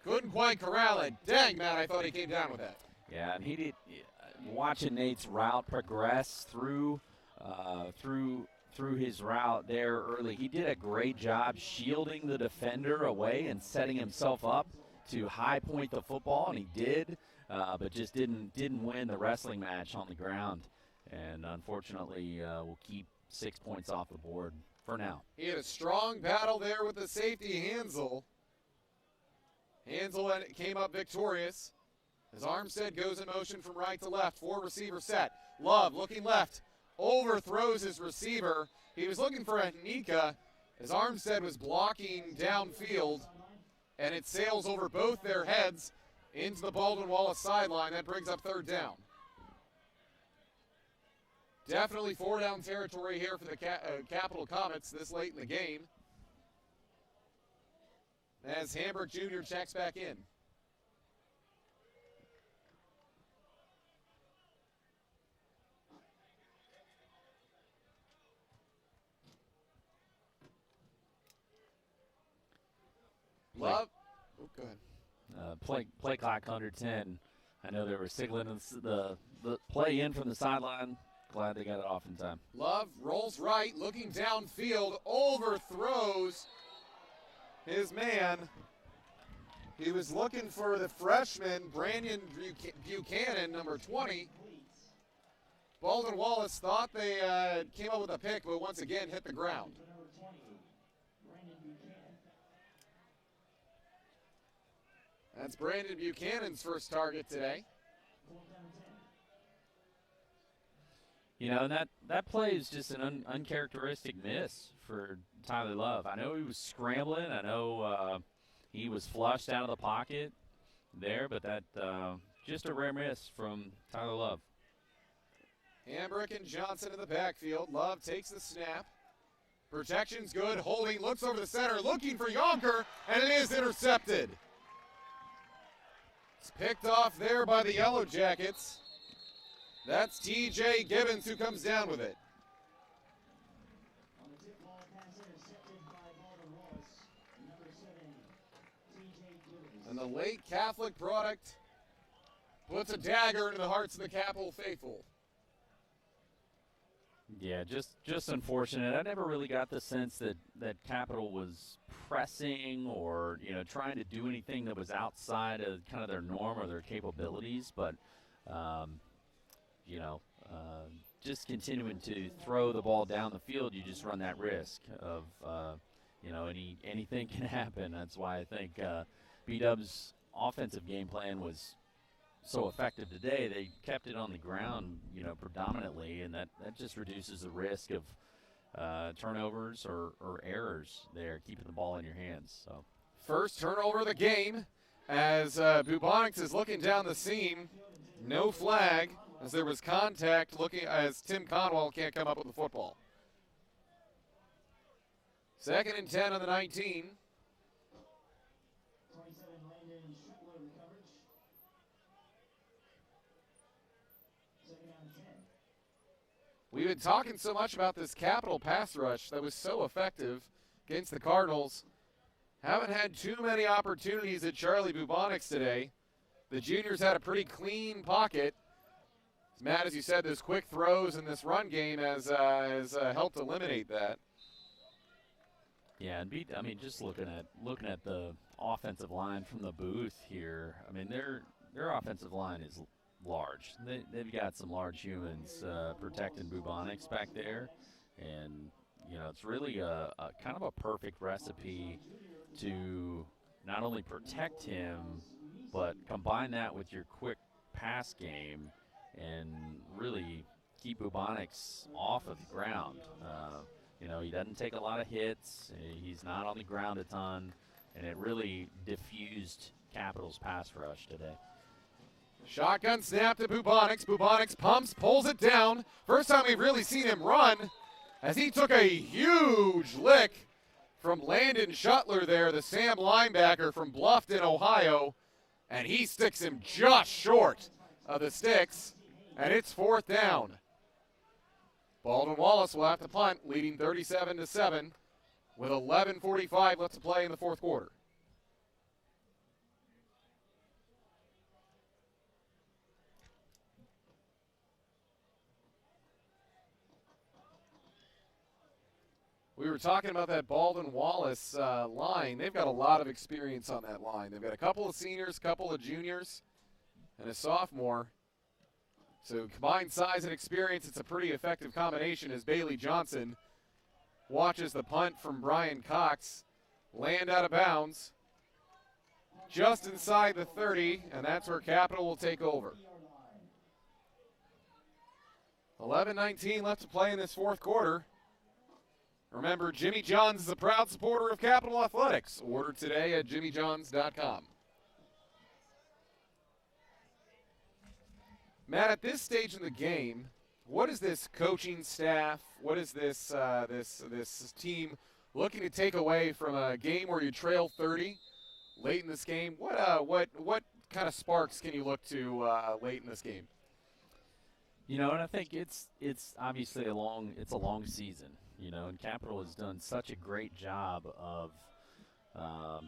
Couldn't quite corral it. Dang, Matt, I thought he came down with that. Yeah, and he did. Watching Nate's route progress through his route there early, he did a great job shielding the defender away and setting himself up to high point the football, and he did, but just didn't win the wrestling match on the ground, and unfortunately will keep 6 points off the board for now. He had a strong battle there with the safety, Hansel. Hansel came up victorious. As Armstead goes in motion from right to left, 4 receiver set. Love looking left, overthrows his receiver. He was looking for a Hanika as Armstead was blocking downfield, and it sails over both their heads into the Baldwin Wallace sideline. That brings up third down. Definitely 4-down territory here for the Capital Comets this late in the game, as Hamburg Jr. checks back in. Love. Oh, go ahead. Play clock under 10. I know they were signaling the play in from the sideline. Glad they got it off in time. Love rolls right, looking downfield, overthrows his man. He was looking for the freshman, Brandon Buchanan, number 20. Baldwin Wallace thought they came up with a pick, but once again hit the ground. That's Brandon Buchanan's first target today. That play is just an uncharacteristic miss for Tyler Love. I know he was scrambling. I know he was flushed out of the pocket there, but that just a rare miss from Tyler Love. Hambrick and Johnson in the backfield. Love takes the snap. Protection's good. Holding looks over the center, looking for Yonker, and it is intercepted. It's picked off there by the Yellow Jackets. That's TJ Gibbons who comes down with it. On the tip ball pass intercepted by Baldwin Wallace. Number 7, TJ Gibbons. And the late Catholic product puts a dagger into the hearts of the Capital faithful. Yeah, just unfortunate. I never really got the sense that Capital was pressing or, you know, trying to do anything that was outside of kind of their norm or their capabilities. But, just continuing to throw the ball down the field, you just run that risk of, anything can happen. That's why I think B-Dub's offensive game plan was so effective today. They kept it on the ground, predominantly, and that just reduces the risk of turnovers or errors there, keeping the ball in your hands. So First turnover of the game as Bubonics is looking down the seam. No flag as there was contact looking as Tim Conwell can't come up with the football. 2nd and 10 on the 19. 27, Landon Schuttler in coverage. 2nd down and 10. We've been talking so much about this Capital pass rush that was so effective against the Cardinals. Haven't had too many opportunities at Charlie Bubonics today. The juniors had a pretty clean pocket. Matt, as you said, those quick throws in this run game has helped eliminate that. yeah, and just looking at the offensive line from the booth here. I mean, their offensive line is large. They've got some large humans protecting Bubonics back there, and it's really a kind of a perfect recipe to not only protect him, but combine that with your quick pass game and really keep Bubonics off of the ground. He doesn't take a lot of hits. He's not on the ground a ton, and it really diffused Capital's pass rush today. Shotgun snap to Bubonics. Bubonics pumps, pulls it down. First time we've really seen him run as he took a huge lick from Landon Schuttler there, the Sam linebacker from Bluffton, Ohio, and he sticks him just short of the sticks, and it's 4th down. Baldwin Wallace will have to punt, leading 37-7 with 11:45 left to play in the 4th quarter. We were talking about that Baldwin Wallace line. They've got a lot of experience on that line. They've got a couple of seniors, a couple of juniors, and a sophomore. So combined size and experience, it's a pretty effective combination as Bailey Johnson watches the punt from Brian Cox land out of bounds just inside the 30, and that's where Capital will take over. 11:19 left to play in this 4th quarter. Remember, Jimmy John's is a proud supporter of Capital Athletics. Order today at jimmyjohns.com. Matt, at this stage in the game, what is this coaching staff, what is this this team looking to take away from a game where you trail 30 late in this game? What kind of sparks can you look to late in this game? And I think it's obviously a long season. And Capital has done such a great job of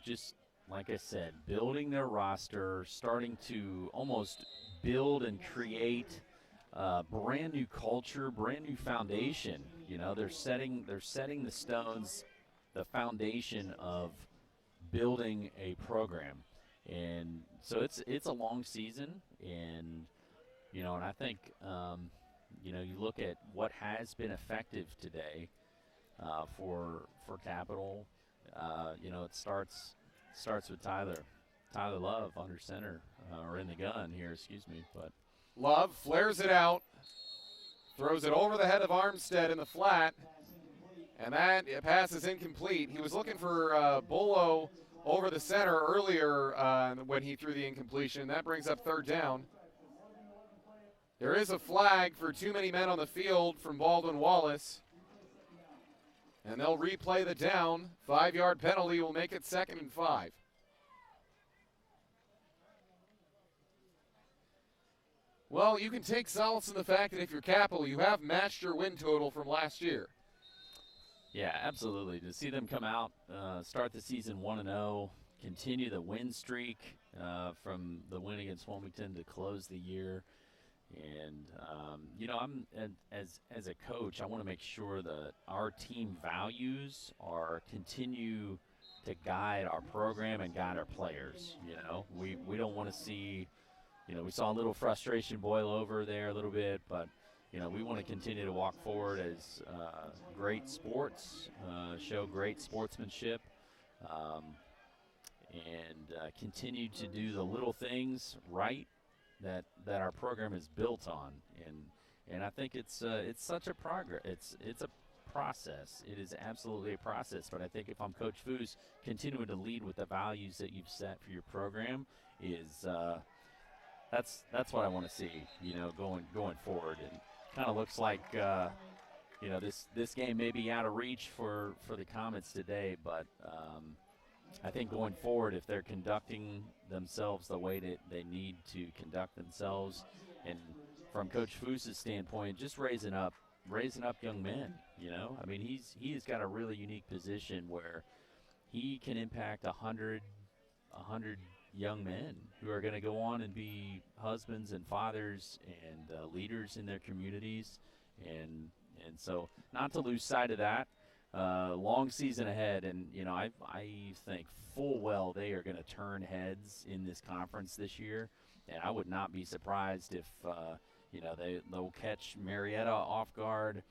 just, like I said, building their roster, starting to almost build and create brand new culture, brand new foundation. They're setting the stones, the foundation of building a program, and so it's a long season, and and I think you look at what has been effective today. For Capital, it starts with Tyler Love under center or in the gun here, But Love flares it out, throws it over the head of Armstead in the flat, and that pass is incomplete. He was looking for Bolo over the center earlier when he threw the incompletion. That brings up 3rd down. There is a flag for too many men on the field from Baldwin Wallace. And they'll replay the down. 5-yard penalty will make it 2nd and 5. Well, you can take solace in the fact that if you're Capital, you have matched your win total from last year. Yeah, absolutely. To see them come out, start the season 1-0, continue the win streak from the win against Wilmington to close the year. And, as a coach, I want to make sure that our team values continue to guide our program and guide our players. We don't want to see, we saw a little frustration boil over there a little bit, but, we want to continue to walk forward as great sports, show great sportsmanship, and continue to do the little things right that our program is built on, and I think it's such a progress. It's a process. It is absolutely a process. But I think if I'm Coach Foose, continuing to lead with the values that you've set for your program is that's what I want to see. Going forward, and kind of looks like this game may be out of reach for the Comets today, but. I think going forward, if they're conducting themselves the way that they need to conduct themselves, and from Coach Foose's standpoint, just raising up young men. He's got a really unique position where he can impact 100 young men who are going to go on and be husbands and fathers and leaders in their communities, and so not to lose sight of that. Long season ahead, and I think full well they are going to turn heads in this conference this year, and I would not be surprised if they'll catch Marietta off guard.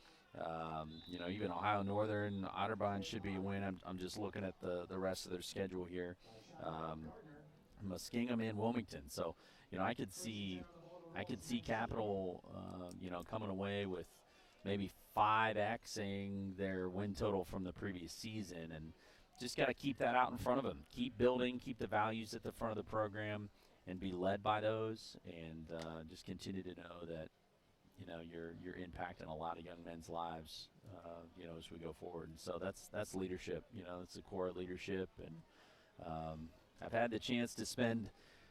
Even Ohio Northern, Otterbein should be a win. I'm just looking at the rest of their schedule here. Muskingum and Wilmington, so I could see Capital coming away with maybe 5xing their win total from the previous season, and just got to keep that out in front of them. Keep building, keep the values at the front of the program, and be led by those, and just continue to know that you're impacting a lot of young men's lives, as we go forward. And so that's leadership. It's the core of leadership, and I've had the chance to spend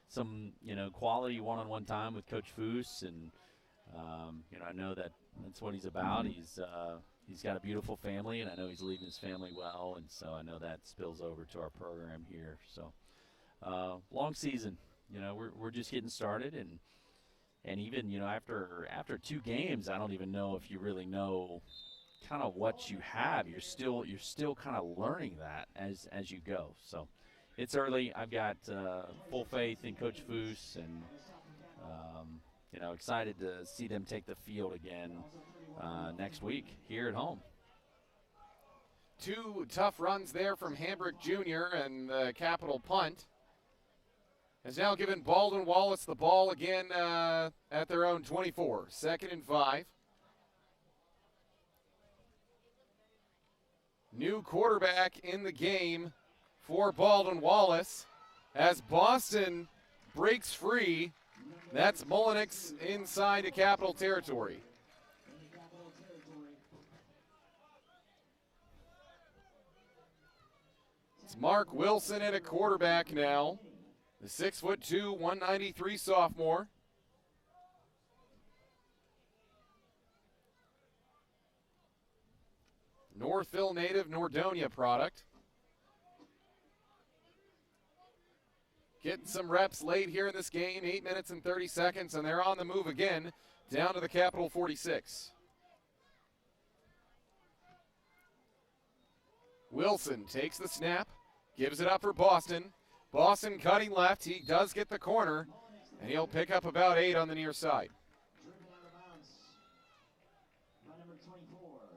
some quality one-on-one time with Coach Foose, and I know that's what he's about. He's got a beautiful family, and I know he's leading his family well, and so I know that spills over to our program here. So long season, we're just getting started, and even after 2 games, I don't even know if you really know kind of what you have. You're still kind of learning that as you go. So it's early. I've got full faith in Coach Foose, and excited to see them take the field again next week here at home. 2 tough runs there from Hambrick Jr., and the Capital punt has now given Baldwin Wallace the ball again at their own 24. 2nd and 5. New quarterback in the game for Baldwin Wallace as Boston breaks free. That's Mullenix inside the Capital territory. It's Mark Wilson at a quarterback now. The 6'2", 193 sophomore. Northville native, Nordonia product. Getting some reps late here in this game, 8 minutes and 30 seconds, and they're on the move again, down to the Capital 46. Wilson takes the snap, gives it up for Boston. Boston cutting left, he does get the corner, and he'll pick up about 8 on the near side. Dribble out of bounds by number 24,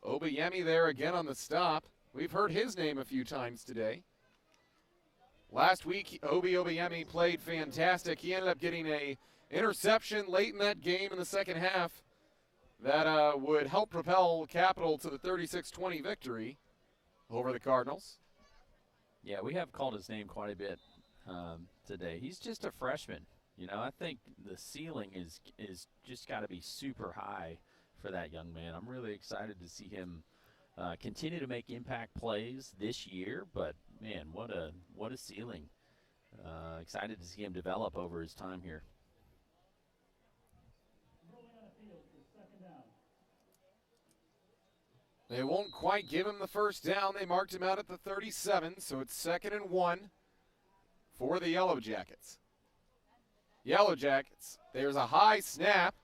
Obiemi. Obiemi there again on the stop. We've heard his name a few times today. Last week, Obiemi played fantastic. He ended up getting a interception late in that game in the second half that would help propel Capital to the 36-20 victory over the Cardinals. Yeah, we have called his name quite a bit today. He's just a freshman. I think the ceiling is just got to be super high for that young man. I'm really excited to see him continue to make impact plays this year. But man, what a ceiling! Excited to see him develop over his time here. They won't quite give him the first down. They marked him out at the 37, so it's 2nd and 1 for the Yellow Jackets. Yellow Jackets, there's a high snap,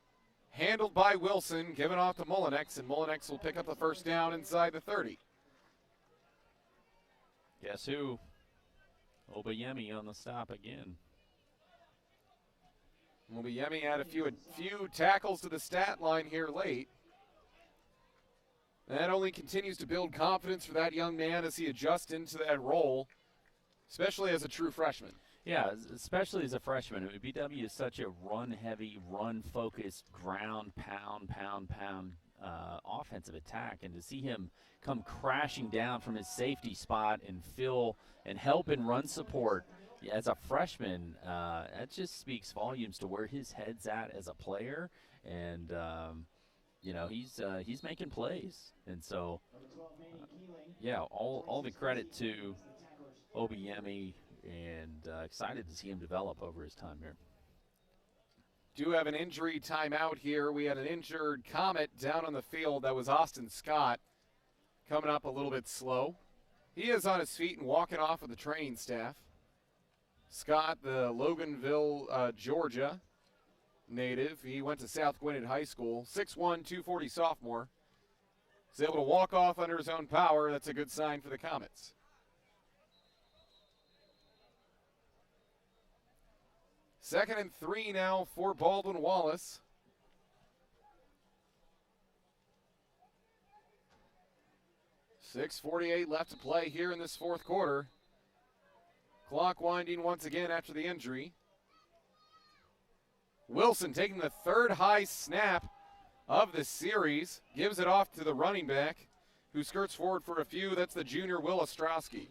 handled by Wilson, given off to Mullinex, and Mullinex will pick up the first down inside the 30. Guess who? Obayemi on the stop again. Obayemi had a few tackles to the stat line here late. That only continues to build confidence for that young man as he adjusts into that role, especially as a true freshman. Yeah, especially as a freshman. BW is such a run-heavy, run-focused, ground, pound offensive attack. And to see him come crashing down from his safety spot and help in run support as a freshman, that just speaks volumes to where his head's at as a player. And, he's making plays. And so, all the credit to Obayemi, and excited to see him develop over his time here. Do have an injury timeout here. We had an injured Comet down on the field. That was Austin Scott, coming up a little bit slow. He is on his feet and walking off with the training staff. Scott, the Loganville, Georgia native. He went to South Gwinnett High School. 6'1", 240 sophomore. He's able to walk off under his own power. That's a good sign for the Comets. Second and 3 now for Baldwin Wallace. .6:48 left to play here in this fourth quarter. Clock winding once again after the injury. Wilson taking the third high snap of the series. Gives it off to the running back who skirts forward for a few. That's the junior Will Ostrowski.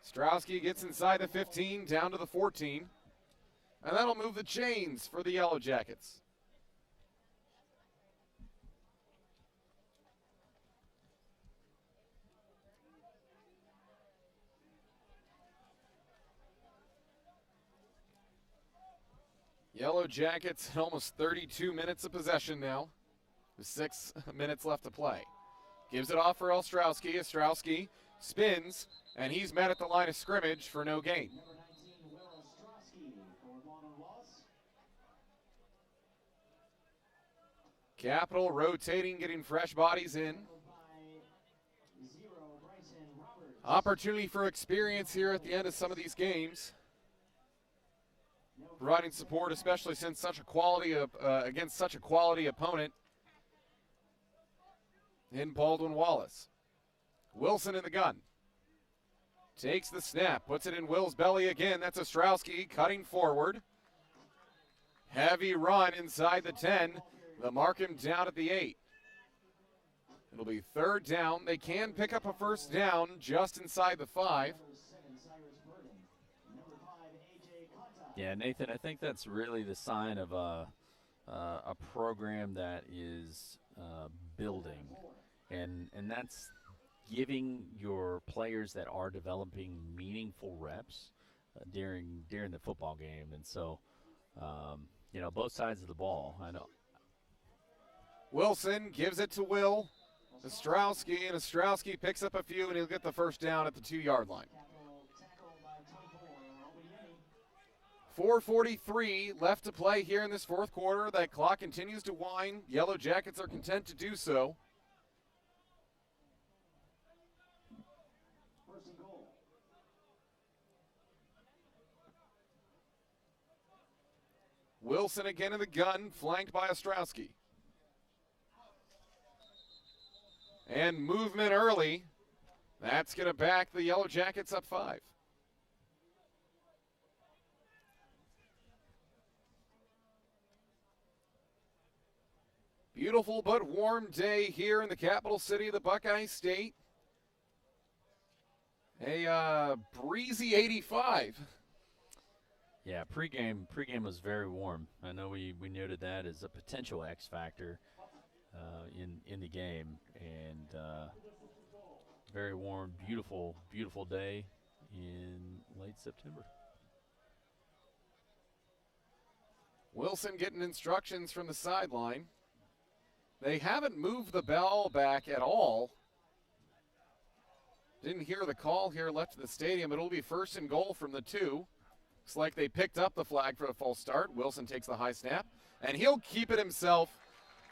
Ostrowski gets inside the 15, down to the 14. And that'll move the chains for the Yellow Jackets. Yellow Jackets at almost 32 minutes of possession now, with 6 minutes left to play. Gives it off for Ostrowski. Ostrowski spins, and he's met at the line of scrimmage for no gain. Number 19, Will Ostrowski for Baldwin Wallace. Capital rotating, getting fresh bodies in. By 0, Bryson Roberts. Opportunity for experience here at the end of some of these games. Providing support, especially since such a quality against such a quality opponent in Baldwin Wallace. Wilson in the gun. Takes the snap, puts it in Will's belly again. That's Ostrowski cutting forward. Heavy run inside the 10. They'll mark him down at the 8. It'll be third down. They can pick up a first down just inside the 5. Yeah, Nathan, I think that's really the sign of a program that is building, and that's giving your players that are developing meaningful reps during the football game. And so, both sides of the ball. I know. Wilson gives it to Will Ostrowski, and Ostrowski picks up a few, and he'll get the first down at the 2-yard line. 4:43 left to play here in this fourth quarter. That clock continues to wind. Yellow Jackets are content to do so. First and goal. Wilson again in the gun, flanked by Ostrowski. And movement early. That's going to back the Yellow Jackets up 5. Beautiful but warm day here in the capital city of the Buckeye State. A breezy 85. Yeah, pregame was very warm. I know we noted that as a potential X factor in the game, and very warm, beautiful day in late September. Wilson getting instructions from the sideline. They haven't moved the ball back at all. Didn't hear the call here left of the stadium. It'll be 1st and goal from the 2. Looks like they picked up the flag for a false start. Wilson takes the high snap, and he'll keep it himself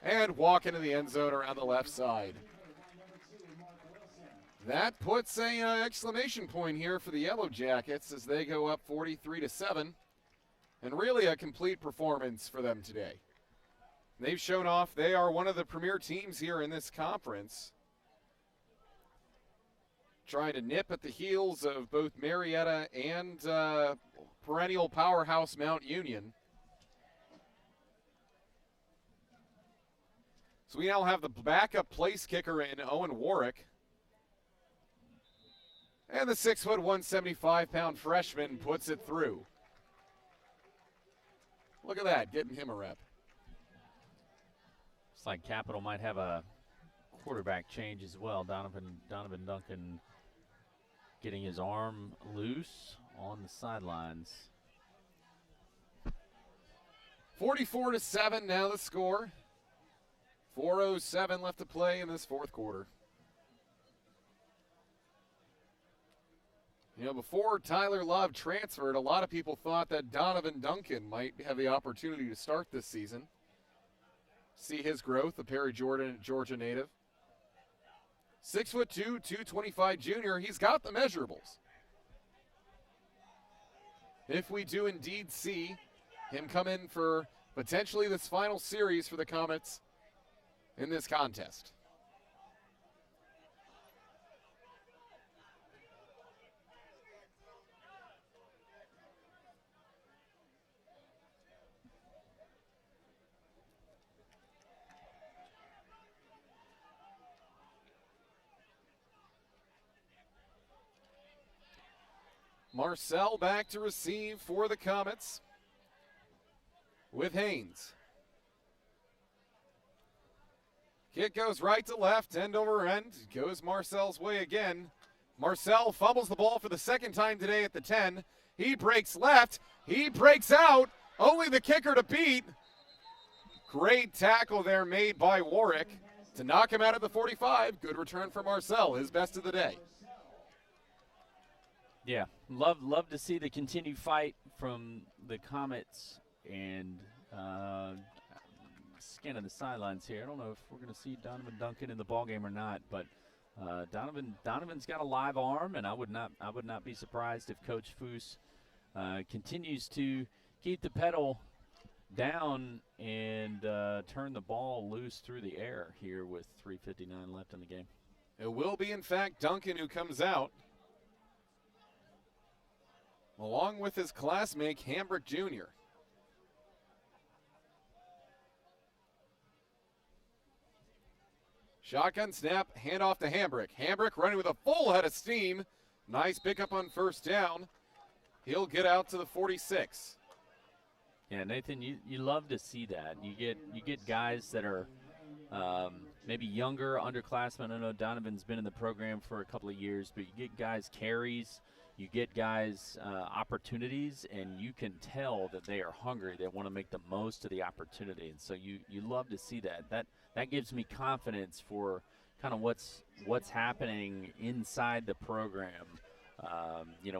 and walk into the end zone around the left side. That puts a exclamation point here for the Yellow Jackets as they go up 43-7. And really a complete performance for them today. They've shown off they are one of the premier teams here in this conference. Trying to nip at the heels of both Marietta and perennial powerhouse Mount Union. So we now have the backup place kicker in Owen Warwick. And the 6', 175-pound freshman puts it through. Look at that, getting him a rep. Looks like Capital might have a quarterback change as well. Donovan Duncan getting his arm loose on the sidelines. 44-7 now the score. 4:07 left to play in this fourth quarter. You know, before Tyler Love transferred, a lot of people thought that Donovan Duncan might have the opportunity to start this season. See his growth, the Perry Georgia native. 6'2", 225 junior. He's got the measurables. If we do indeed see him come in for potentially this final series for the Comets in this contest. Marcel back to receive for the Comets with Haynes. Kick goes right to left, end over end. Goes Marcel's way again. Marcel fumbles the ball for the second time today at the 10. He breaks left. He breaks out. Only the kicker to beat. Great tackle there made by Warwick to knock him out at the 45. Good return for Marcel, his best of the day. Yeah, love to see the continued fight from the Comets and scanning the sidelines here. I don't know if we're going to see Donovan Duncan in the ballgame or not, but Donovan's got a live arm, and I would not be surprised if Coach Foose continues to keep the pedal down and turn the ball loose through the air here with 3:59 left in the game. It will be, in fact, Duncan who comes out, along with his classmate, Hambrick Jr. Shotgun snap, handoff to Hambrick. Hambrick running with a full head of steam. Nice pickup on first down. He'll get out to the 46. Yeah, Nathan, you love to see that. You get guys that are maybe younger, underclassmen. I know Donovan's been in the program for a couple of years, but you get guys carries. You get guys opportunities, and you can tell that they are hungry. They want to make the most of the opportunity, and so you love to see that. That gives me confidence for kind of what's happening inside the program.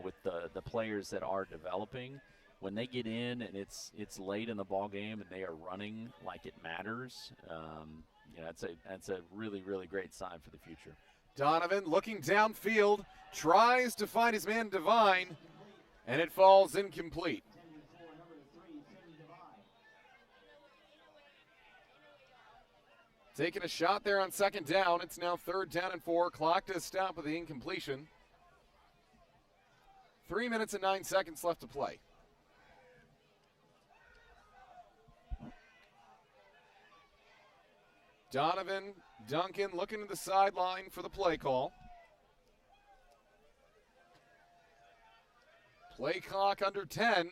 With the players that are developing, when they get in and it's late in the ball game and they are running like it matters. That's a really, really great sign for the future. Donovan looking downfield, tries to find his man Devine, and it falls incomplete. Taking a shot there on second down. It's now 3rd down and 4. Clock to stop with the incompletion. 3 minutes and 9 seconds left to play. Donovan Duncan looking to the sideline for the play call. Play clock under 10.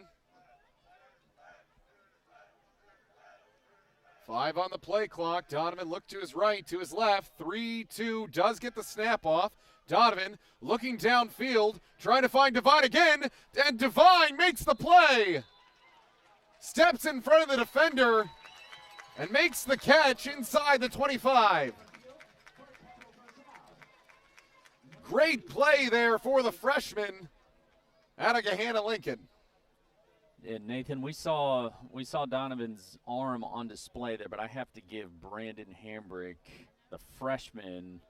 5 on the play clock. Donovan looked to his right, to his left. 3-2, does get the snap off. Donovan looking downfield, trying to find Devine again, and Devine makes the play. Steps in front of the defender and makes the catch inside the 25. Great play there for the freshman out of Gahanna-Lincoln. And Nathan, we saw Donovan's arm on display there, but I have to give Brandon Hambrick, the freshman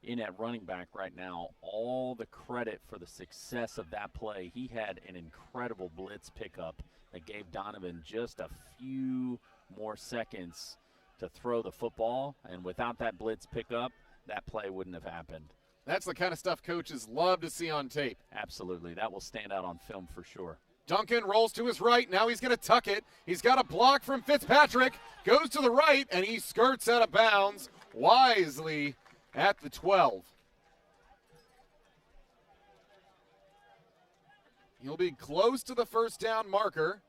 in at running back right now, all the credit for the success of that play. He had an incredible blitz pickup that gave Donovan just a few more seconds to throw the football, and without that blitz pickup, that play wouldn't have happened. That's the kind of stuff coaches love to see on tape. Absolutely. That will stand out on film for sure. Duncan rolls to his right. Now he's going to tuck it. He's got a block from Fitzpatrick. Goes to the right, and he skirts out of bounds wisely at the 12. He'll be close to the first down marker.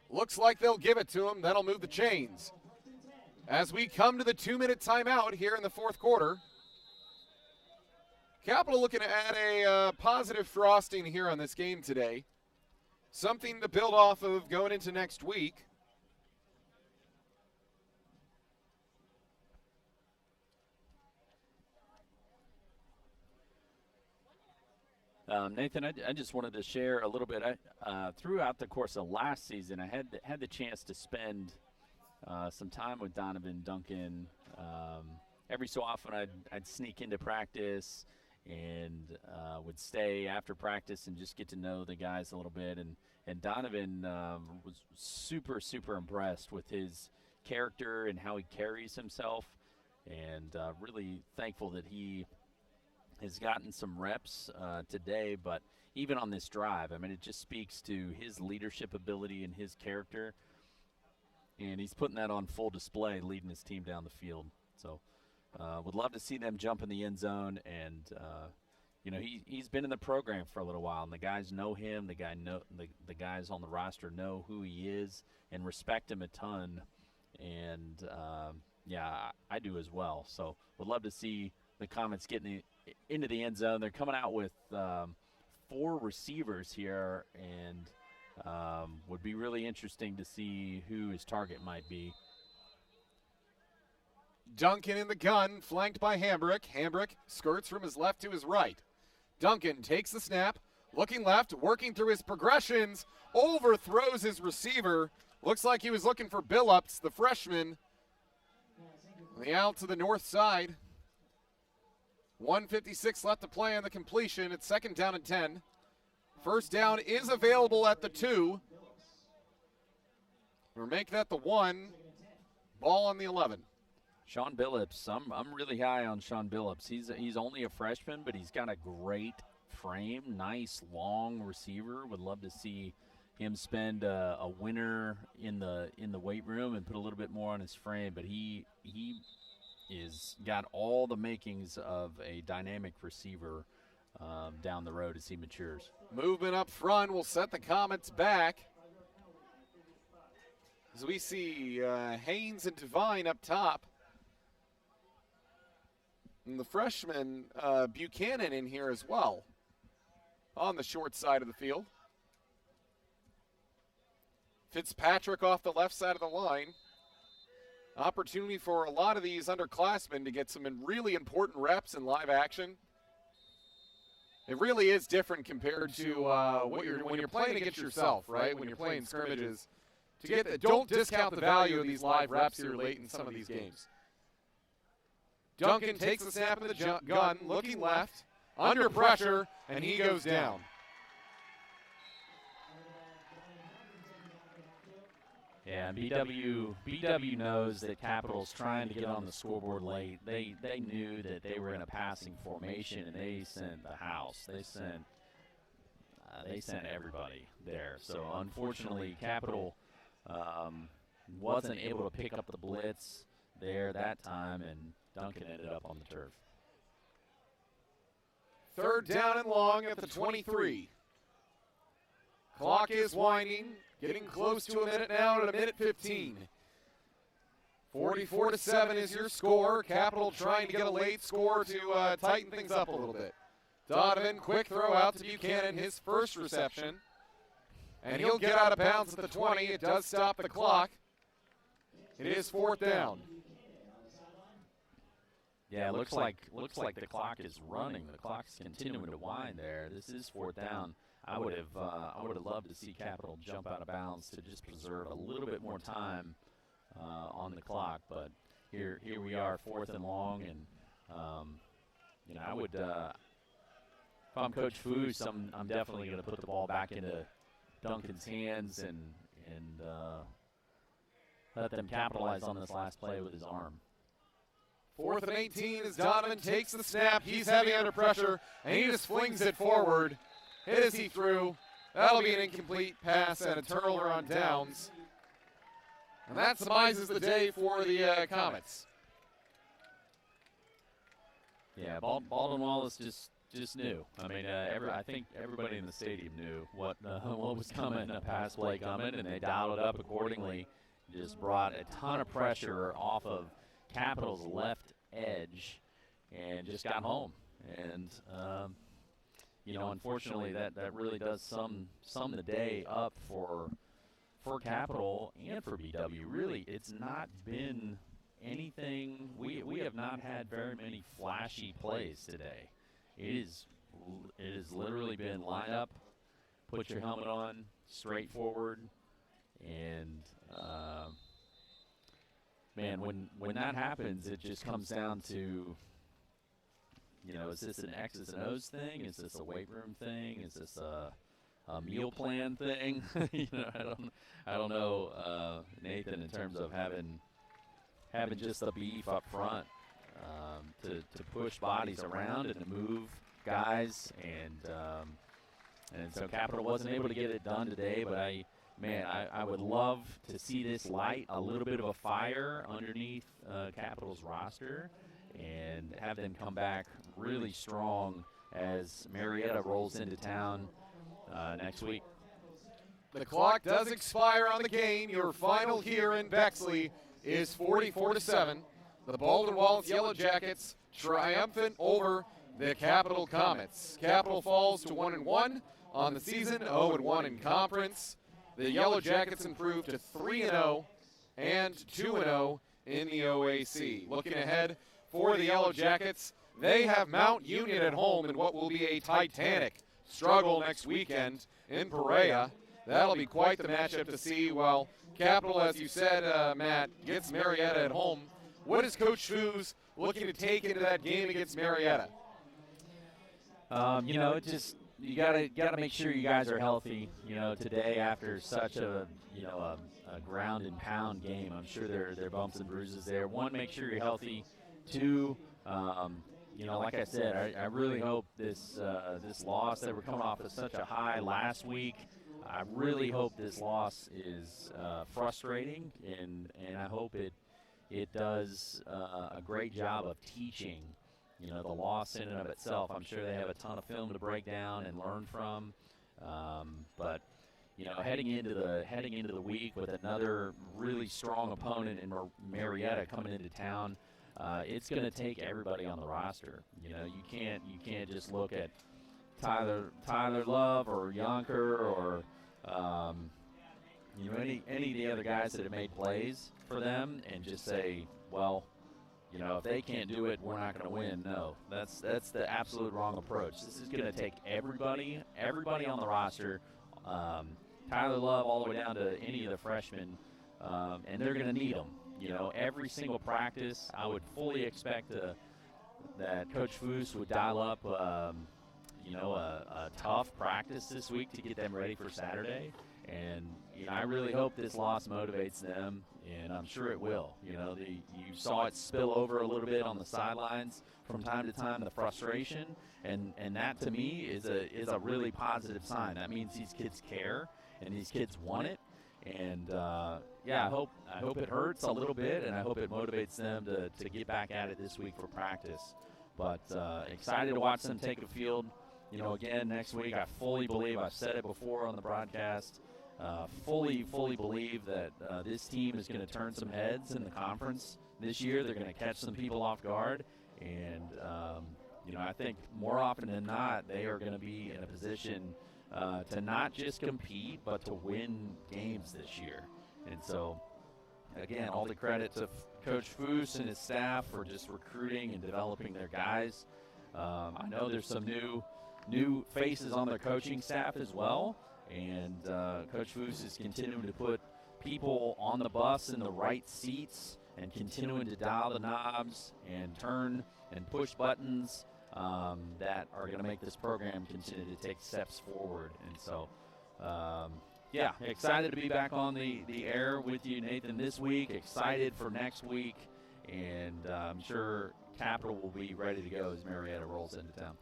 Looks like they'll give it to him. That'll move the chains. As we come to the 2-minute timeout here in the fourth quarter, Capital looking at a positive frosting here on this game today. Something to build off of going into next week. Nathan, I just wanted to share a little bit. Throughout the course of last season, I had the chance to spend some time with Donovan Duncan. Every so often, I'd sneak into practice and would stay after practice and just get to know the guys a little bit. And Donovan was super, super impressed with his character and how he carries himself, and really thankful that he has gotten some reps today. But even on this drive, I mean, it just speaks to his leadership ability and his character, and he's putting that on full display, leading his team down the field. So would love to see them jump in the end zone. And you know, he's been in the program for a little while, and the guys know him. The guys on the roster know who he is and respect him a ton. And yeah, I do as well. So would love to see the Comets getting into the end zone. They're coming out with 4 receivers here, and would be really interesting to see who his target might be. Duncan in the gun, flanked by Hambrick. Hambrick skirts from his left to his right. Duncan takes the snap, looking left, working through his progressions, overthrows his receiver. Looks like he was looking for Billups, the freshman, on the out to the north side. 1:56 left to play on the completion. It's 2nd down and 10. First down is available at the 2. Or make that the 1. Ball on the 11. Sean Billups, I'm really high on Sean Billups. He's only a freshman, but he's got a great frame, nice long receiver. Would love to see him spend a winter in the weight room and put a little bit more on his frame. But he is got all the makings of a dynamic receiver down the road as he matures. Movement up front will set the Comets back. As we see Haynes and Devine up top. And the freshman Buchanan in here as well on the short side of the field. Fitzpatrick off the left side of the line. Opportunity for a lot of these underclassmen to get some really important reps in live action. It really is different compared to when you're playing against yourself, right? When you're playing scrimmages. Don't discount the value of these live reps here late in some of these games. Duncan takes the snap of the gun, looking left, under pressure, and he goes down. Yeah, BW knows that Capital's trying to get on the scoreboard late. They knew that they were in a passing formation, and they sent the house. They sent everybody there. So unfortunately, Capital wasn't able to pick up the blitz there that time, and Duncan ended up on the turf. 3rd down and long at the 23. Clock is winding, getting close to a minute now at a minute 15. 44-7 is your score. Capital trying to get a late score to tighten things up a little bit. Donovan, quick throw out to Buchanan, his first reception. And he'll get out of bounds at the 20. It does stop the clock. It is 4th down. Yeah, it looks like the clock is running. The clock's continuing to wind there. This is 4th down. I would have loved to see Capital jump out of bounds to just preserve a little bit more time on the clock. But here we are, 4th and long, and I would if I'm Coach Foose, I'm definitely going to put the ball back into Duncan's hands and let them capitalize on this last play with his arm. 4th and 18 as Donovan takes the snap. He's heavy under pressure, and he just flings it forward. Hit as he threw. That'll be an incomplete pass and a turnover on downs. And that summarizes the day for the Comets. Yeah, Baldwin Wallace just knew. I mean, I think everybody in the stadium knew what was coming, a pass play coming, and they dialed it up accordingly. Just brought a ton of pressure off of Capital's left edge and just got home. And, unfortunately, that really does sum the day up for Capital and for BW. Really, it's not been anything. We have not had very many flashy plays today. It has literally been line up, put your helmet on, straightforward, and man, when that happens, it just comes down to, is this an X's and O's thing? Is this a weight room thing? Is this a meal plan thing? I don't know, Nathan, in terms of having just the beef up front to push bodies around and to move guys, and so Capital wasn't able to get it done today, but I would love to see this light a little bit of a fire underneath Capital's roster and have them come back really strong as Marietta rolls into town next week. The clock does expire on the game. Your final here in Bexley is 44-7. The Baldwin Wallace Yellow Jackets triumphant over the Capital Comets. Capital falls to 1-1 on the season, 0-1 in conference. The Yellow Jackets improved to 3-0 and 2-0 in the OAC. Looking ahead for the Yellow Jackets, they have Mount Union at home in what will be a titanic struggle next weekend in Perea. That'll be quite the matchup to see. While Capital, as you said, Matt, gets Marietta at home. What is Coach Foose looking to take into that game against Marietta? You gotta make sure you guys are healthy. Today after such a ground and pound game, I'm sure there are bumps and bruises there. One, make sure you're healthy. Two, like I said, I really hope this loss that we're coming off of such a high last week. I really hope this loss is frustrating, and I hope it does a great job of teaching. The loss in and of itself, I'm sure they have a ton of film to break down and learn from. But heading into the week with another really strong opponent in Marietta coming into town, it's going to take everybody on the roster. You can't just look at Tyler Love or Yonker or any of the other guys that have made plays for them and just say, well, if they can't do it, we're not going to win. No, that's the absolute wrong approach. This is going to take everybody on the roster, Tyler Love all the way down to any of the freshmen, and they're going to need them. Every single practice, I would fully expect that Coach Foose would dial up, a tough practice this week to get them ready for Saturday. And I really hope this loss motivates them, and I'm sure it will. You saw it spill over a little bit on the sidelines from time to time, the frustration, and that to me is a really positive sign. That means these kids care and these kids want it. And I hope it hurts a little bit, and I hope it motivates them to get back at it this week for practice. But excited to watch them take the field. Again next week. I fully believe, I've said it before on the broadcast, fully believe that this team is going to turn some heads in the conference this year. They're going to catch some people off guard, and I think more often than not they are going to be in a position to not just compete but to win games this year. And so, again, all the credit to Coach Foose and his staff for just recruiting and developing their guys. I know there's some new faces on their coaching staff as well, and Coach Foose is continuing to put people on the bus in the right seats and continuing to dial the knobs and turn and push buttons that are going to make this program continue to take steps forward. And so, excited to be back on the air with you, Nathan, this week. Excited for next week, and I'm sure Capital will be ready to go as Marietta rolls into town.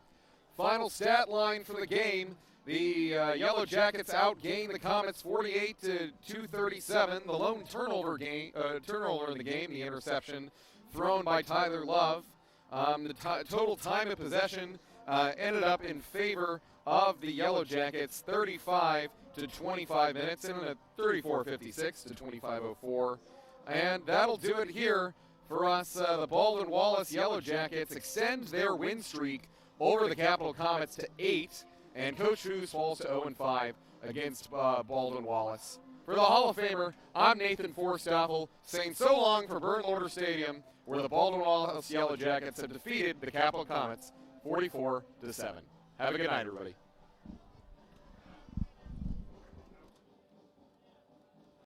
Final stat line for the game. The Yellow Jackets outgained the Comets 48-237. The lone turnover in the game, the interception thrown by Tyler Love. The total time of possession ended up in favor of the Yellow Jackets, 35 to 25 minutes, and a 34:56 to 25:04. And that'll do it here for us. The Baldwin Wallace Yellow Jackets extend their win streak over the Capital Comets to 8, and Coach Foose falls to 0-5 against Baldwin Wallace. For the Hall of Famer, I'm Nathan Forstoffel, saying so long for Burnt Loader Stadium, where the Baldwin Wallace Yellow Jackets have defeated the Capital Comets 44-7. Have a good night, everybody.